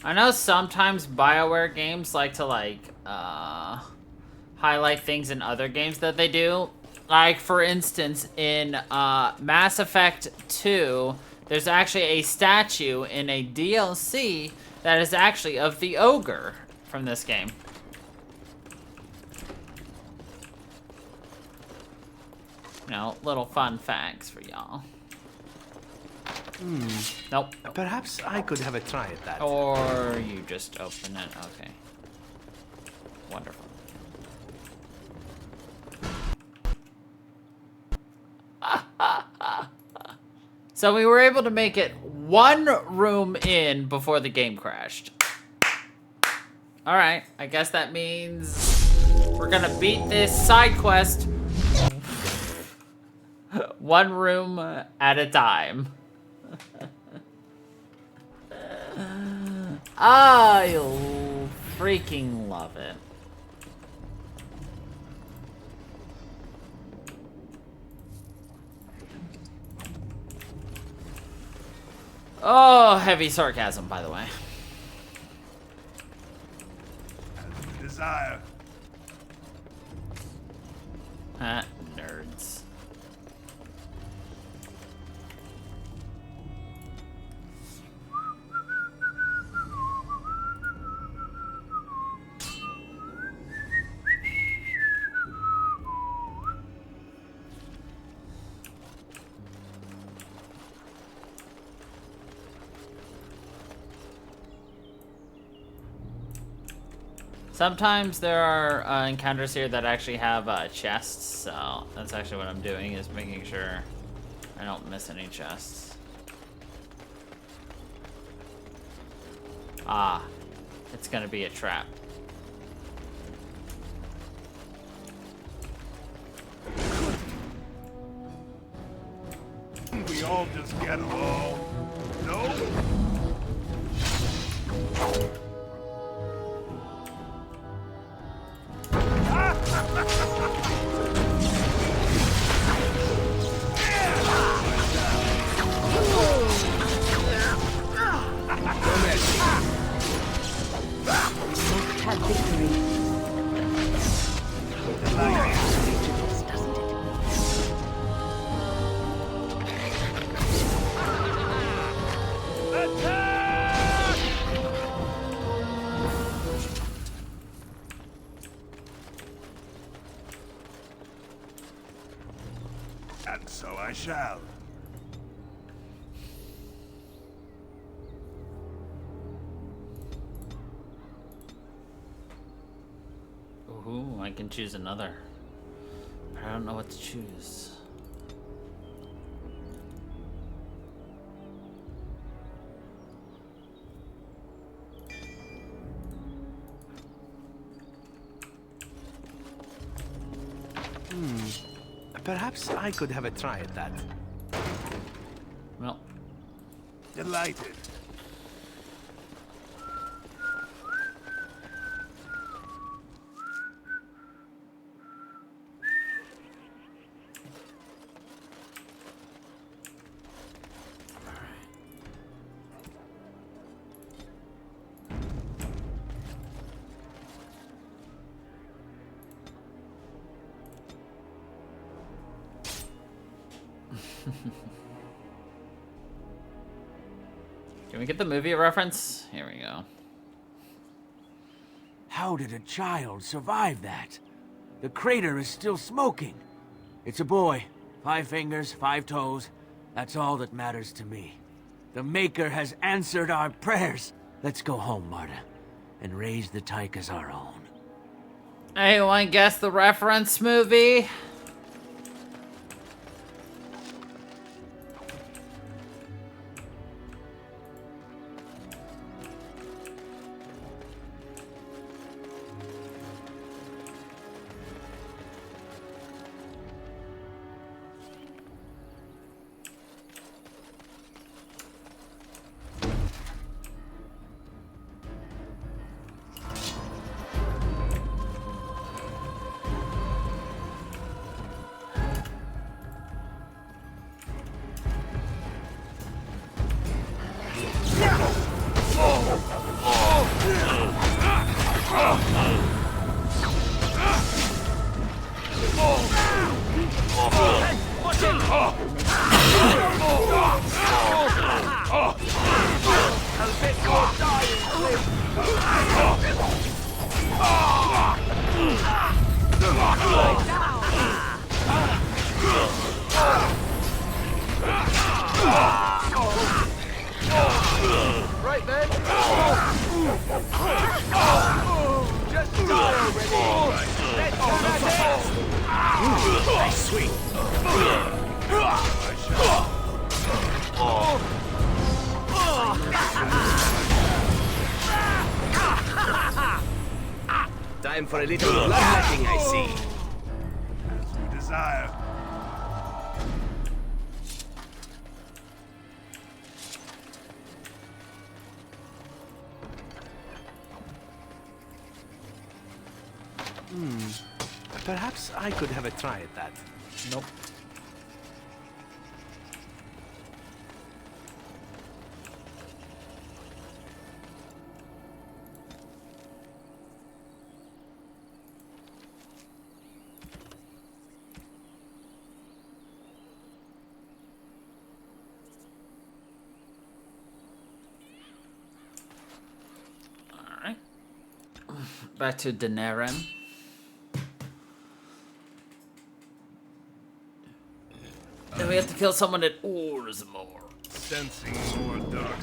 I know sometimes BioWare games like to highlight things in other games that they do. Like, for instance, in Mass Effect 2, there's actually a statue in a DLC that is actually of the ogre from this game. You know, little fun facts for y'all. Nope. Perhaps I could have a try at that. Or you just open it. Okay. Wonderful. So we were able to make it one room in before the game crashed. Alright, I guess that means we're gonna beat this side quest one room at a time. I'll freaking love it. Oh, heavy sarcasm, by the way. As you desire. Nerds. Sometimes there are encounters here that actually have chests, so that's actually what I'm doing, is making sure I don't miss any chests. Ah, it's gonna be a trap. We all just get along. No? Have victory. Doesn't it? And so I shall. Ooh, I can choose another. But I don't know what to choose. Perhaps I could have a try at that. Well. Delighted. Can we get the movie reference? Here we go. How did a child survive that? The crater is still smoking. It's a boy. 5 fingers, 5 toes. That's all that matters to me. The Maker has answered our prayers. Let's go home, Martyr, and raise the tyke as our own. Anyone guess the reference movie? Right then. Just die already. Let's have it. Nice sweet. Time for a little bloodletting, I see. As you desire. Perhaps I could have a try at that. Nope. Alright. Back to Daenerys. Then we have to kill someone at Orsmore. Sensing more dark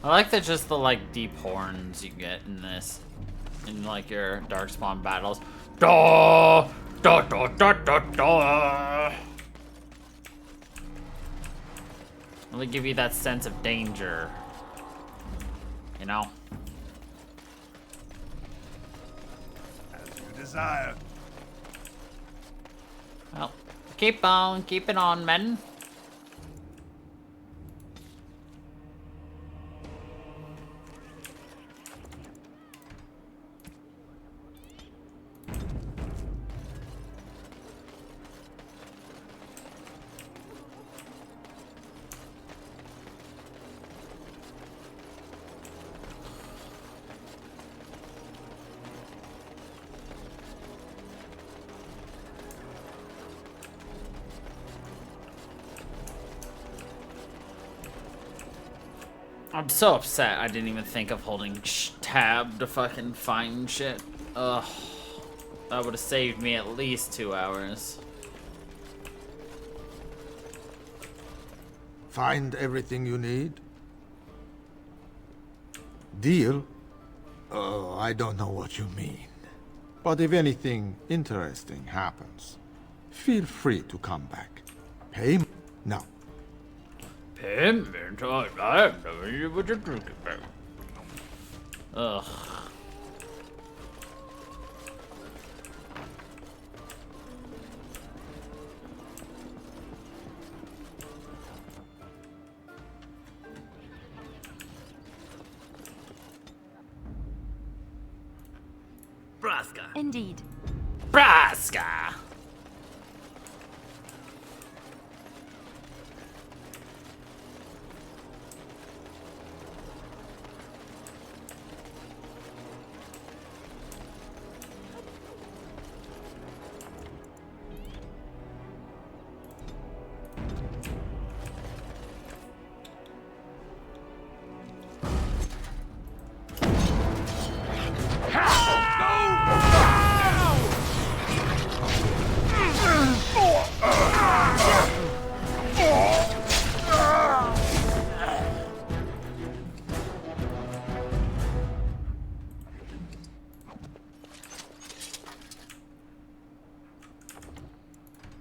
I like that just the like deep horns you get in this, in like your Darkspawn battles. Da da da da da da. Really give you that sense of danger, you know. As you desire. Well, keep on, keep it on, men. I'm so upset I didn't even think of holding tab to fucking find shit. Ugh. That would have saved me at least 2 hours. Find everything you need? Deal? Oh, I don't know what you mean. But if anything interesting happens, feel free to come back. Payment? No. Payment? I have no idea what you're talking about. Ugh. Braska. Indeed. Braska!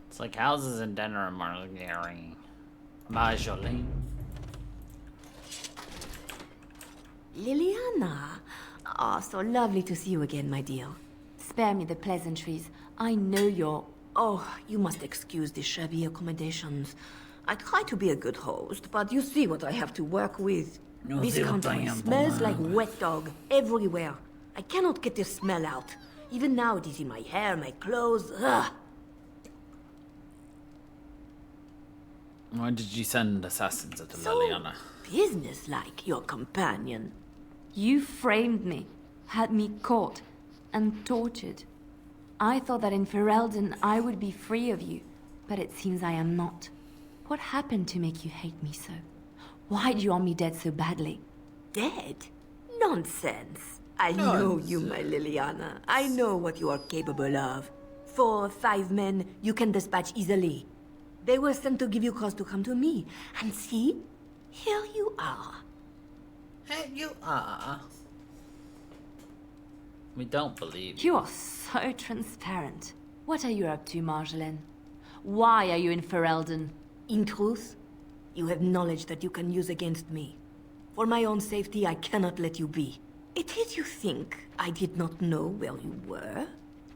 It's like houses in Denver, Marjorie. Liliana. Ah, so lovely to see you again, my dear. Spare me the pleasantries. I know you're... Oh, you must excuse the shabby accommodations. I try to be a good host, but you see what I have to work with. This country smells like wet dog everywhere. I cannot get the smell out. Even now it is in my hair, my clothes. Ugh. Why did you send assassins to Liliana? Business-like, your companion. You framed me, had me caught, and tortured. I thought that in Ferelden I would be free of you, but it seems I am not. What happened to make you hate me so? Why do you want me dead so badly? Dead? Nonsense. I know you, my Liliana. I know what you are capable of. 4 or 5 men you can dispatch easily. They were sent to give you cause to come to me. And see, here you are. Here you are. We don't believe you. You are so transparent. What are you up to, Marjolaine? Why are you in Ferelden? In truth, you have knowledge that you can use against me. For my own safety, I cannot let you be. It is you think I did not know where you were?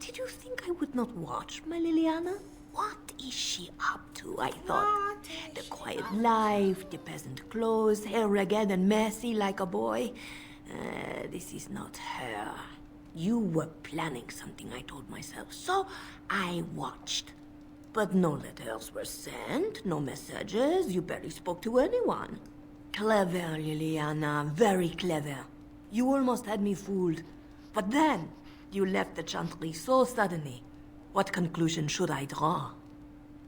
Did you think I would not watch, my Liliana? What is she up to, I thought? The quiet life, the peasant clothes, hair ragged and messy like a boy. This is not her. You were planning something, I told myself, so I watched. But no letters were sent, no messages, you barely spoke to anyone. Clever, Liliana, very clever. You almost had me fooled. But then, you left the Chantry so suddenly. What conclusion should I draw?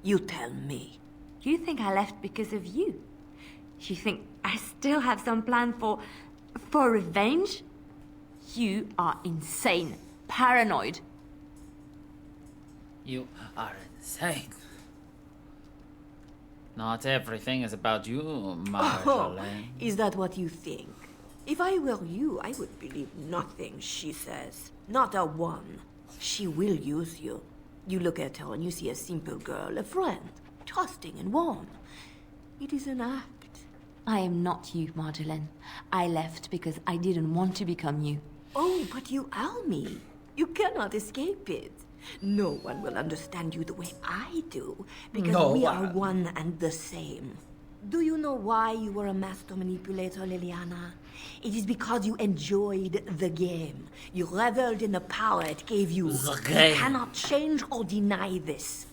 You tell me. You think I left because of you? You think I still have some plan for revenge? You are insane, paranoid. You are insane. Not everything is about you, Marjolaine. Oh, is that what you think? If I were you, I would believe nothing she says. Not a one. She will use you. You look at her and you see a simple girl, a friend, trusting and warm. It is an act. I am not you, Marjolaine. I left because I didn't want to become you. Oh, but you are me. You cannot escape it. No one will understand you the way I do, because we are one and the same. Do you know why you were a master manipulator, Liliana? It is because you enjoyed the game. You reveled in the power it gave you. You cannot change or deny this.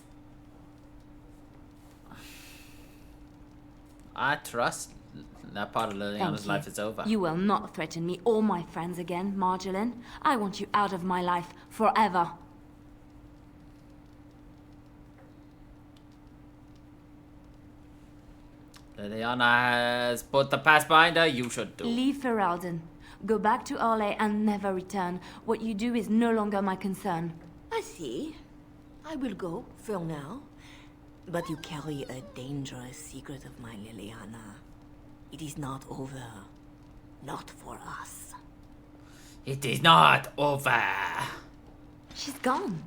I trust that part of Liliana's life is over. You will not threaten me or my friends again, Marjolaine. I want you out of my life forever. Liliana has put the past behind her, you should do. Leave Ferelden. Go back to Arle and never return. What you do is no longer my concern. I see. I will go, for now. But you carry a dangerous secret of mine, Liliana. It is not over. Not for us. It is not over. She's gone.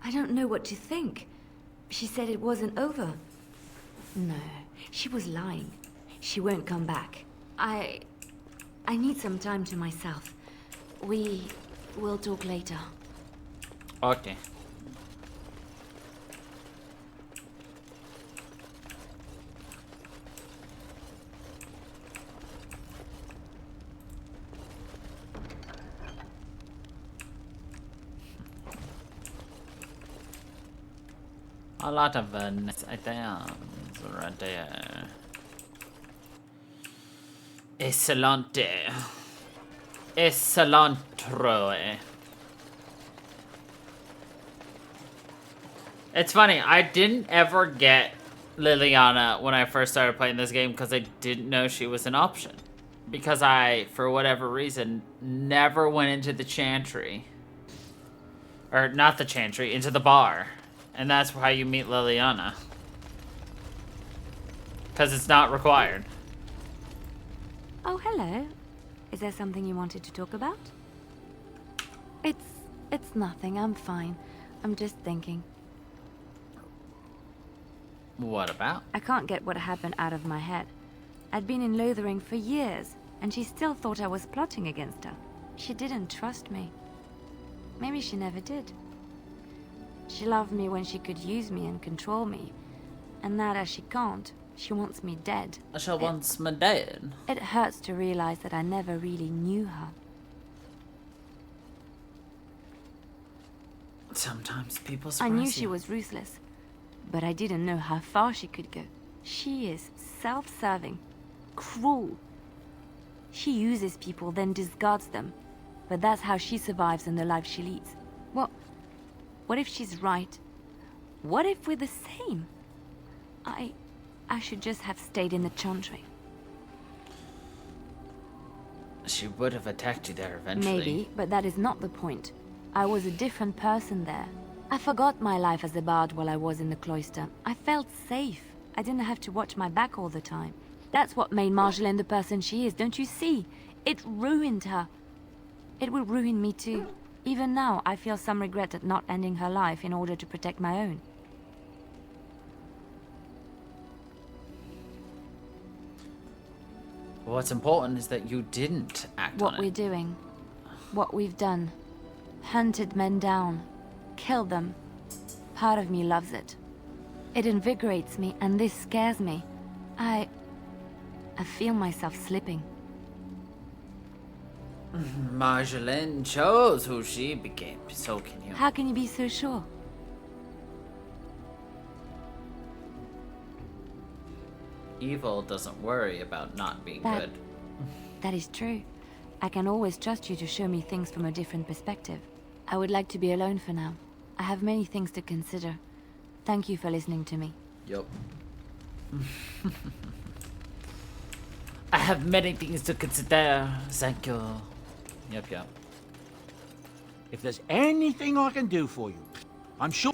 I don't know what to think. She said it wasn't over. No, she was lying. She won't come back. I need some time to myself. We will talk later. Okay. A lot of nice items right there. Excellente. Excellentro. It's funny, I didn't ever get Liliana when I first started playing this game because I didn't know she was an option. Because I, for whatever reason, never went into the chantry. Or not the chantry, into the bar. And that's how you meet Liliana. Because it's not required. Oh, hello. Is there something you wanted to talk about? It's nothing. I'm fine. I'm just thinking. What about? I can't get what happened out of my head. I'd been in Lothering for years, and she still thought I was plotting against her. She didn't trust me. Maybe she never did. She loved me when she could use me and control me. And now that she can't, she wants me dead. She wants me dead. It hurts to realize that I never really knew her. Sometimes people surprise I knew you. she was ruthless, but I didn't know how far she could go. She is self-serving, cruel. She uses people, then discards them. But that's how she survives in the life she leads. What if she's right? What if we're the same? I should just have stayed in the chantry. She would have attacked you there eventually. Maybe, but that is not the point. I was a different person there. I forgot my life as a bard while I was in the cloister. I felt safe. I didn't have to watch my back all the time. That's what made Marjolaine the person she is, don't you see? It ruined her. It will ruin me too. Even now, I feel some regret at not ending her life in order to protect my own. What's important is that you didn't act on What it. we're doing, what we've done. Hunted men down, killed them. Part of me loves it. It invigorates me, and this scares me. I feel myself slipping. Marjolaine chose who she became, so can you. How can you be so sure? Evil doesn't worry about not being good. That is true. I can always trust you to show me things from a different perspective. I would like to be alone for now. I have many things to consider. Thank you for listening to me. Yup. I have many things to consider. Thank you. Yep. If there's anything I can do for you, I'm sure...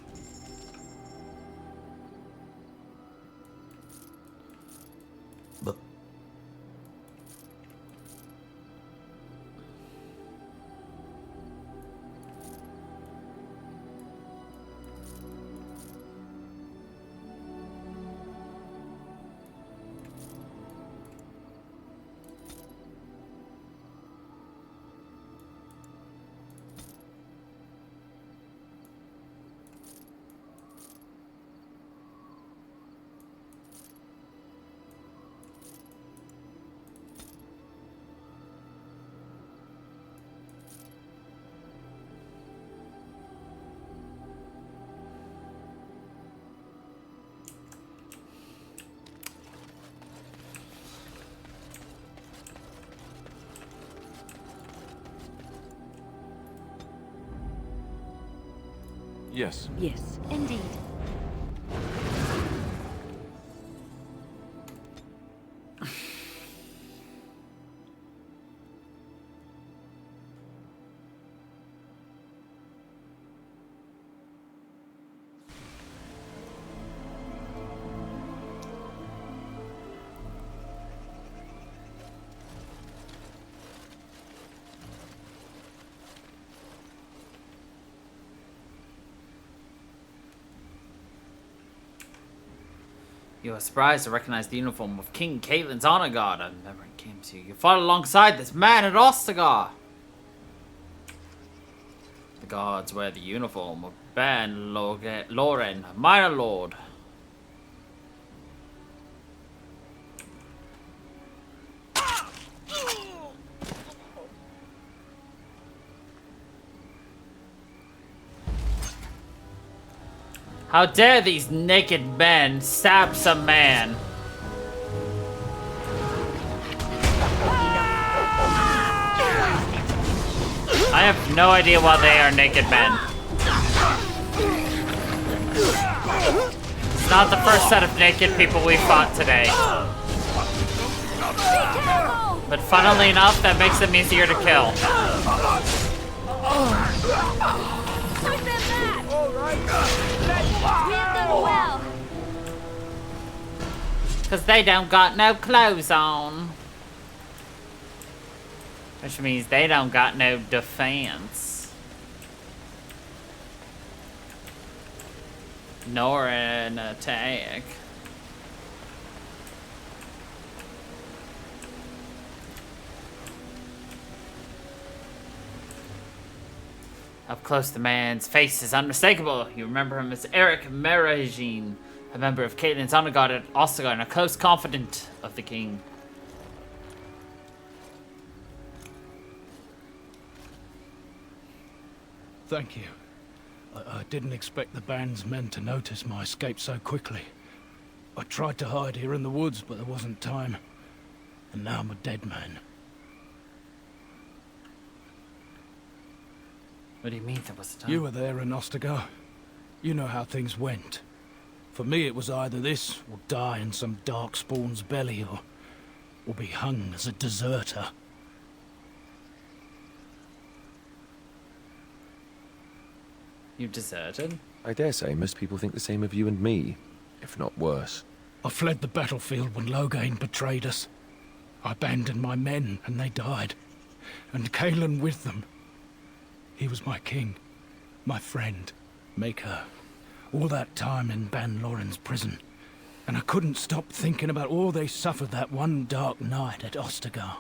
Yes. Yes, indeed. You are surprised to recognize the uniform of King Caitlyn's honor guard. I remember it came to you. You fought alongside this man at Ostagar. The guards wear the uniform of Ban Loren, a minor lord. How dare these naked men stab some man? I have no idea why they are naked men. It's not the first set of naked people we fought today. But funnily enough, that makes them easier to kill. Because they don't got no clothes on. Which means they don't got no defense. Nor an attack. Up close, the man's face is unmistakable. You remember him as Eric Meragine, a member of Caitlyn's honor guard at Ostagar and a close confidant of the king. Thank you. I didn't expect the band's men to notice my escape so quickly. I tried to hide here in the woods, but there wasn't time. And now I'm a dead man. What do you mean there was time? You were there in Ostagar. You know how things went. For me, it was either this, or die in some dark spawn's belly, or be hung as a deserter. You deserted? I dare say most people think the same of you and me, if not worse. I fled the battlefield when Loghain betrayed us. I abandoned my men, and they died. And Caelan with them. He was my king, my friend, maker. All that time in Ban Loren's prison. And I couldn't stop thinking about all they suffered that one dark night at Ostagar.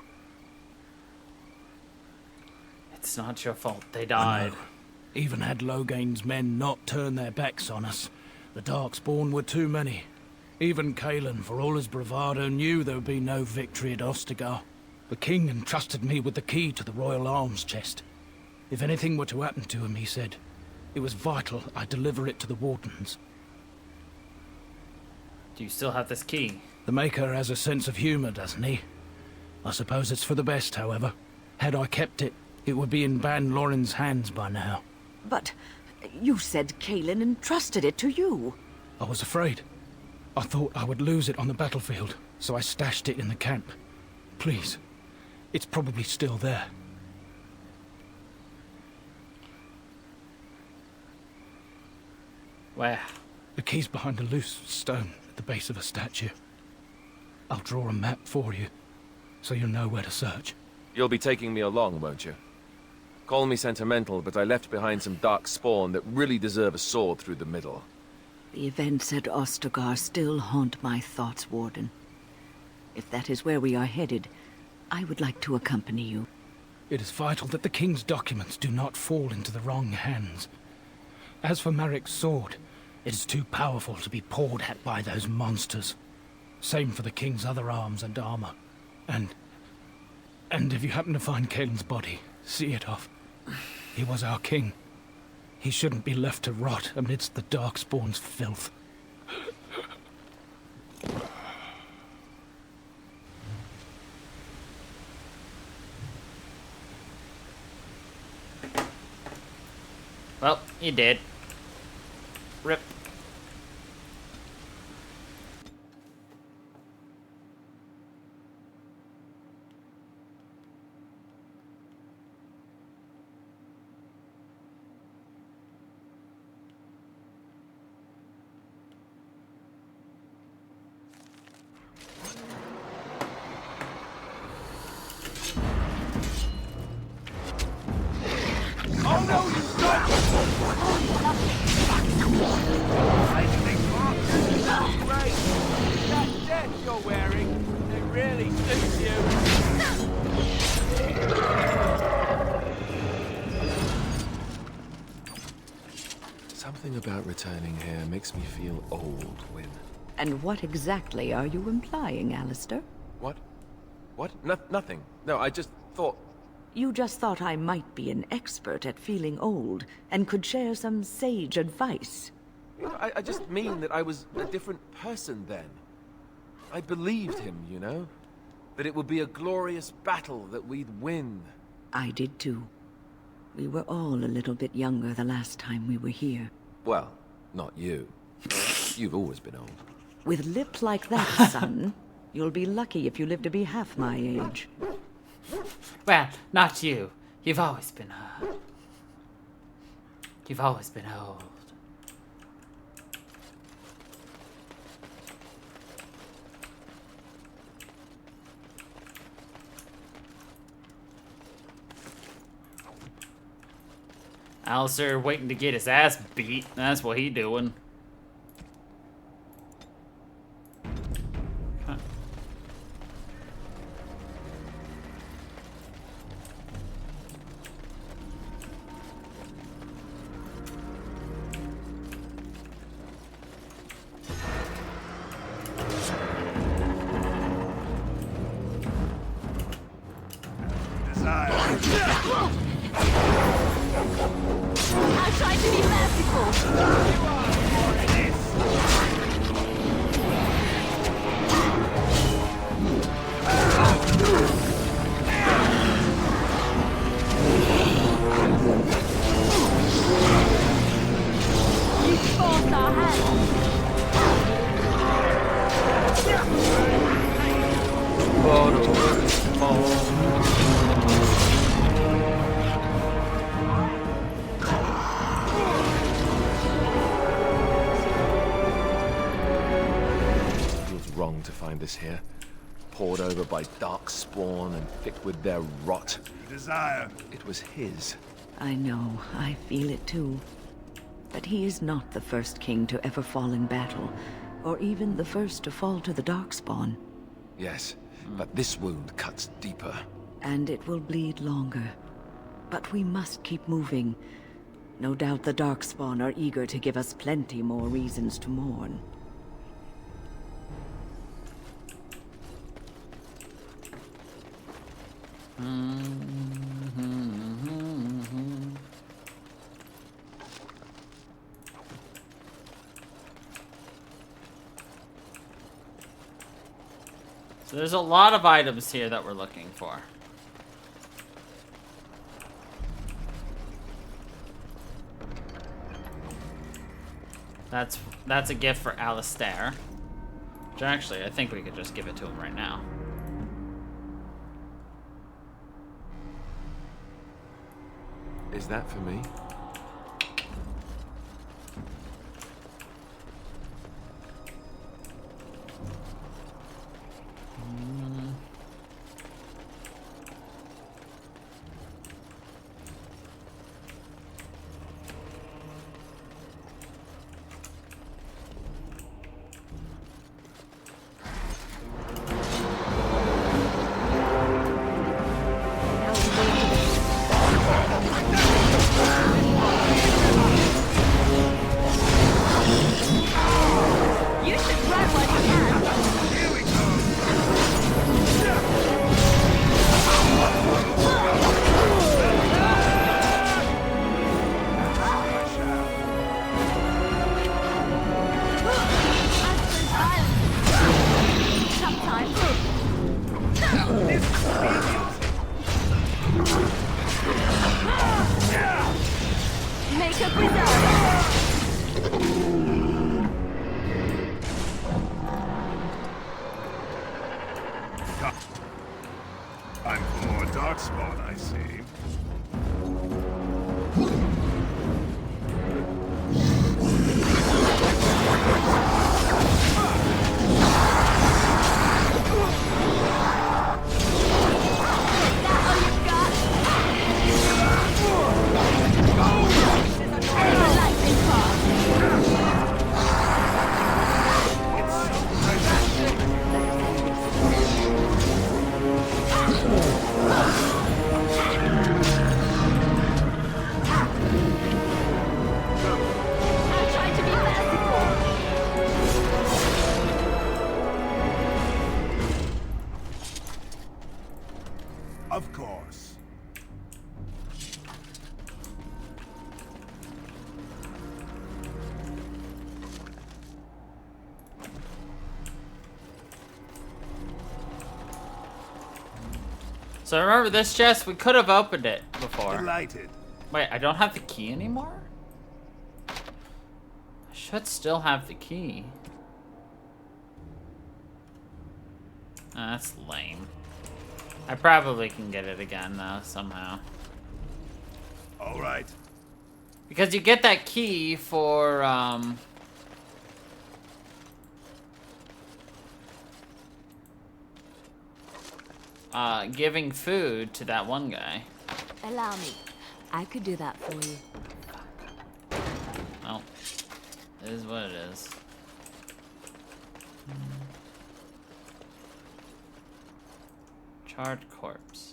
It's not your fault they died. Even had Loghain's men not turned their backs on us, the Darkspawn were too many. Even Caelan, for all his bravado, knew there would be no victory at Ostagar. The king entrusted me with the key to the royal arms chest. If anything were to happen to him, he said, it was vital I deliver it to the wardens. Do you still have this key? The Maker has a sense of humor, doesn't he? I suppose it's for the best, however. Had I kept it, it would be in Ban Loren's hands by now. But you said Caelan entrusted it to you. I was afraid. I thought I would lose it on the battlefield, so I stashed it in the camp. Please, it's probably still there. Where? The key's behind a loose stone at the base of a statue. I'll draw a map for you, so you'll know where to search. You'll be taking me along, won't you? Call me sentimental, but I left behind some dark spawn that really deserve a sword through the middle. The events at Ostagar still haunt my thoughts, Warden. If that is where we are headed, I would like to accompany you. It is vital that the king's documents do not fall into the wrong hands. As for Marik's sword, it is too powerful to be pawed at by those monsters. Same for the king's other arms and armor. And if you happen to find Caelan's body, see it off. He was our king. He shouldn't be left to rot amidst the Darkspawn's filth. Well, you did. Rip. Oh no, you don't! I think Martyr is right. set you're wearing. It really suits you. Something about returning here makes me feel old, Wynne. And what exactly are you implying, Alistair? What? What? Nothing. No, I just thought... You just thought I might be an expert at feeling old and could share some sage advice. I just mean that I was a different person then. I believed him, you know? That it would be a glorious battle, that we'd win. I did too. We were all a little bit younger the last time we were here. Well, not you. You've always been old. With lips like that, son, you'll be lucky if you live to be half my age. Well, not you. You've always been You've always been old. Alistair waiting to get his ass beat. That's what he doing. Huh. I tried to be merciful. You forced our hand. Wrong to find this here. Poured over by dark spawn and thick with their rot. Desire. It was his. I know, I feel it too. But he is not the first king to ever fall in battle, or even the first to fall to the Darkspawn. Yes, but this wound cuts deeper. And it will bleed longer. But we must keep moving. No doubt the Darkspawn are eager to give us plenty more reasons to mourn. So there's a lot of items here that we're looking for. That's a gift for Alistair. Which actually, I think we could just give it to him right now. Is that for me? You should run while you can. Here we Make up Time for more Darkspawn, I see. Of course. So remember this chest? We could have opened it before. Delighted. Wait, I don't have the key anymore? I should still have the key. Oh, that's lame. I probably can get it again though, somehow. All right. Because you get that key for, giving food to that one guy. Allow me. I could do that for you. Well, it is what it is. Charred corpse.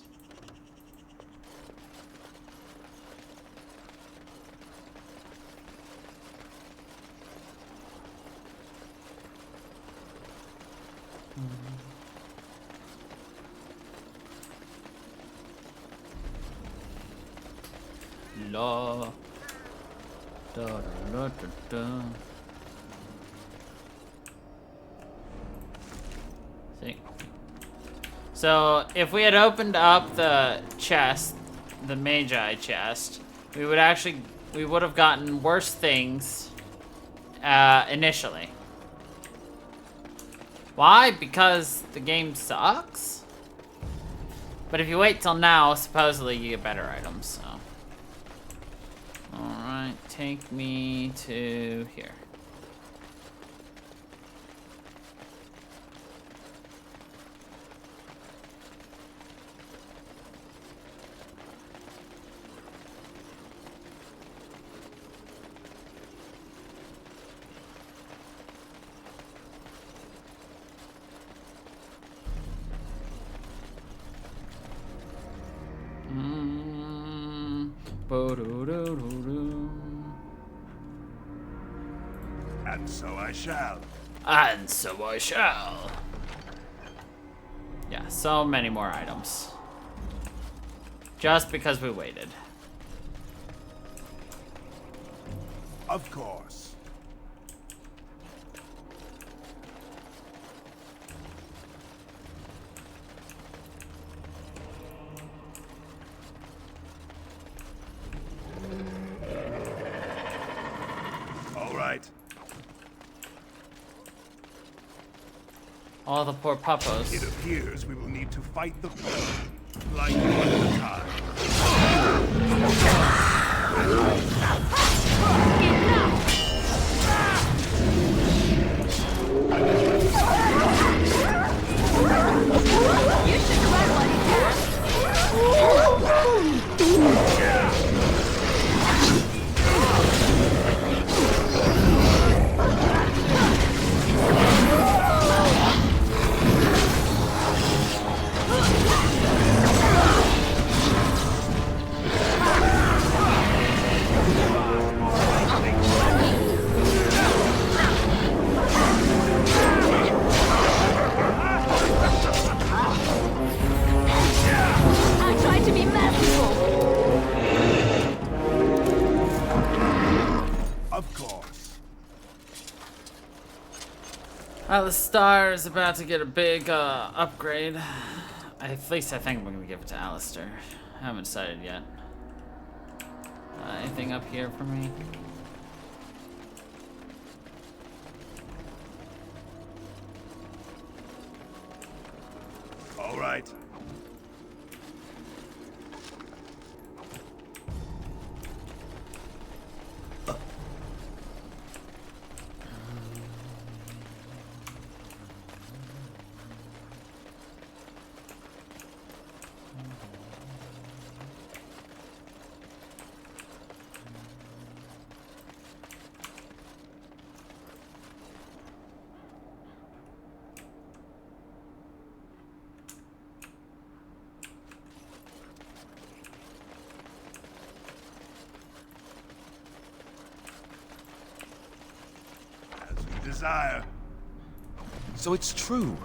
La. Da, da, da, da, da. See. So if we had opened up the chest, the Magi chest, we would have gotten worse things initially. Why? Because the game sucks? But if you wait till now, supposedly you get better items, so. Alright, take me to here. And so I shall. And so I shall. Yeah, so many more items. Just because we waited. Of course. All right. All the poor puppos. It appears we will need to fight the foe, like one at a time. You should run while you can. I tried to be merciful. Of course. Well, the star is about to get a big upgrade. At least I think we're gonna give it to Alistair. I haven't decided yet. Anything up here for me? All right. As you desire. So it's true.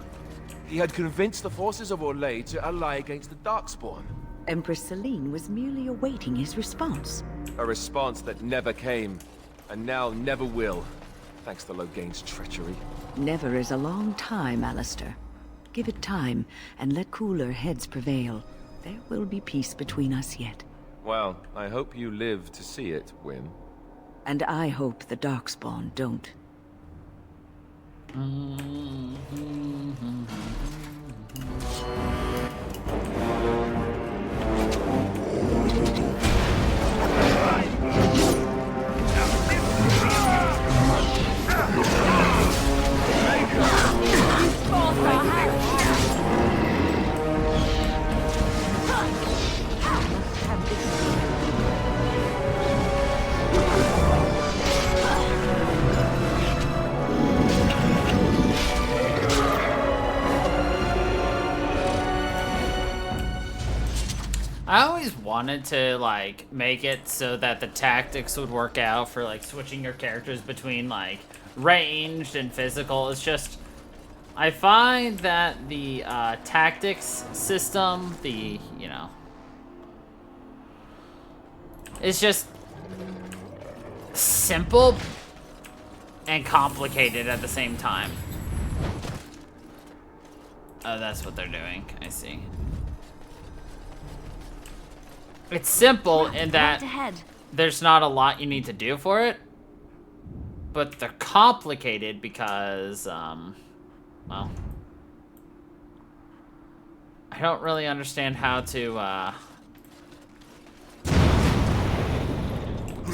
He had convinced the forces of Orlais to ally against the Darkspawn. Empress Celine was merely awaiting his response. A response that never came, and now never will, thanks to Loghain's treachery. Never is a long time, Alistair. Give it time, and let cooler heads prevail. There will be peace between us yet. Well, I hope you live to see it, Wynne. And I hope the Darkspawn don't. I always wanted to like make it so that the tactics would work out for like switching your characters between like ranged and physical. It's just I find that the tactics system, it's just simple and complicated at the same time. Oh, that's what they're doing. I see. It's simple in that there's not a lot you need to do for it, but they're complicated because, well, I don't really understand how to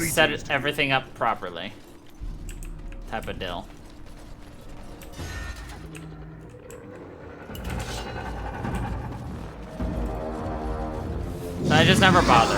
set everything up properly. Type of deal. I just never bothered.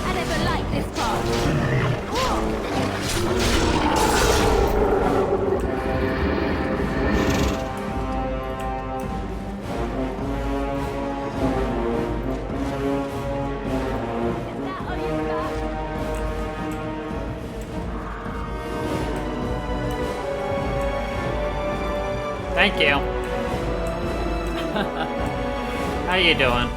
I never liked this part. Thank you. How you doing?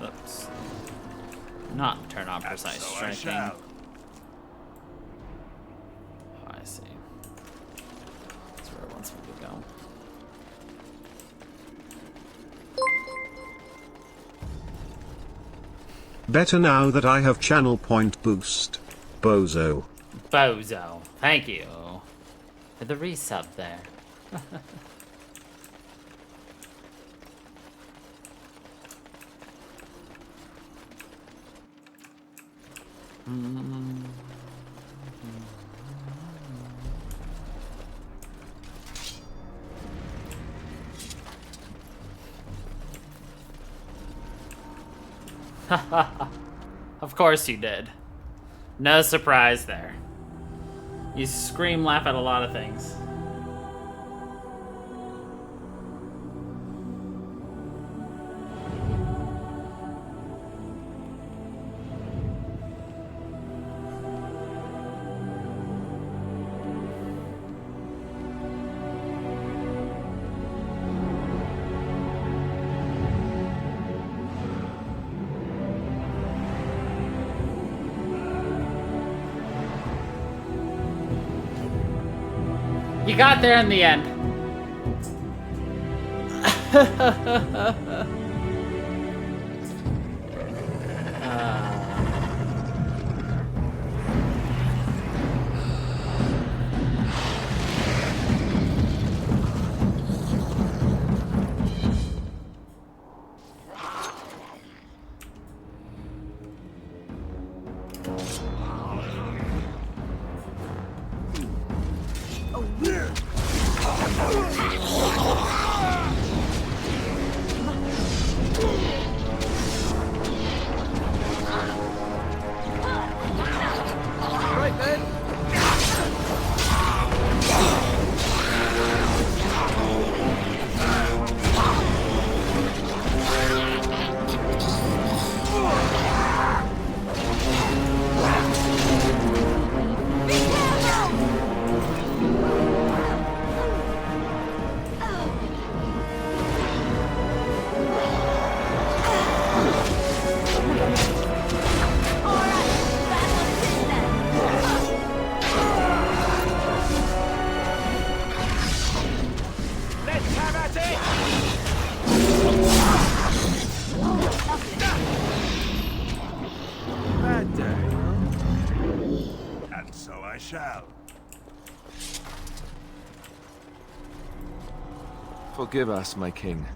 Oops. Not turn on precise striking. Oh, I see. That's where it wants me to go. Better now that I have channel point boost. Bozo. Bozo. Thank you for the resub there. Of course you did. No surprise there. You scream, laugh at a lot of things. You got there in the end. I shall. Forgive us, my king.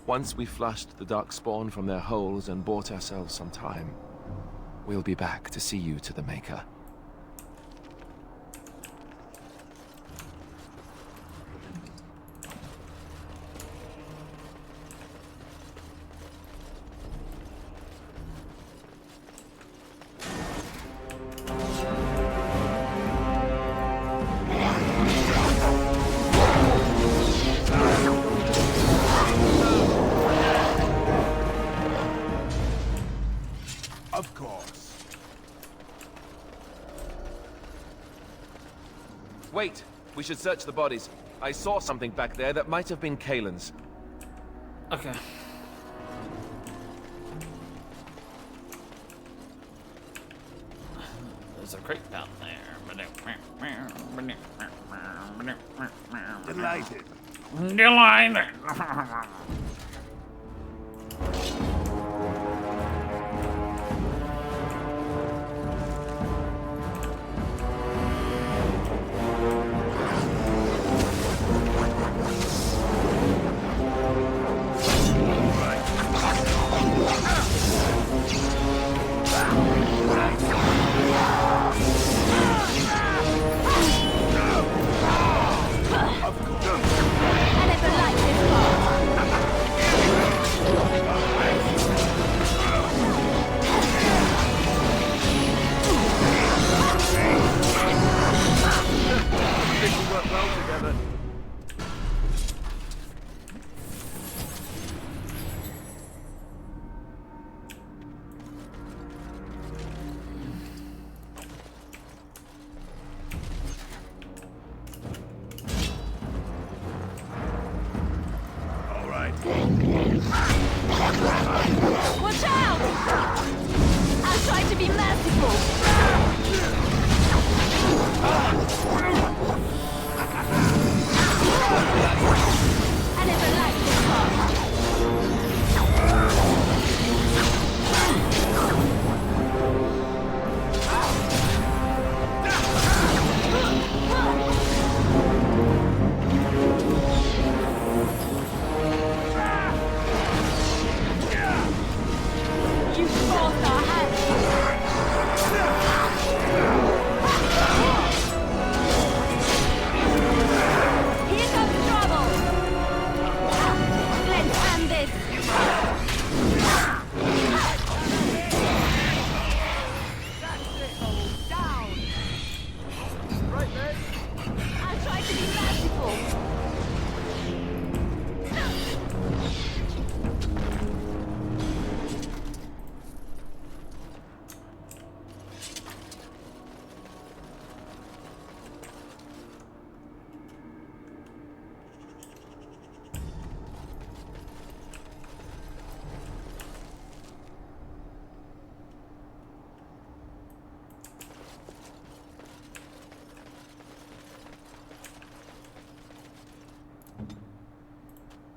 Once we flushed the darkspawn from their holes and bought ourselves some time, we'll be back to see you to the Maker. Of course. Wait! We should search the bodies. I saw something back there that might have been Kaelin's. Okay. There's a crate down there. Delighted. Delighted. Watch out! I'll try to be merciful. I never liked this part. You forced our hands. Here comes trouble. Let's end this. That's it. Oh, down. Right, man. I'll try to be merciful.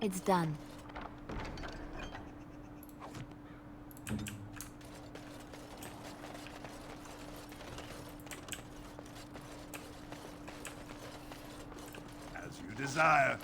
It's done. As you desire.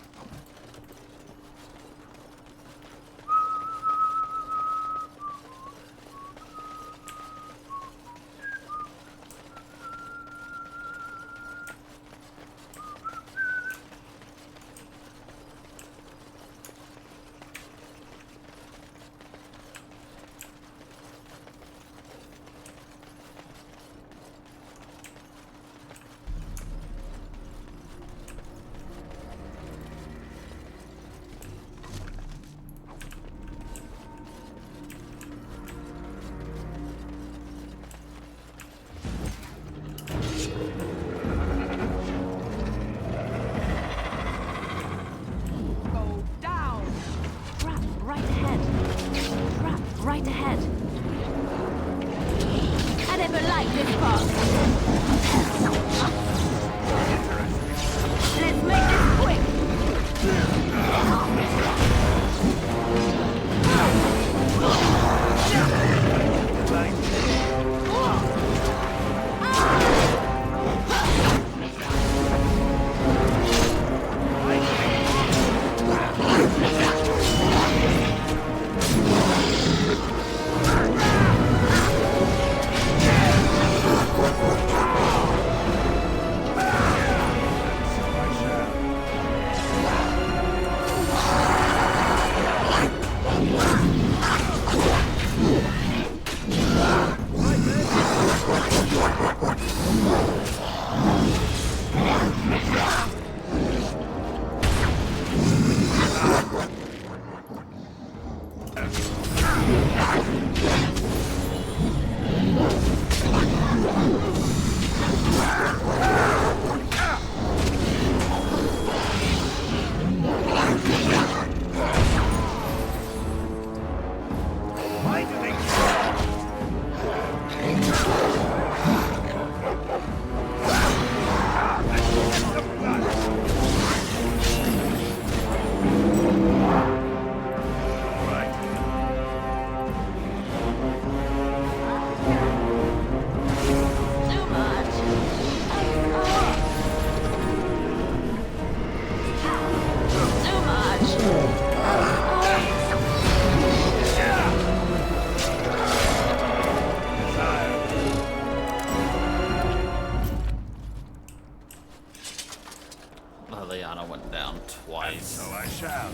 down twice. So I shall.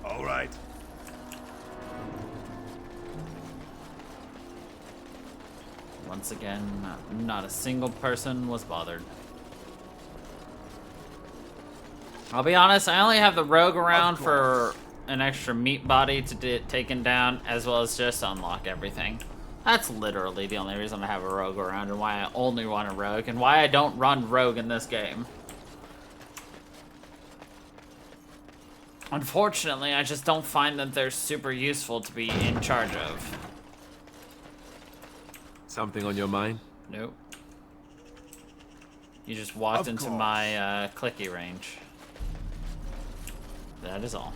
All right. Once again, not a single person was bothered. I'll be honest, I only have the rogue around for an extra meat body to get taken down, as well as just unlock everything. That's literally the only reason I have a rogue around, and why I only want a rogue, and why I don't run rogue in this game. Unfortunately, I just don't find that they're super useful to be in charge of. Something on your mind? Nope. You just walked into my clicky range. That is all.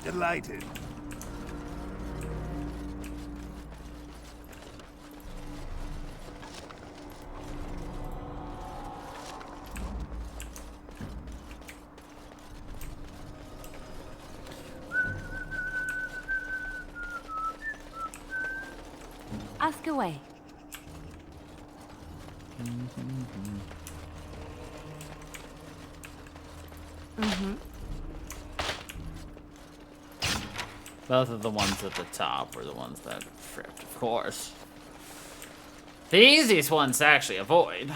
Delighted. Ask away. Both of the ones at the top were the ones that fripped, of course. The easiest ones to actually avoid.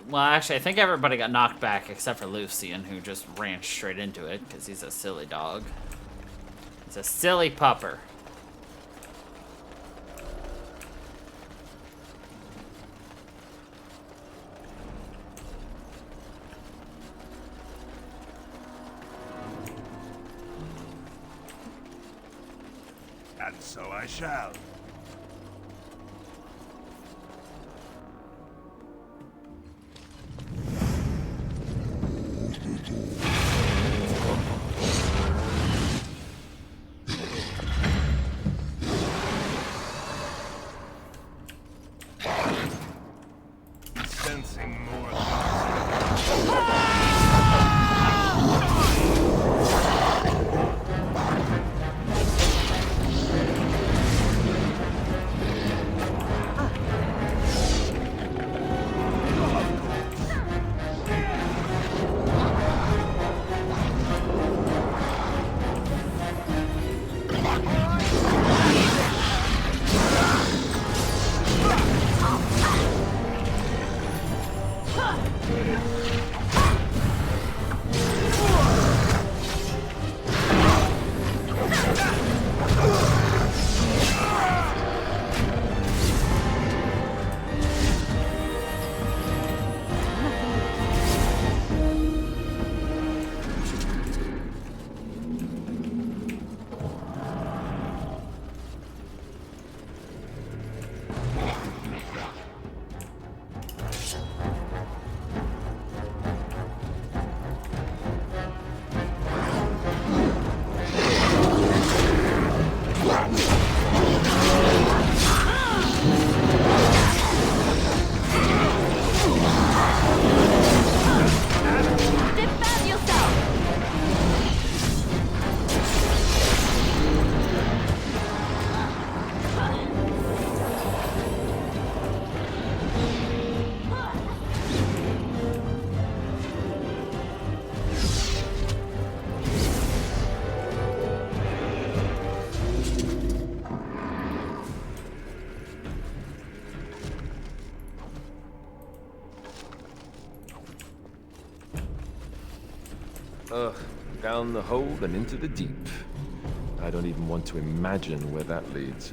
Well, actually, I think everybody got knocked back except for Lucian, who just ran straight into it because he's a silly dog. He's a silly pupper. And so I shall. Sensing more. Ugh, down the hole and into the deep. I don't even want to imagine where that leads.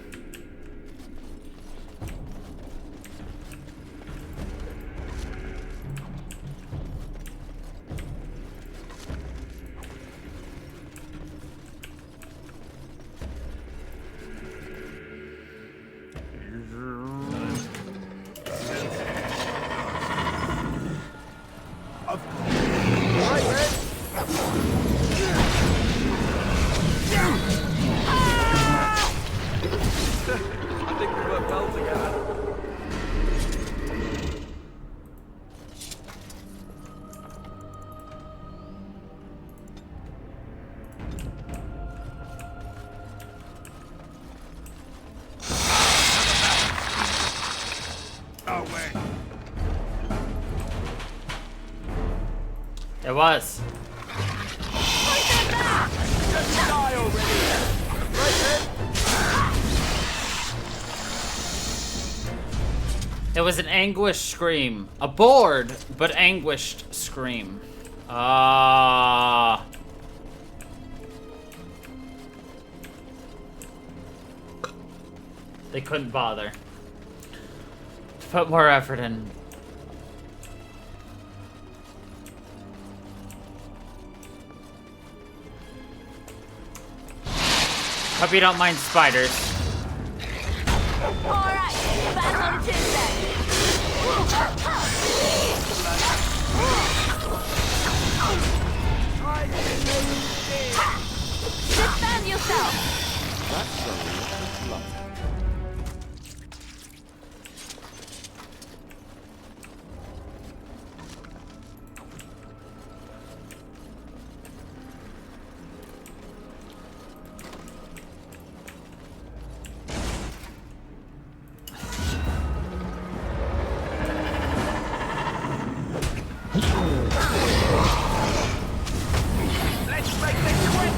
was. Just die already! It was an anguished scream. A bored, but anguished scream. Ah. They couldn't bother to put more effort in. Hope you don't mind spiders. Alright, battle it is then. Defend yourself! That's a little blunt. Let's make this quick!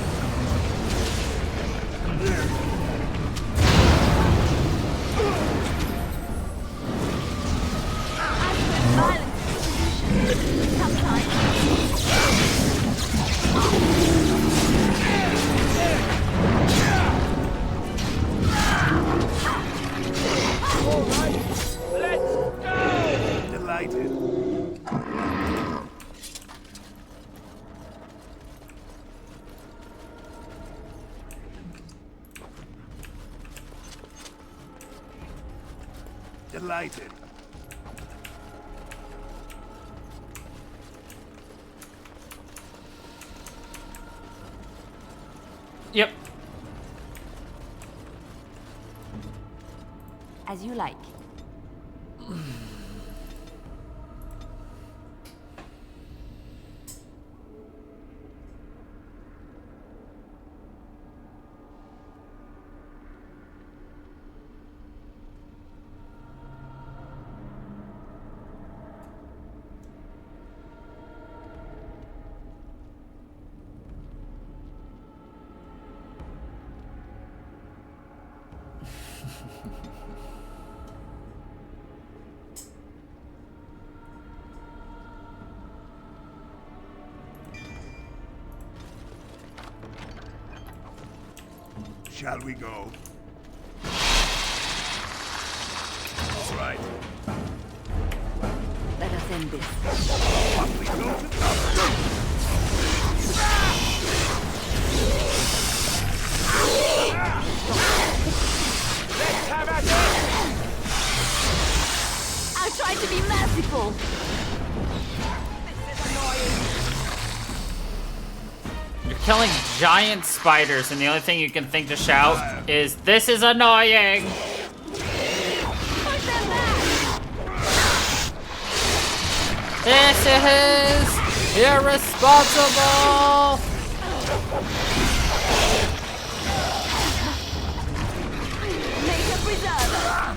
Delighted. Delighted. Yep. As you like. Shall we go? All right. Let us end this. Off we go to Let's have at it! I'll try to be merciful. This is annoying. You're killing giant spiders, and the only thing you can think to shout is, "This is annoying!" This is irresponsible! Make a preserver.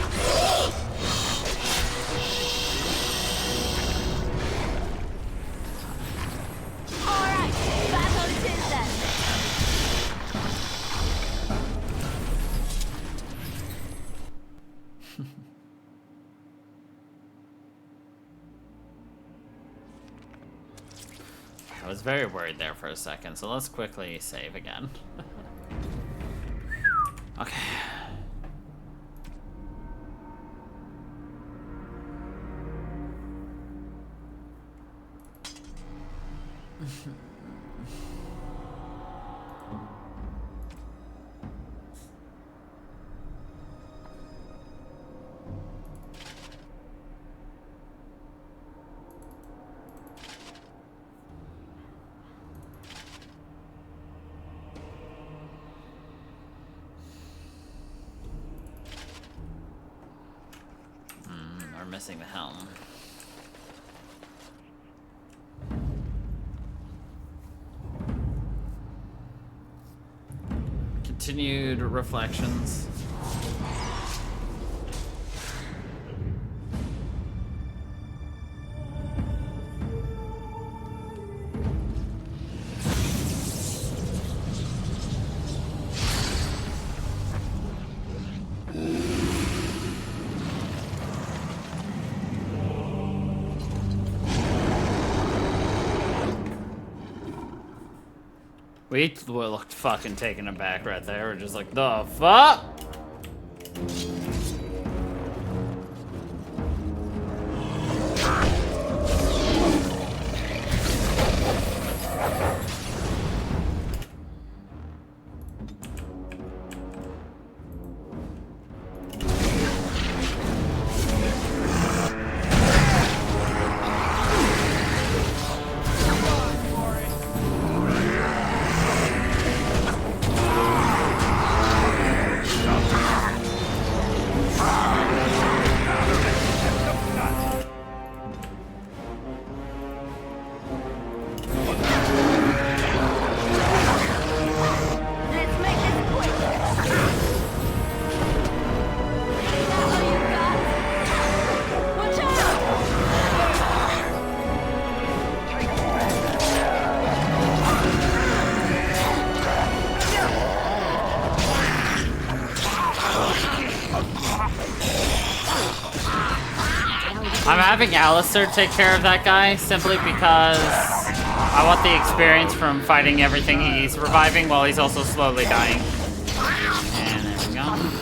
Alright, battle it is then. I was very worried there for a second, so let's quickly save again. Okay. We're missing the helm. Continued reflections. We looked fucking taken aback right there. We're just like, the fuck? I'm having Alistair take care of that guy simply because I want the experience from fighting everything he's reviving while he's also slowly dying. And there we go.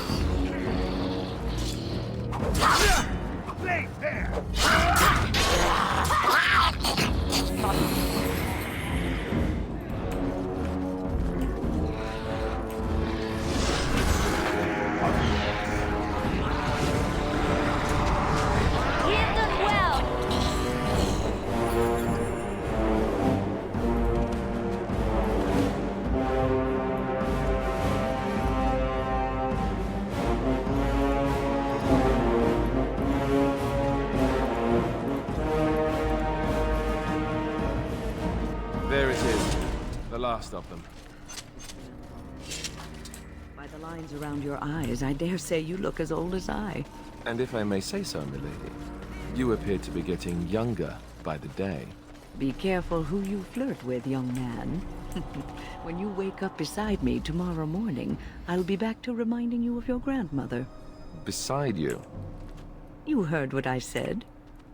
There it is. The last of them. By the lines around your eyes, I dare say you look as old as I. And if I may say so, milady, you appear to be getting younger by the day. Be careful who you flirt with, young man. When you wake up beside me tomorrow morning, I'll be back to reminding you of your grandmother. Beside you? You heard what I said.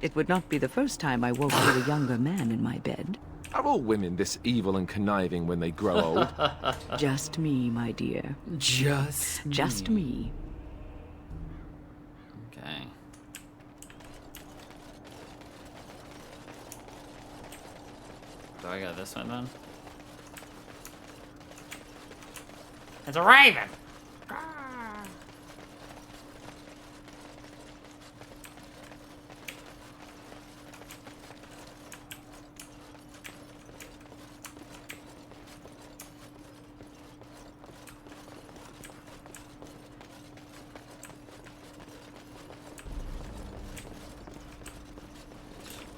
It would not be the first time I woke with a younger man in my bed. Are all women this evil and conniving when they grow old? Just me, my dear. Just me. Okay. Do I go this one then? It's a raven!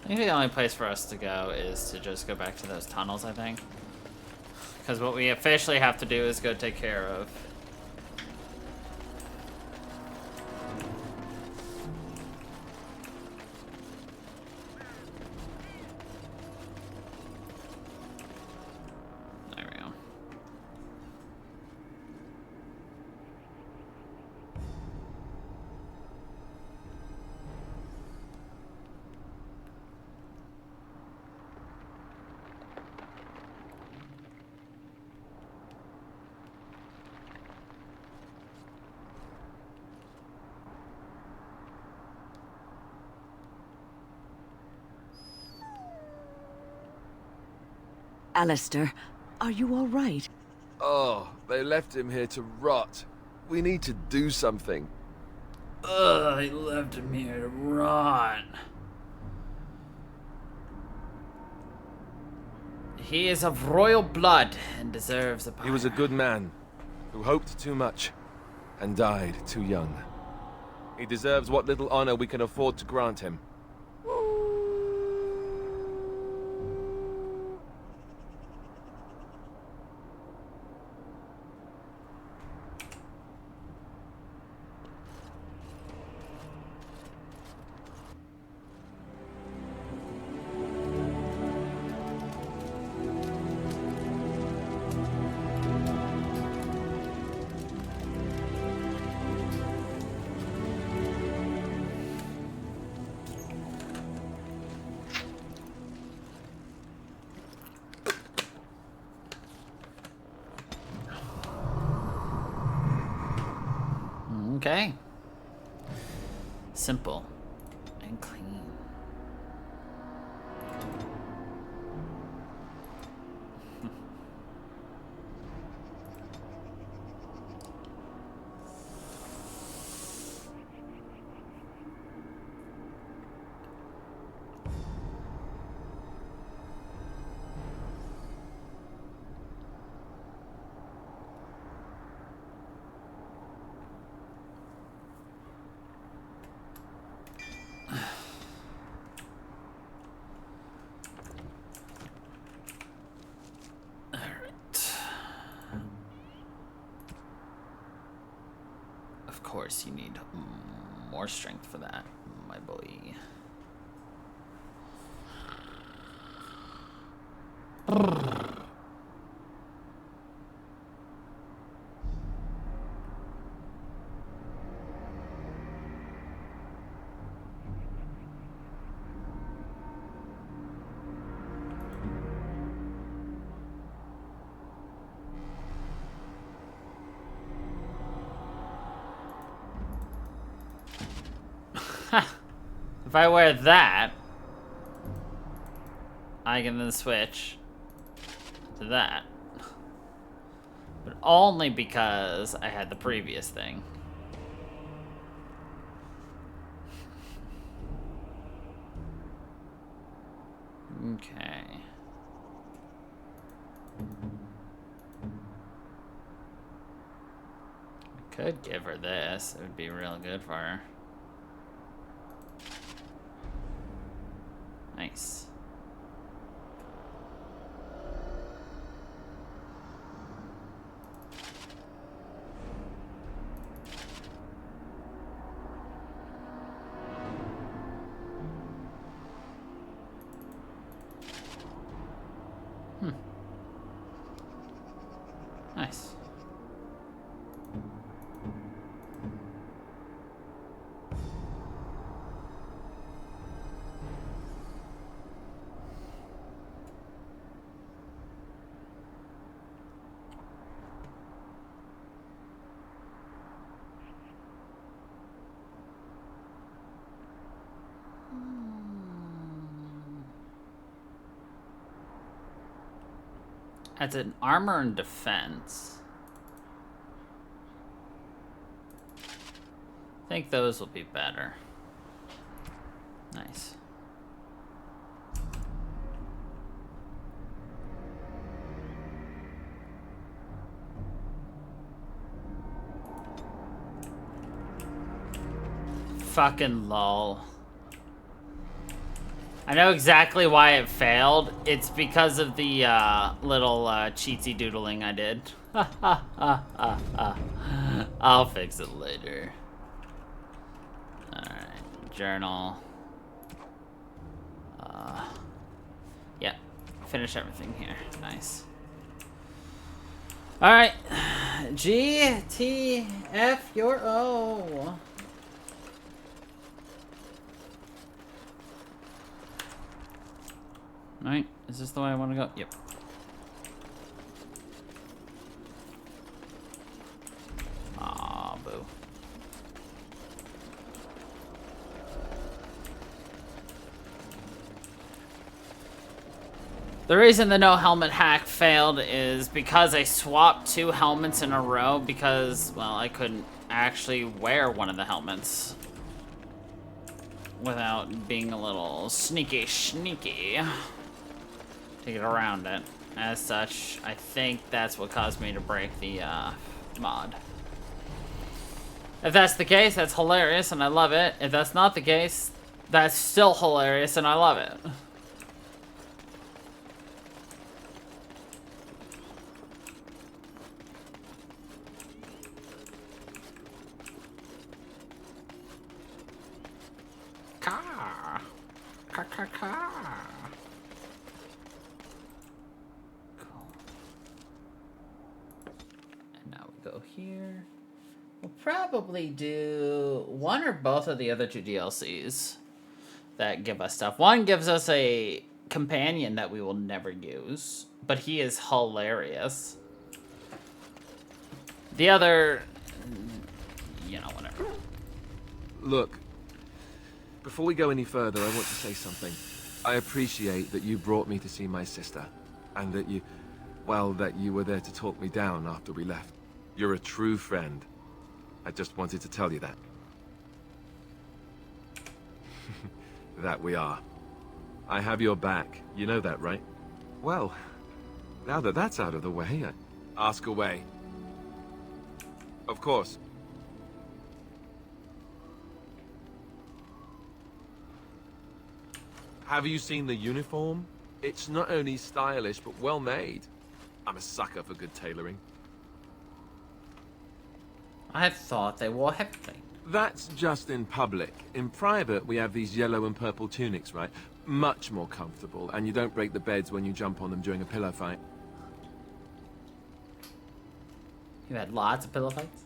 I think the only place for us to go is to just go back to those tunnels, I think. Because what we officially have to do is go take care of. There we go. Alistair, are you all right? Oh, they left him here to rot. We need to do something. Ugh, they left him here to rot. He is of royal blood and deserves a He was a good man who hoped too much and died too young. He deserves what little honor we can afford to grant him. Okay. Simple and clean. Of course, you need more strength for that, my boy. If I wear that, I can then switch to that. But only because I had the previous thing. Okay. I could give her this. It would be real good for her. Nice. Nice. As an armor and defense, I think those will be better. Nice. Fucking lol. I know exactly why it failed. It's because of the little cheatsy doodling I did. I'll fix it later. Alright, journal. Yeah, finish everything here. Nice. Alright, G, T, F, your O. Right, is this the way I want to go? Yep. Aw, boo. The reason the no helmet hack failed is because I swapped 2 helmets in a row because, well, I couldn't actually wear one of the helmets without being a little sneaky to get around it. As such, I think that's what caused me to break the mod. If that's the case, that's hilarious and I love it. If that's not the case, that's still hilarious and I love it. Car. And now we go here. We'll probably do one or both of the other 2 DLCs that give us stuff. One gives us a companion that we will never use, but he is hilarious. The other, you know, whatever. Look, before we go any further, I want to say something. I appreciate that you brought me to see my sister, and that you were there to talk me down after we left. You're a true friend. I just wanted to tell you that. That we are. I have your back. You know that, right? Well, now that that's out of the way, ask away. Of course. Have you seen the uniform? It's not only stylish, but well made. I'm a sucker for good tailoring. I thought they wore everything. That's just in public. In private, we have these yellow and purple tunics, right? Much more comfortable, and you don't break the beds when you jump on them during a pillow fight. You had lots of pillow fights?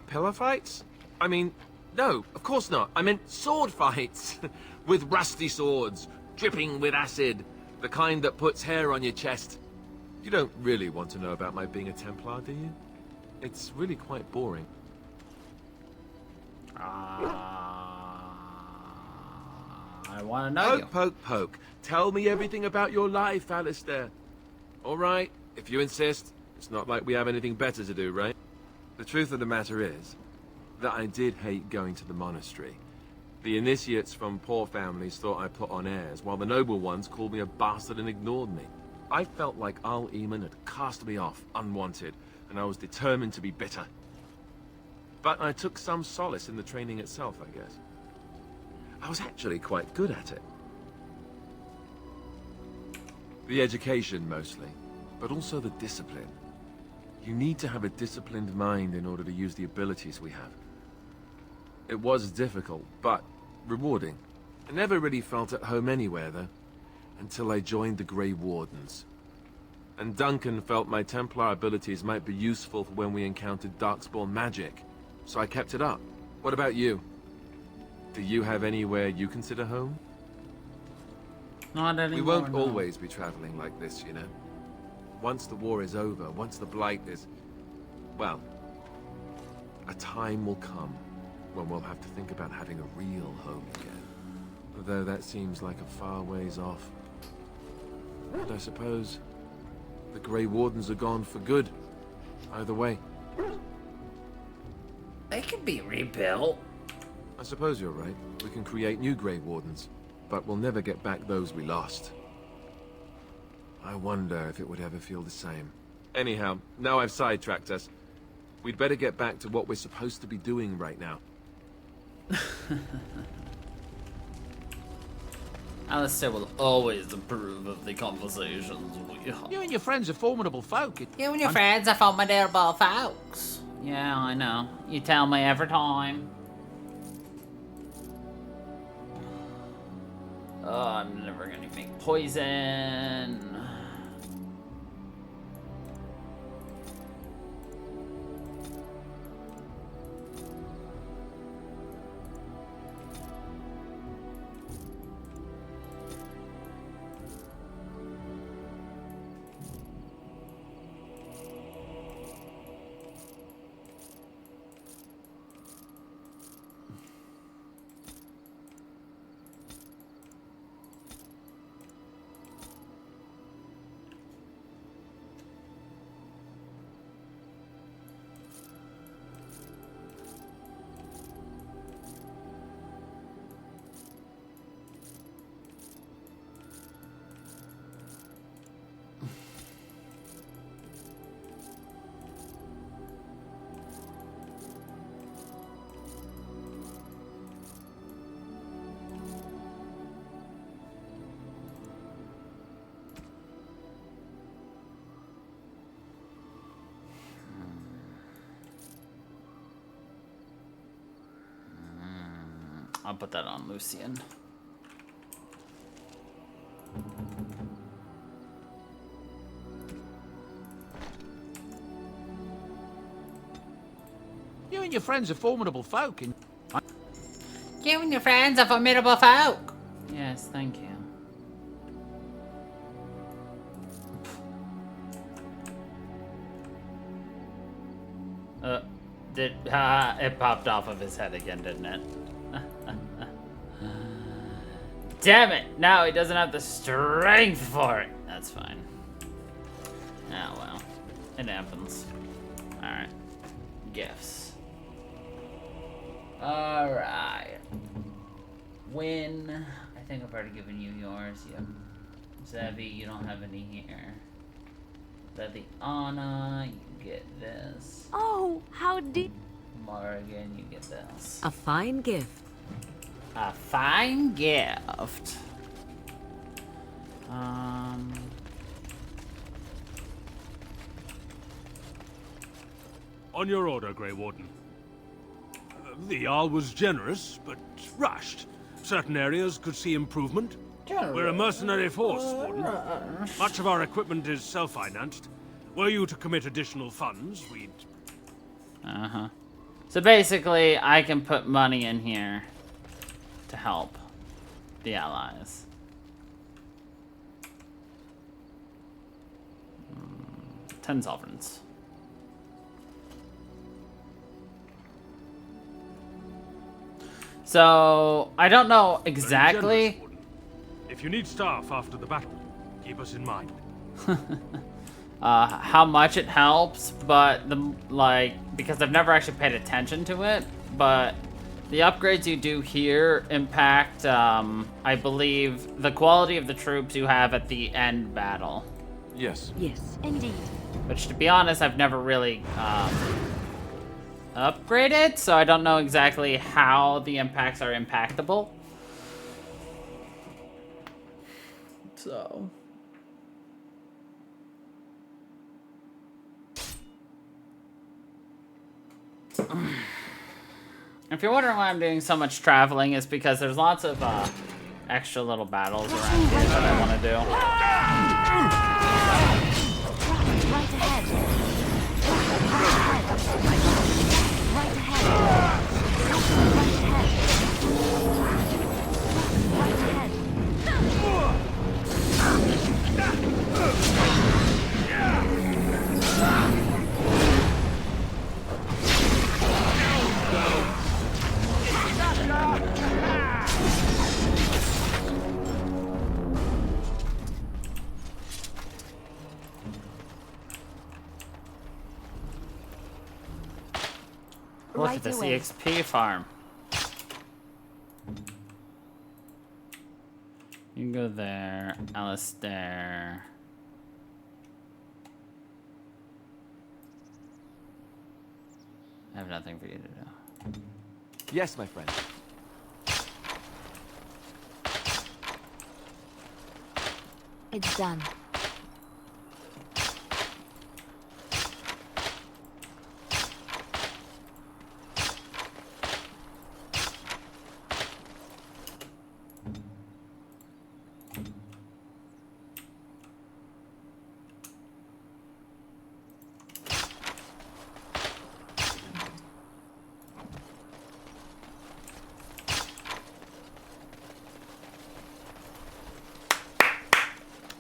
Pillow fights? I mean, no, of course not. I meant sword fights. With rusty swords, dripping with acid. The kind that puts hair on your chest. You don't really want to know about my being a Templar, do you? It's really quite boring. I want to know you. Poke, poke. Tell me everything about your life, Alistair. All right, if you insist. It's not like we have anything better to do, right? The truth of the matter is that I did hate going to the monastery. The initiates from poor families thought I put on airs, while the noble ones called me a bastard and ignored me. I felt like Al-Eamon had cast me off, unwanted, and I was determined to be bitter. But I took some solace in the training itself, I guess. I was actually quite good at it. The education, mostly, but also the discipline. You need to have a disciplined mind in order to use the abilities we have. It was difficult, but rewarding. I never really felt at home anywhere, though, until I joined the Grey Wardens. And Duncan felt my Templar abilities might be useful for when we encountered Darkspawn magic, so I kept it up. What about you? Do you have anywhere you consider home? Not anymore, We won't no. always be traveling like this, you know. Once the war is over, once the Blight is... well, a time will come when we'll have to think about having a real home again. Although that seems like a far ways off. And I suppose the Grey Wardens are gone for good. Either way. They can be rebuilt. I suppose you're right. We can create new Grey Wardens, but we'll never get back those we lost. I wonder if it would ever feel the same. Anyhow, now I've sidetracked us. We'd better get back to what we're supposed to be doing right now. Alistair will always approve of the conversations we have. You and your friends are formidable folk. You and your friends are formidable folks. Yeah, I know. You tell me every time. Oh, I'm never gonna make poison. I'll put that on Lucian. You and your friends are formidable folk. You and your friends are formidable folk. Yes, thank you. It popped off of his head again, didn't it? Damn it! Now he doesn't have the strength for it. That's fine. Oh well. It happens. Alright. Gifts. Alright. Win. I think I've already given you yours. Yep. Zevi, you don't have any here. Anna, you get this. Oh, how deep. Morgan, you get this. A fine gift. A fine gift. On your order, Grey Warden. The Jarl was generous, but rushed. Certain areas could see improvement. We're a mercenary force, Warden. Much of our equipment is self-financed. Were you to commit additional funds, we'd... Uh-huh. So basically, I can put money in here to help the allies. 10 sovereigns. So, I don't know exactly... If you need staff after the battle, keep us in mind. How much it helps, but because I've never actually paid attention to it, but the upgrades you do here impact, I believe, the quality of the troops you have at the end battle. Yes. Yes, indeed. Which, to be honest, I've never really upgraded, so I don't know exactly how the impacts are impactable. So... If you're wondering why I'm doing so much traveling, it's because there's lots of extra little battles around here that I want to do. Right ahead. Right ahead. Look at this EXP farm. You can go there, Alice there. I have nothing for you to do. Yes, my friend. It's done.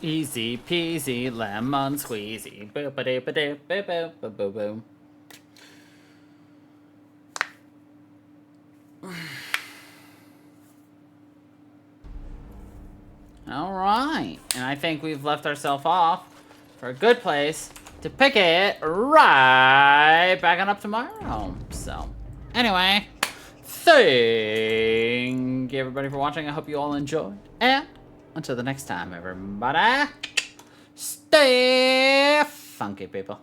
Easy peasy lemon squeezy. Boop a doop a doop boop boop boop boop boom. All right, and I think we've left ourselves off for a good place to pick it right back on up tomorrow. So, anyway, thank you everybody for watching. I hope you all enjoyed, and until the next time, everybody, stay funky, people.